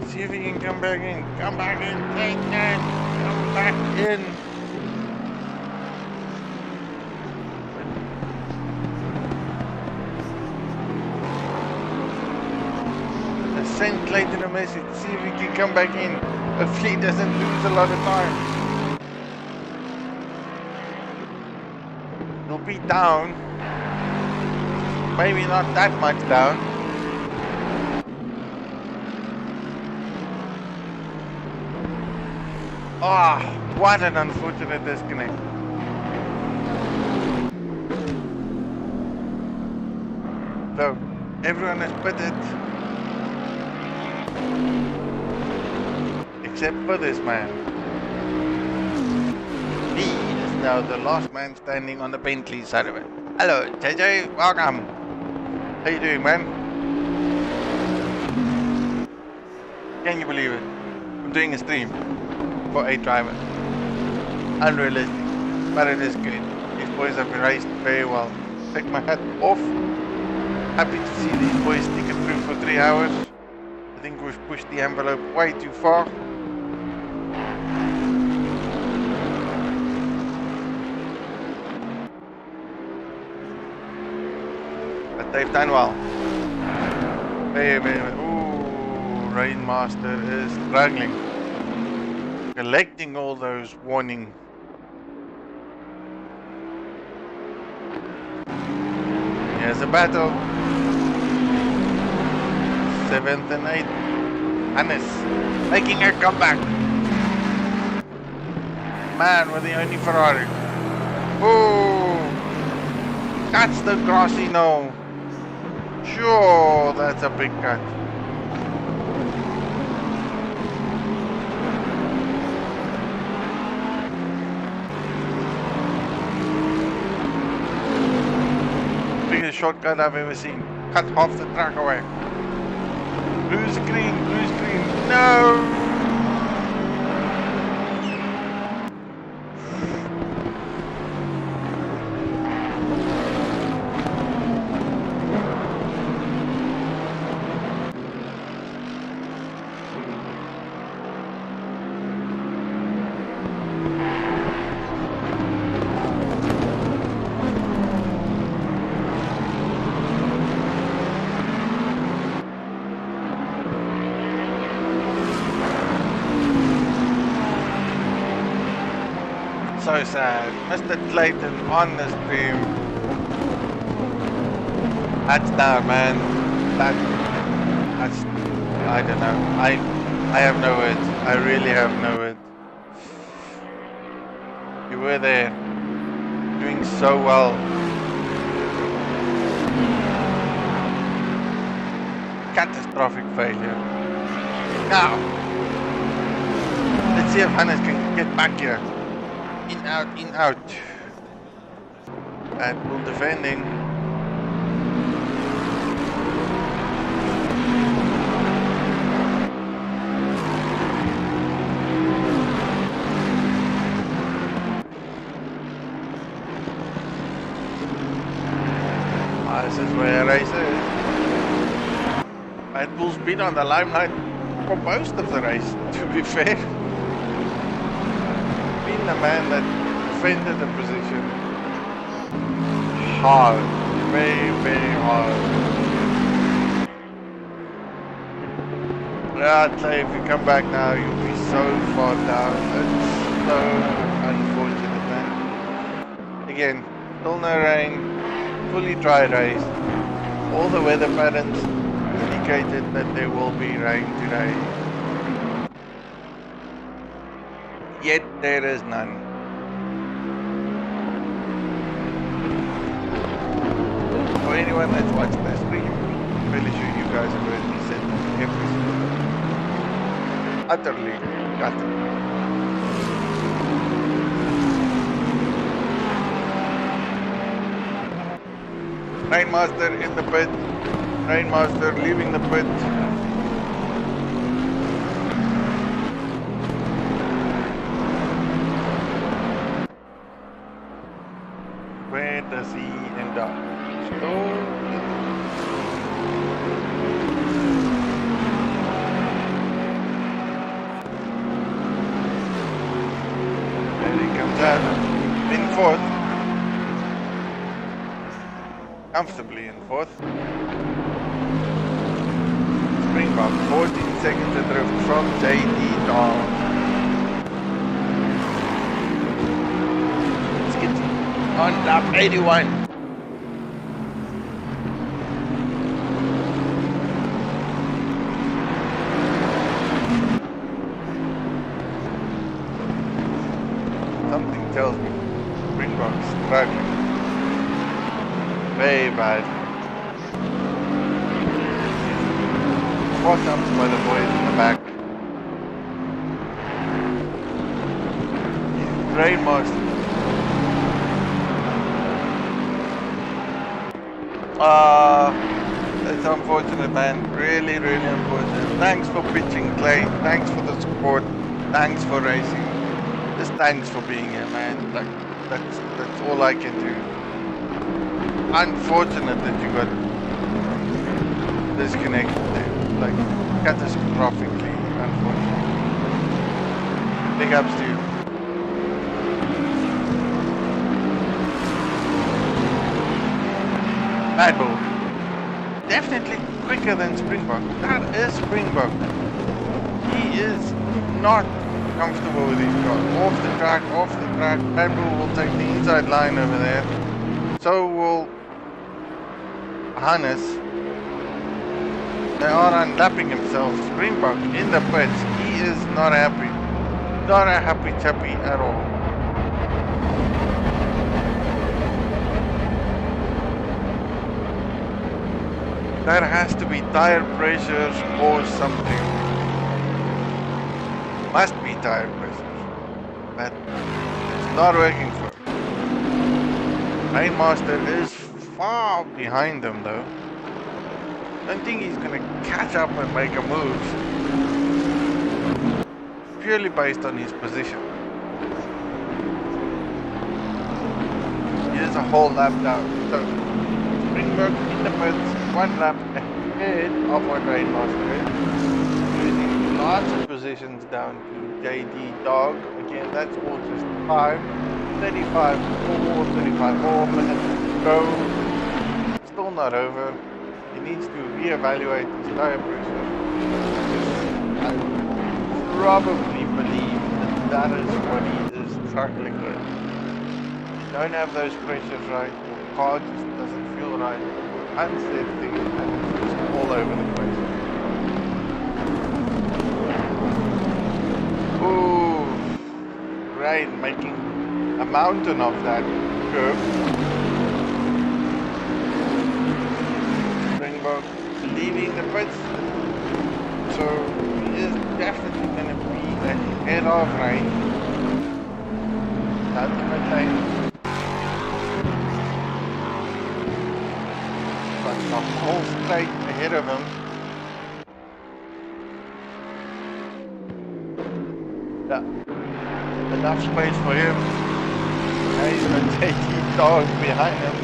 See if he can come back in. Come back in, Clayton. Come back in. Send Clayton a message, see if he can come back in. Hopefully he doesn't lose a lot of time. He'll be down. Maybe not that much down. Ah, oh, what an unfortunate disconnect. So, everyone has put it. Except for this man. He is now the last man standing on the Bentley side of it. Hello, JJ, welcome. How you doing, man? Can you believe it? I'm doing a stream for a driver. Unrealistic, but it is good. These boys have raced very well. Take my hat off. Happy to see these boys stick it through for 3 hours. I think we've pushed the envelope way too far. But they've done well. Ooh, Rainmaster is struggling. Collecting all those warnings. Here's a battle. 7th and 8th. Hannes making a comeback. Man with the only Ferrari. Ooh. That's the grassy knoll. Sure, that's a big cut. Biggest shortcut I've ever seen. Cut half the track away. Blue screen, no! So sad. Mr. Clayton on the stream. That's down, man. That's, I don't know. I have no words. I really have no words. You were there, doing so well. Catastrophic failure. Now, let's see if Hannes can get back here. In, out, in, out. Red Bull defending. This is where a race is. Red Bull's been on the limelight for most of the race, to be fair. Been the man that defended the position hard, very, very hard. Yeah, I'd say if you come back now, you'll be so far down. It's so unfortunate, man. Again, still no rain. Fully dry race. All the weather patterns indicated that there will be rain today. Yet there is none. For anyone that's watched the stream, I'm really sure you guys have heard me say that utterly gutted. Rainmaster in the pit. Rainmaster leaving the pit. Where does he end up? There he comes out. In fourth. Comfortably in fourth. Springbok 14 seconds adrift from JD Dog. Skitty on lap 81. Something tells me Springbok's struggling. Very bad. Bottoms by the boys in the back. Rainmaster. It's unfortunate, man. Really, really unfortunate. Thanks for pitching, Clay. Thanks for the support. Thanks for racing. Just thanks for being here, man. Like that's all I can do. Unfortunate that you got disconnected there, like catastrophically unfortunate. Big ups to you. Red Bull, definitely quicker than Springbok. That is Springbok. He is not comfortable with his car. Off the track, off the track. Red Bull will take the inside line over there. So will Hannes. They are unlapping himself. Springbok in the pits. He is not happy. Not a happy chappy at all. There has to be tire pressures or something. Must be tire pressures. But it's not working for him. Rainmaster is far behind them though. Don't think he's gonna catch up and make a move. Purely based on his position. He is a whole lap down. So Springbok in the pits, one lap ahead of what Rainmaster is. Losing lots of positions down to JD Dog. Again, that's all just 35 more minutes to go. Still not over. He needs to reevaluate his tire pressure. I probably believe that is what he is struggling with. don't have those pressures right, your car just doesn't feel right, unsettling, and it's just all over the place. Ooh, Rain making a mountain of that curve. Springbok leaving the pits, so he is definitely going to be ahead of Rain. Ultimate lane. But the whole straight ahead of him. Yeah, enough space for him. Now he's going to take his dog behind him.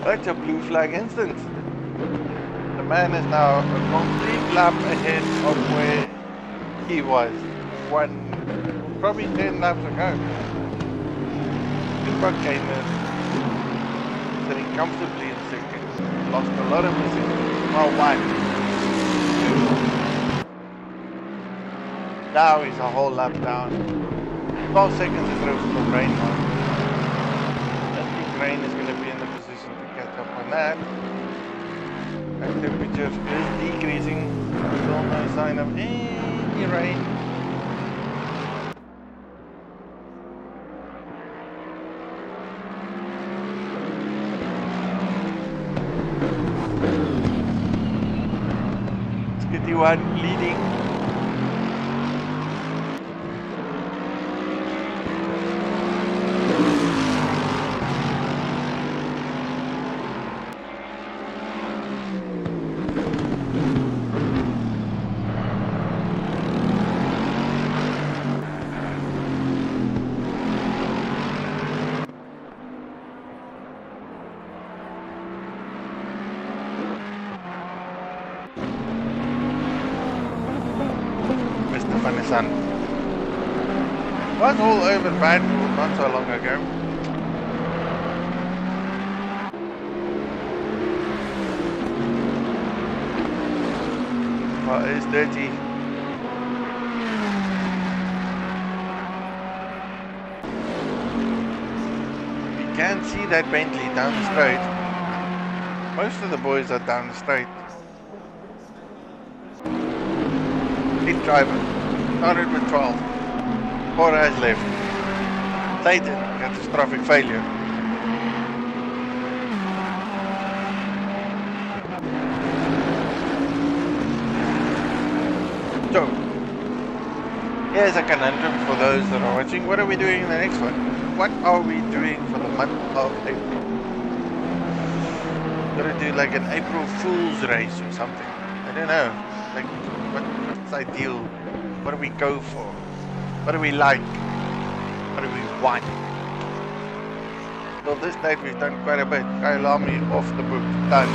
That's a blue flag instant. The man is now a complete lap ahead of where he was probably 10 laps ago. Springbok came in, sitting comfortably in second, lost a lot of position. Well, one. Now he's a whole lap down. 12 seconds difference from Rain now. I think Rain is going to be in the position to catch up on that. And temperature is decreasing. Still no sign of any rain. Skitty one leading. Sun. Was all over Badpool not so long ago. Well, it's dirty. You can see that Bentley down the straight. Most of the boys are down the straight. Lead driver. Started with 12. 4 hours left. Clayton, catastrophic failure. So, here's a conundrum for those that are watching. What are we doing in the next one? What are we doing for the month of April? Gotta do like an April Fool's race or something. I don't know. Like, what's ideal? What do we go for? What do we like? What do we want? Well, this night we've done quite a bit. Kailami off the book, done.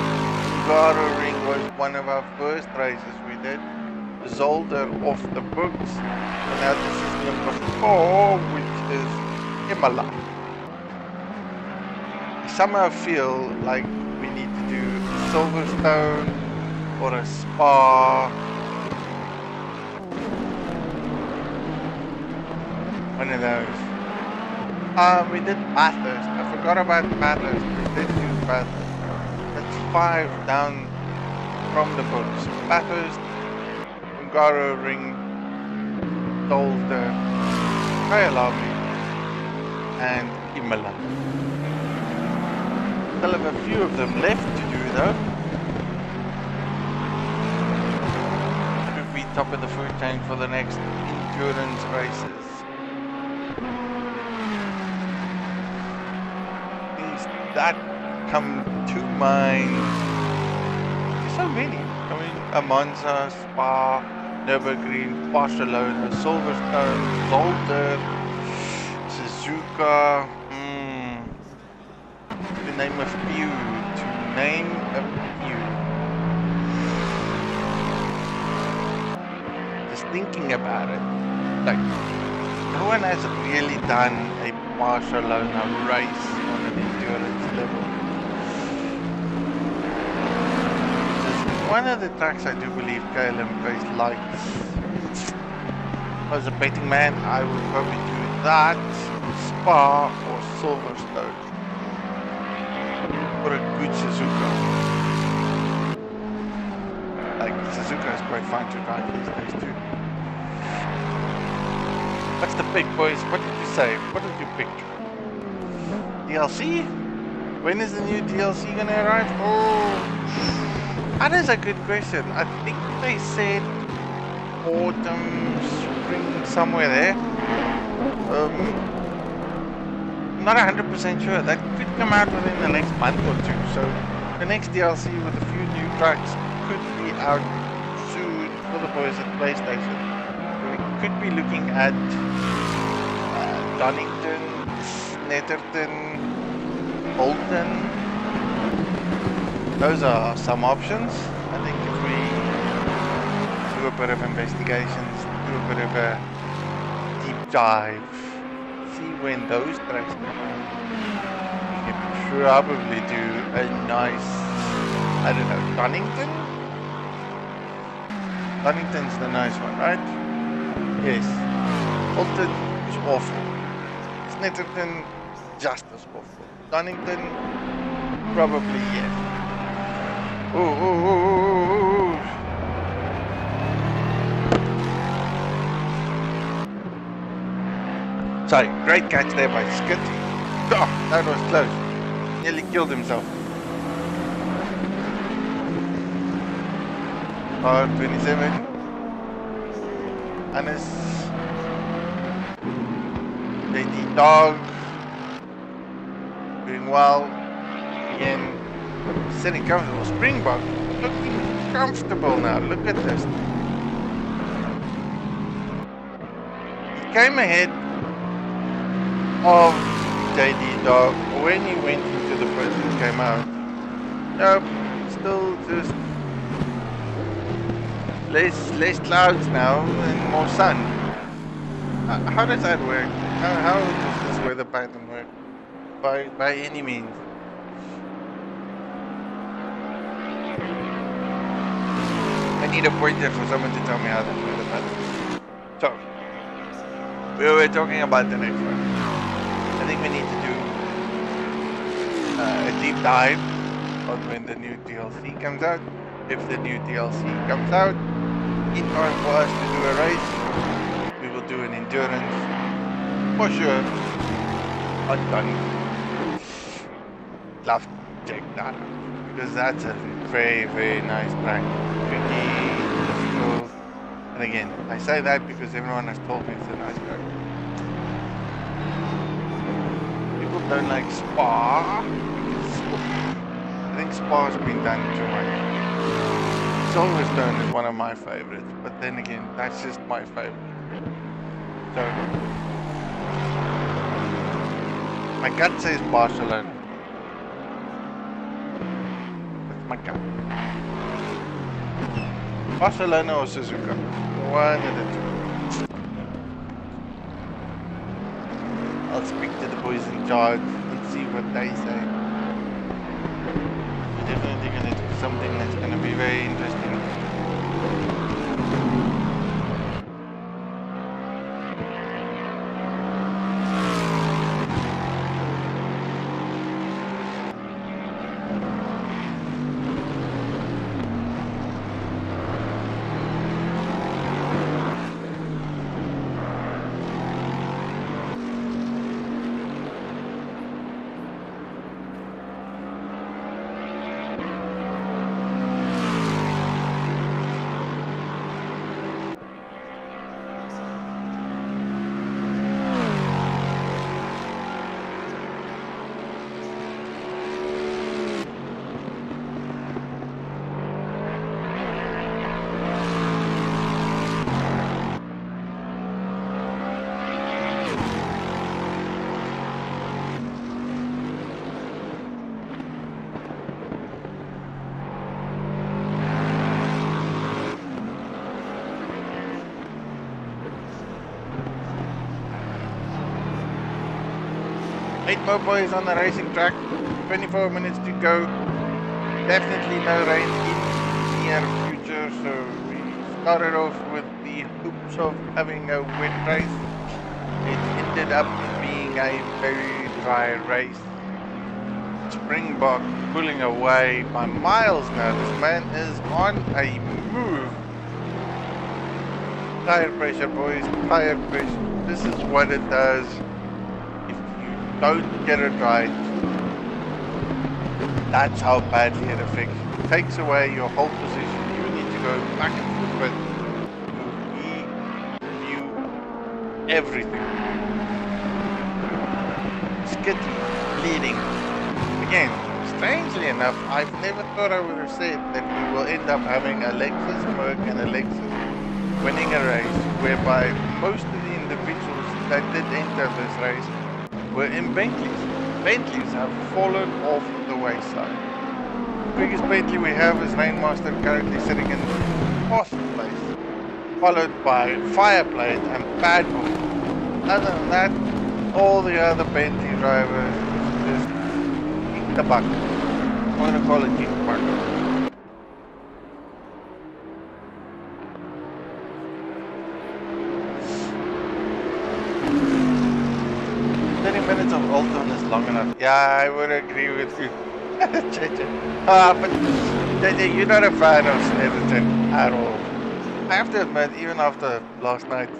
Garo Ring was one of our first races we did. Zolder off the books. And now this is number 4, which is Imola. I somehow feel like we need to do Silverstone or a Spa. One of those. We did Bathurst. I forgot about Bathurst. We did do Bathurst. That's 5 down from the books. Bathurst, Ungaro Ring, Dolder, Kyalami, and Imola. Still have a few of them left to do though. Should be top of the food chain for the next endurance races. That come to mind. There's so many. I mean, Monza, Spa, Nürburgring, Barcelona, Silverstone, Zolder, Suzuka. To name a few. Just thinking about it, like no one has really done a Barcelona race on an endurance level. It's one of the tracks I do believe KLM Pace likes. As a betting man, I would probably do that, Spa or Silverstone, or a good Suzuka. Like Suzuka is quite fun to drive these days too. What's the pick, boys? What did you say? What did you pick? DLC? When is the new DLC gonna arrive? Oh, that is a good question. I think they said autumn, spring, somewhere there. Not 100% sure. That could come out within the next month or two. So the next DLC with a few new tracks could be out soon for the boys at PlayStation. We could be looking at Donington, Snetterton, Bolton. Those are some options. I think if we do a bit of investigations, do a bit of a deep dive, see when those tracks come out, we can probably do a nice, I don't know, Donington? Donington's the nice one, right? Yes. Bolton is awful. Snetterton, just as awful. Donington, probably yes. Ooh. Sorry, great catch there by Skitty. Oh, that was close. Nearly killed himself. R27. Hannes. JD Dog. Doing well. Again, sitting comfortable. Springbok looking comfortable now. Look at this. He came ahead of JD Dog when he went into the pit and came out. Nope, still just less clouds now and more sun. How does that work? How does this weather pattern work? By any means. I need a pointer for someone to tell me how this weather pattern works. So, we were talking about the next one. I think we need to do a deep dive on when the new DLC comes out. If the new DLC comes out in time for us to do a race, we will do an endurance for sure on Donington. Love to check that out because that's a very, very nice track. Tricky, difficult. And again, I say that because everyone has told me it's a nice track. People don't like Spa. I think Spa's been done too much. Silverstone is one of my favorites, but then again, that's just my favorite. So, my gut says Barcelona. That's my gut. Barcelona or Suzuka, one of the two. I'll speak to the boys in charge and see what they say. We're definitely going to do something that's going to be very interesting. Eight more boys on the racing track, 24 minutes to go. Definitely no rain in the near future, so we started off with the hopes of having a wet race. It ended up being a very dry race. Springbok pulling away by miles now. This man is on a move. Tire pressure, boys. Tire pressure. This is what it does if you don't get it right. That's how badly it affects you. It takes away your whole position. You need to go back and forth to review everything. Skitty, bleeding. Again, strangely enough, I've never thought I would have said that we will end up having Alexis, Merck, and Alexis winning a race, whereby most of the individuals that did enter this race were in Bentleys. Bentleys have fallen off the wayside. The biggest Bentley we have is Rainmaster, currently sitting in 4th place, followed by Fireplate and Bad Bull. Other than that, all the other Bentley drivers just kick the bucket. I'm gonna call it kick the bucket. 30 minutes of Alton is long enough. Yeah, I would agree with you. But JJ, you're not a fan of Snetterton at all. I have to admit, even after last night,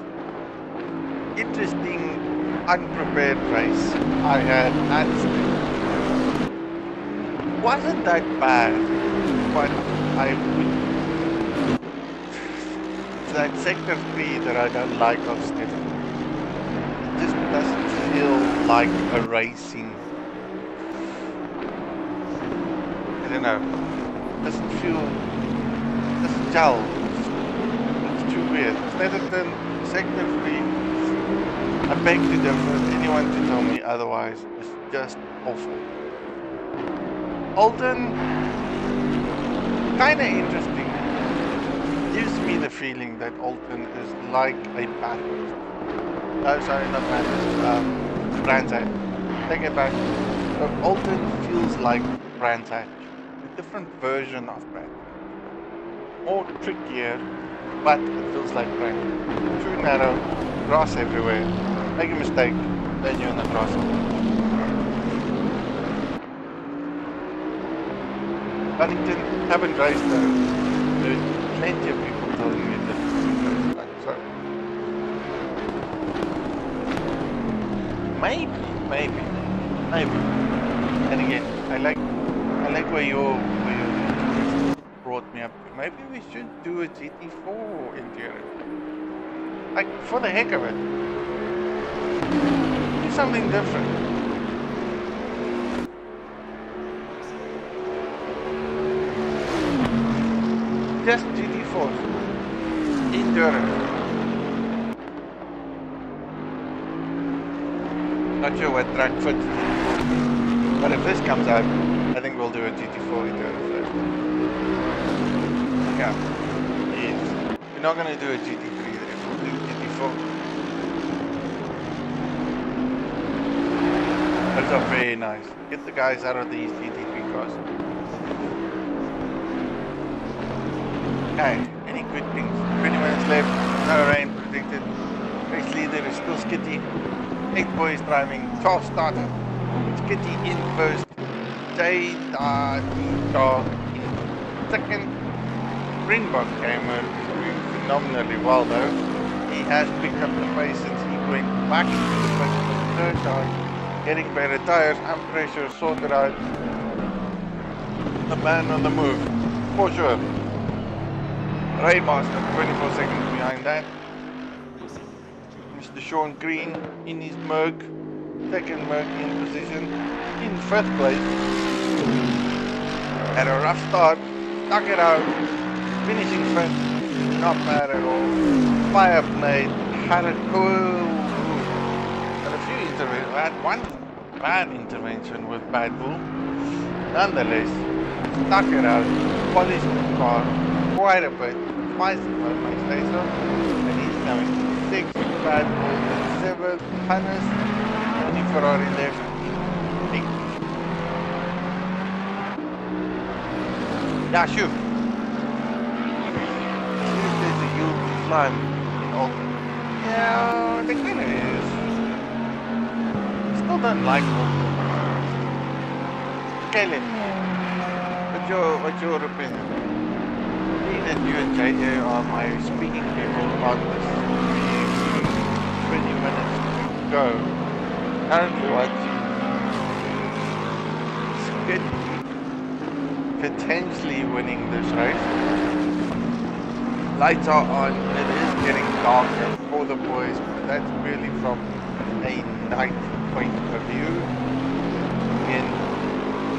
interesting, unprepared race I had at Snetterton. Wasn't that bad, but I would... It's that sector 3 that I don't like of Snetterton. It just doesn't feel like a racing. I don't know. Doesn't feel. Doesn't gel. It's too weird. Snetterton, sector 3. I beg to differ. Anyone to tell me otherwise is just awful. Alton, kinda interesting. Gives me the feeling that Alton is like a Bathurst. Oh, sorry, not Bathurst. Brands Hatch. Take it back. So Alton feels like Brands Hatch. A different version of Brands Hatch. More trickier, but it feels like Brands Hatch. Too narrow, grass everywhere. Make a mistake, then you're in the grass. Paddington, haven't raced though. There's plenty of people telling me that. So maybe. And again, I like where you brought me up to. Maybe we should do a GT4 interior. Like, for the heck of it. Do something different. Just GT4s. Endurance. Not sure what track fits. But if this comes out, I think we'll do a GT4 endurance. Yeah. Yes. We're not gonna do a GT3 there. We'll do GT4. Those are very nice. Get the guys out of these GT3 cars. Okay, any quick things? 20 minutes left, no rain predicted. Race leader is still Skitty. 8 boys driving, 12 starter. Skitty in first. Dog in second. Springbok gamer is doing phenomenally well though. He has picked up the pace since he went back into the pace for the third time. Getting better tires and pressure sorted out. The man on the move, for sure. Raymaster, 24 seconds behind that. Mr. Sean Green in his Merc, second Merc in position, in 5th place. Had a rough start, stuck it out, finishing 5th, not bad at all. Fireplate, had a cool move. Had a few interventions, had one bad intervention with Bad Bull. Nonetheless, stuck it out, polished the car quite a bit. Twice if I say so. And he's coming 6th, Bad Bull, 7th, Hannes, only Ferrari left, 8th. Yeah, sure. There's a huge climb in It kind of is. I still don't like them. Caleb, what's your opinion? Being that you and JJ are my speaking people about this 20 minutes to go. Currently watching Skid potentially winning this race. Lights are on, it is getting darker for the boys, but that's really from a night point of view. Again,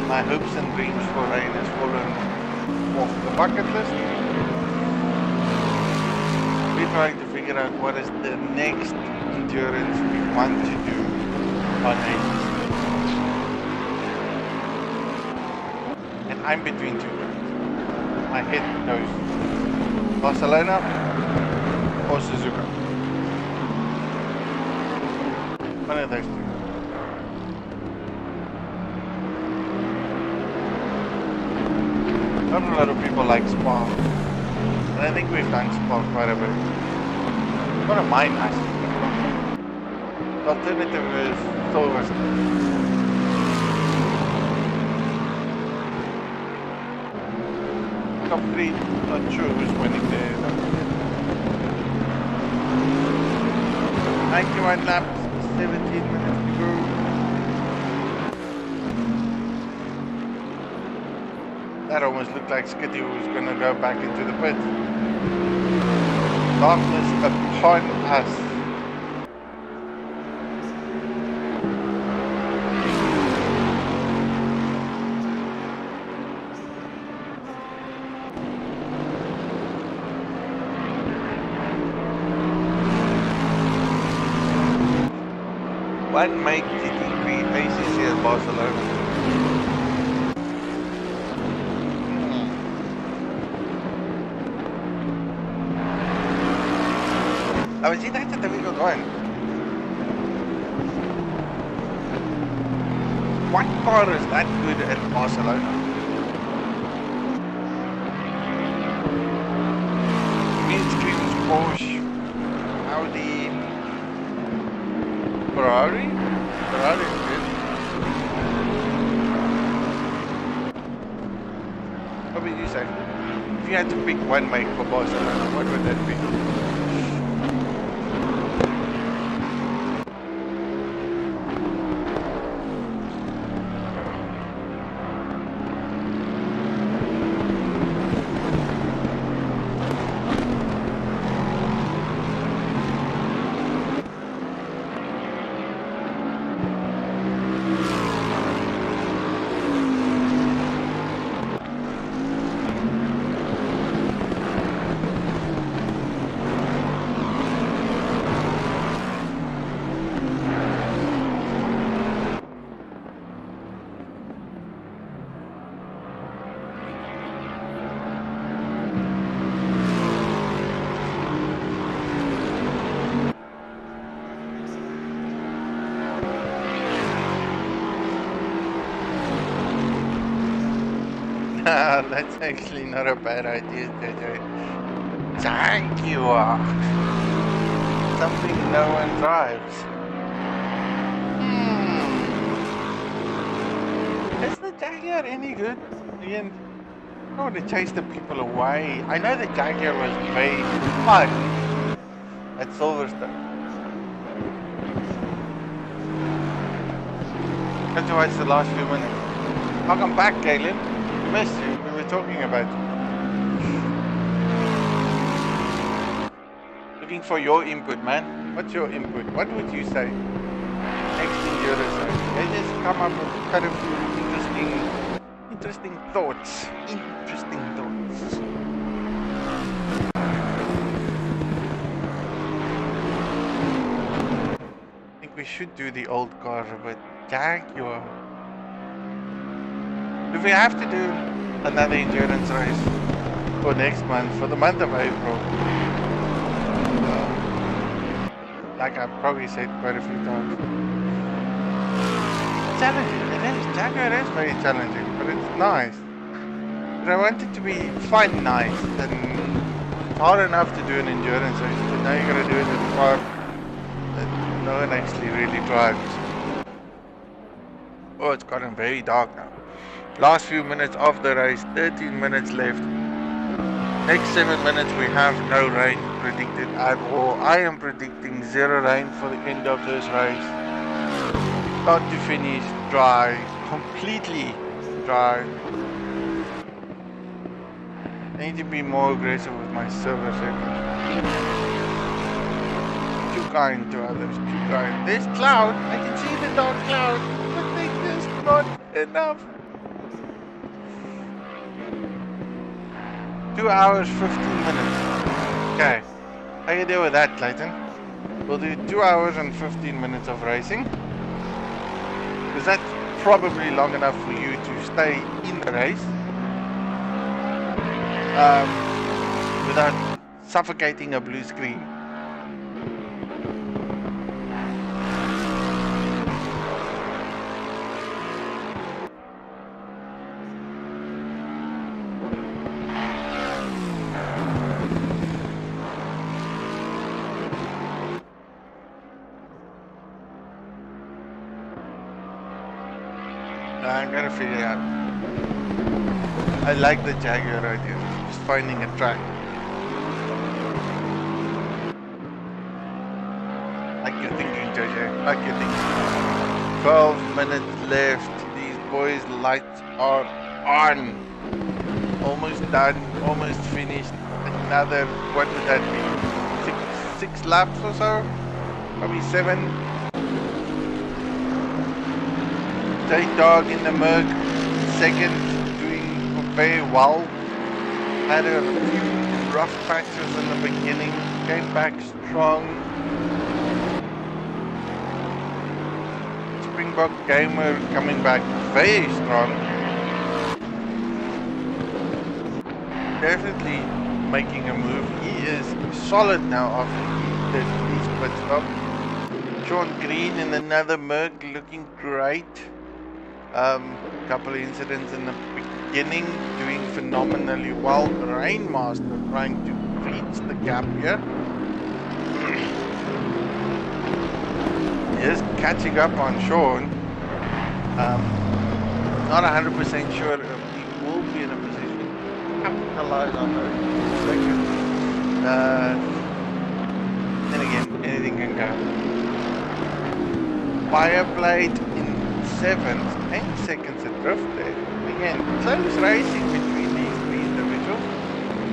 my hopes and dreams for rain has fallen off the bucket list. We're trying to figure out what is the next endurance we want to do on races. And I'm between two words. My head goes Barcelona or Suzuka. One of those two. Not a lot of people like Spa. And I think we've done Spa quite a bit. One of my nicest. The alternative is Silverstone. Top 3, not sure who's winning there. 91 laps, 17 minutes to go. That almost looked like Skitty was going to go back into the pit. Darkness upon us. One make GT3 ACC at Barcelona. Aber sie dachte, da will going. What car is that good at Barcelona? Windscreens, Porsche, Audi, Ferrari? Ferrari is good. What would you say? If you had to pick one make for Barcelona, what would that be? That's actually not a bad idea, JJ. Jaguar! Something no one drives. Is the Jaguar any good? Again, I don't want to chase the people away. I know the Jaguar was very fun at Silverstone. Come to watch the last few minutes. Welcome back, Galen. Missed you. We were talking about you. Looking for your input, man. What's your input? What would you say? Next endurance race. They just come up with kind of interesting thoughts. Interesting thoughts. I think we should do the old car, but Jaguar. If we have to do another endurance race for next month, for the month of April, like I've probably said quite a few times, challenging. It is. Jaguar is very challenging, but it's nice. But I want it to be fun, nice, and it's hard enough to do an endurance race, but now you gotta do it in a car that No one actually really drives. Oh, it's gotten very dark now. Last few minutes of the race, 13 minutes left. Next 7 minutes we have no rain predicted at all. I am predicting 0 rain for the end of this race. Start to finish, dry, completely dry. I need to be more aggressive with my server settings. Too kind to others, too kind. There's cloud, I can see the dark cloud, but they're just not enough. 2 hours, 15 minutes. Okay, I can deal with that, Clayton. We'll do 2 hours and 15 minutes of racing. Because that's probably long enough for you to stay in the race. Without suffocating a blue screen. I'm gonna figure it out. I like the Jaguar idea. Just finding a track. Like you're thinking, JJ. Like you're thinking. 12 minutes left. These boys' lights are on. Almost done. Almost finished. Another, what would that be? Six laps or so? Probably 7. J-Dog in the Merc, second, doing very well. Had a few rough patches in the beginning, came back strong. Springbok Gamer coming back very strong. Definitely making a move. He is solid now after he did his pit stop. Sean Green in another Merc looking great. Couple of incidents in the beginning, doing phenomenally well. Rainmaster trying to reach the gap here. He is catching up on Sean. Not 100% sure if he will be in a position to capitalize on those seconds. Then again, anything can go. Fireblade in 7th, 10 seconds adrift there. Again, close racing between these three individuals.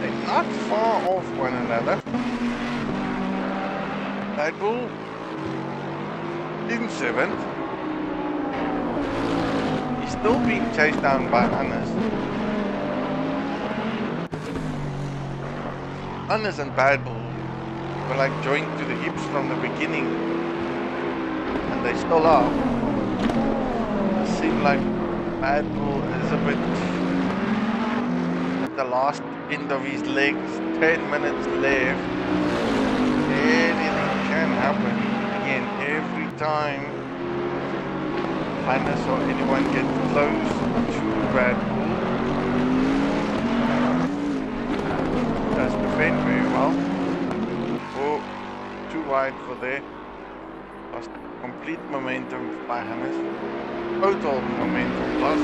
They're not far off one another. Red Bull in 7th. He's still being chased down by Hannes. Hannes and Bad Bull were like joined to the hips from the beginning. And they still are. Seem like Bad Bull is a bit at the last end of his legs. 10 minutes left. Anything can happen. Again, every time Hannes or anyone gets close to Bad Bull, does defend very well. Oh, too wide for there. Lost complete momentum by Hannes. Total momentum loss.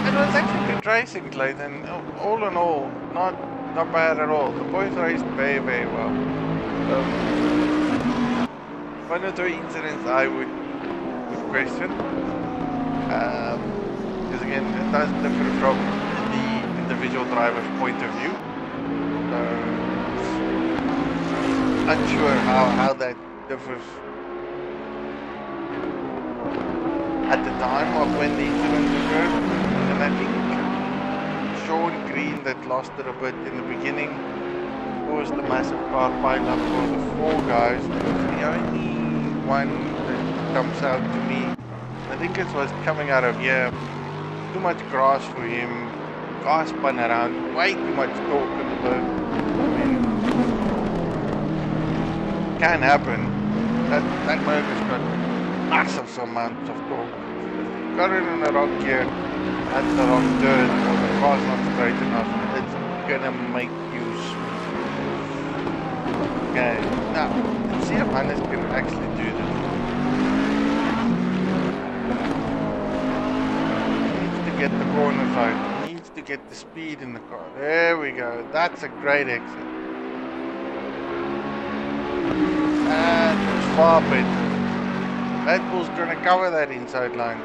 It was actually good racing, Clayton. All in all, not bad at all. The boys raced very, very well. One or two incidents I would question. Because again, it does differ from the individual driver's point of view. Unsure how that differs at the time of when the incident occurred. And I think Sean Green that lost it a bit in the beginning caused the massive car pile-up for the 4 guys. The only one that comes out to me, I think it was coming out of here, too much grass for him. Car spun around. Way too much torque in the boat. I mean, can happen. That motor's got massive amounts of torque. Got it in the rock here. That's the wrong turn, or the car's not straight enough. It's gonna make you okay. Now, let's see if Hannes can actually do this. He needs to get the corners right. He needs to get the speed in the car. There we go. That's a great exit. That was far better. Red Bull's gonna cover that inside line.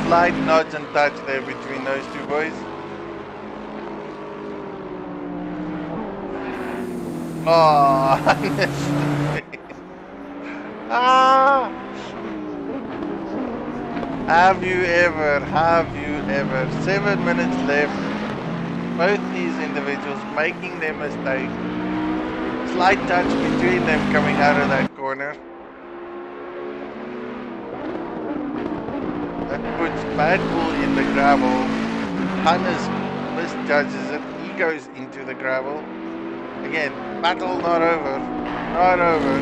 Slight nudge and touch there between those two boys. Oh, ah! Have you ever? 7 minutes left. Both these individuals making their mistake. Slight touch between them coming out of that corner. That puts Bad Bull in the gravel. Hannes misjudges it. He goes into the gravel. Again, battle not over. Not over.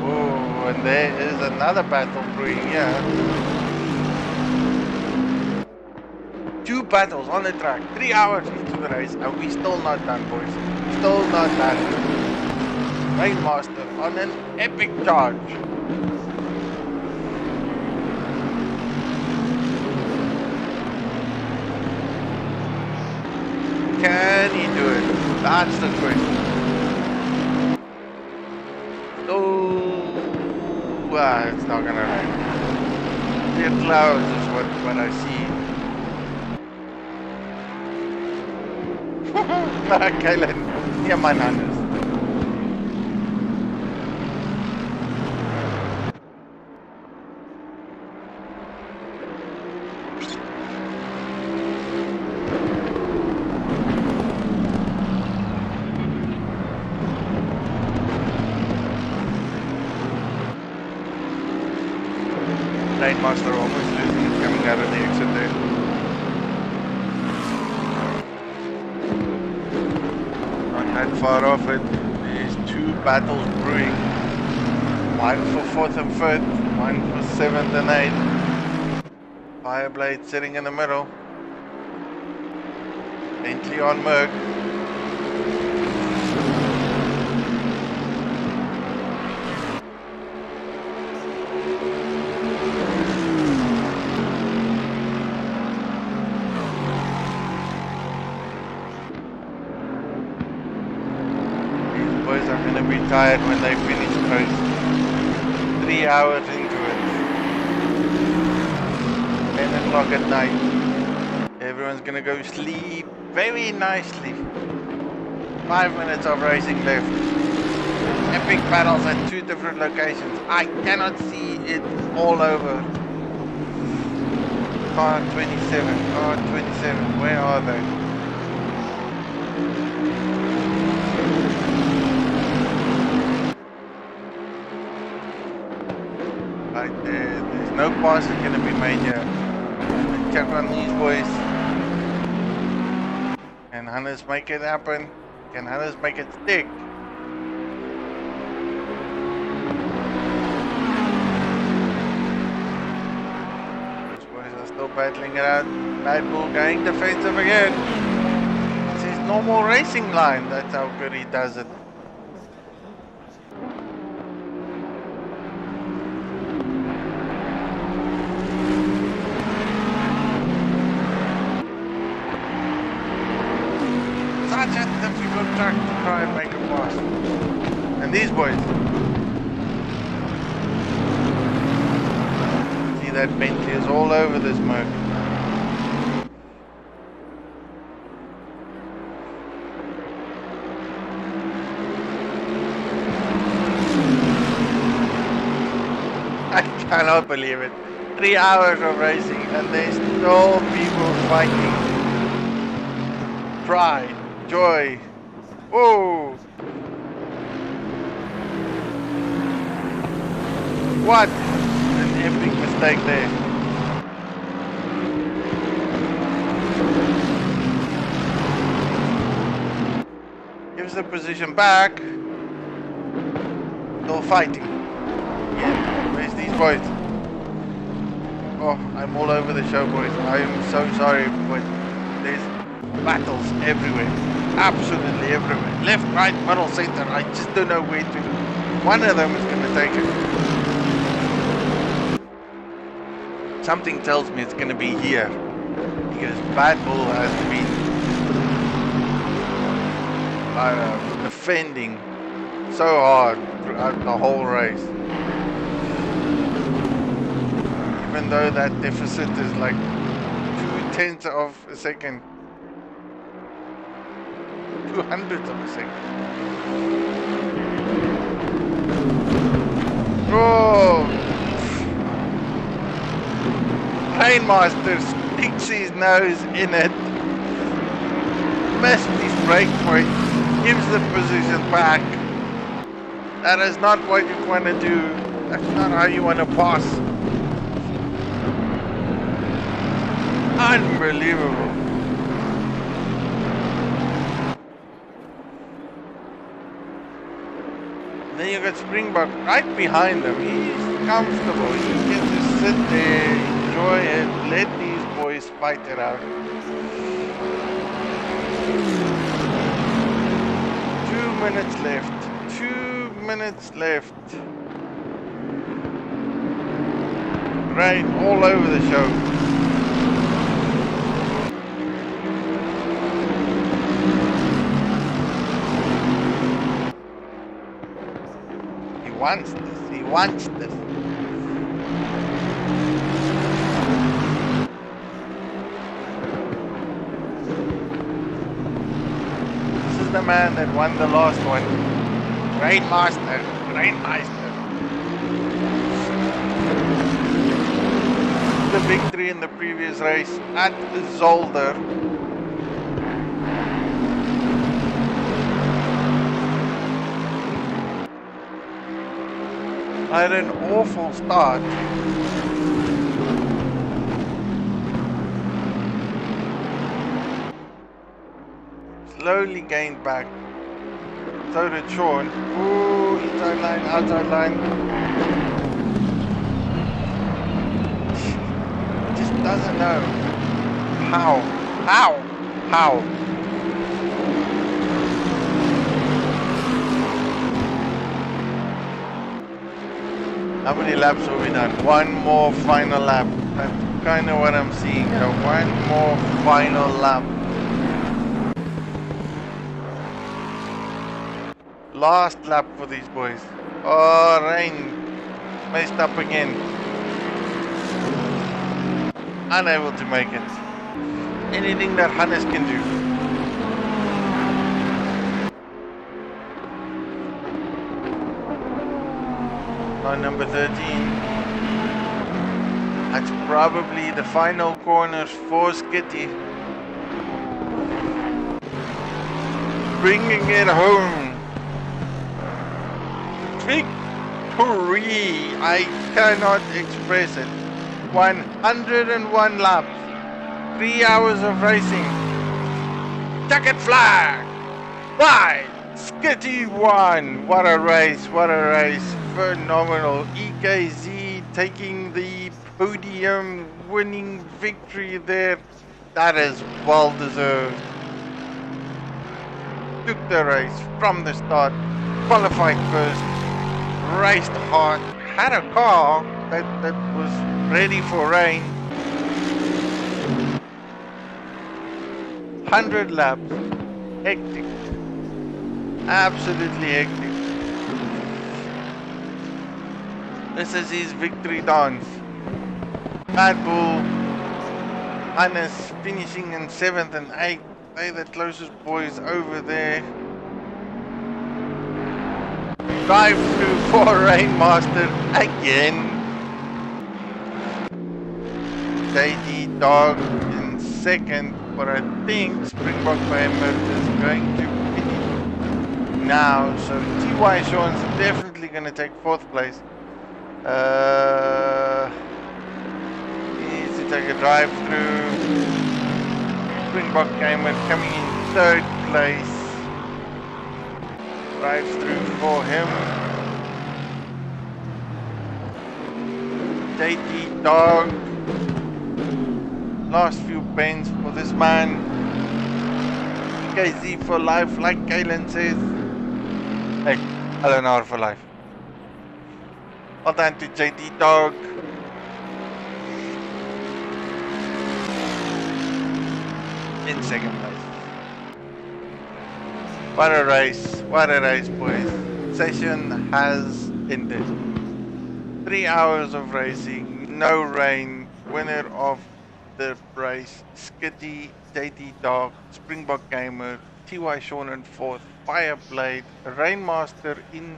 Oh, and there is another battle brewing here. 2 battles on the track. 3 hours into the race, and we still not done, boys. Still not done. Rainmaster on an epic charge. Can he do it? That's the question. Oh, it's not gonna rain. Clear clouds is what I see. Kailan, yaman Hannes. Rainmaster almost losing it coming out of the exit there. Not that far off it. There's 2 battles brewing. One for 4th and 5th, one for 7th and 8th. Fireblade sitting in the middle. Bentley on Merc. Tired when they finish race. 3 hours into it. 10 o'clock at night. Everyone's gonna go sleep very nicely. 5 minutes of racing left. Epic battles at 2 different locations. I cannot see it all over. Car 27, car 27, where are they? Right there, there's no passes going to be made here. Check on these boys. Can Hannes make it happen? Can Hannes make it stick? These boys are still battling it out. Bad Bull going defensive again. It's his normal racing line. That's how good he does it. Such a difficult track to try and make a pass. And these boys. See that Bentley is all over this Merc. cannot believe it. 3 hours of racing and there's still people fighting. Pride, joy. Whoa! What an epic mistake there. Gives the position back. Still fighting. Yeah, where's these boys? Oh, I'm all over the show, boys. I am so sorry, but there's battles everywhere. Absolutely everywhere. Left, right, middle, center. I just don't know where to. One of them is going to take it. Something tells me it's going to be here. Because Bad Bull has been defending so hard throughout the whole race. Even though that deficit is like 0.2 of a second. 0.02 of a second. Oh! Rainmaster sticks his nose in it. Missed his brake point. Gives the position back. That is not what you want to do. That's not how you want to pass. Unbelievable. Then you got Springbok right behind him. He's comfortable. He can just sit there, enjoy it, let these boys fight it out. 2 minutes left. 2 minutes left. Rain all over the show. He wants this. He wants this. This is the man that won the last one. Rainmaster. Rainmaster. The victory in the previous race at Zolder. I had an awful start. Slowly gained back. So did Sean. Ooh, inside line, outside line. Just doesn't know. How? How many laps have we done? One more final lap. That's kind of what I'm seeing. One more final lap. Last lap for these boys. Oh, rain. Messed up again. Unable to make it. Anything that Hannes can do. On number 13. That's probably the final corners for Skitty. Bringing it home. Victory! I cannot express it. 101 laps. 3 hours of racing. Checkered flag! Right! Skitty won! What a race, what a race. Phenomenal. EKZ taking the podium, winning victory there. That is well deserved. Took the race from the start. Qualified first. Raced hard. Had a car that was ready for rain. 100 laps. Hectic. Absolutely hectic. This is his victory dance. Bad Bull, Hannes finishing in 7th and 8th. They're the closest boys over there. Drive through for Rainmaster again. JD Dog in second, but I think Springbok Behemoth is going to finish now. So TY Sean's definitely going to take fourth place. He needs to take a drive through. Springbok Behemoth coming in third place. Drives through for him. JD Dog. Last few pens for this man. KZ for life, like Galen says. Hey, LNR for life. Well done to JD Dog. In second place. What a race, boys. Session has ended. 3 hours of racing, no rain. Winner of the race, Skitty, JD Dog, Springbok Gamer, TY Sean in fourth, Fireblade, Rainmaster in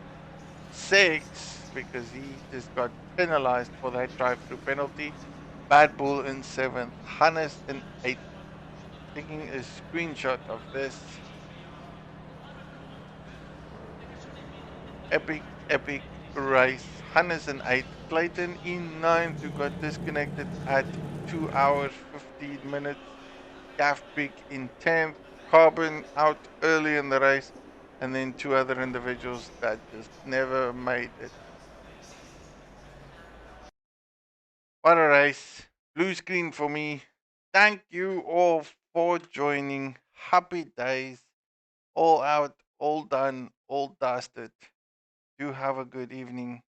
sixth, because he just got penalized for that drive-through penalty. Bad Bull in seventh, Hannes in eighth. Taking a screenshot of this. Epic race. Hannes in eighth, Clayton in ninth, who got disconnected at 2 hours 15 minutes. Gaff Big in 10th, Carbon out early in the race, and then two other individuals that just never made it. What a race. Blue screen for me. Thank you all for joining. Happy days. All out, all done, all dusted. Do have a good evening.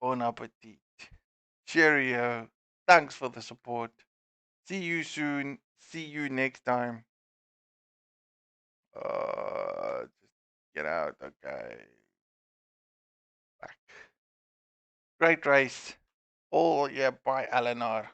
Bon appetit. Cheerio. Thanks for the support. See you soon. See you next time. Just get out. Okay. Back. Great race. Oh, yeah, by LNR.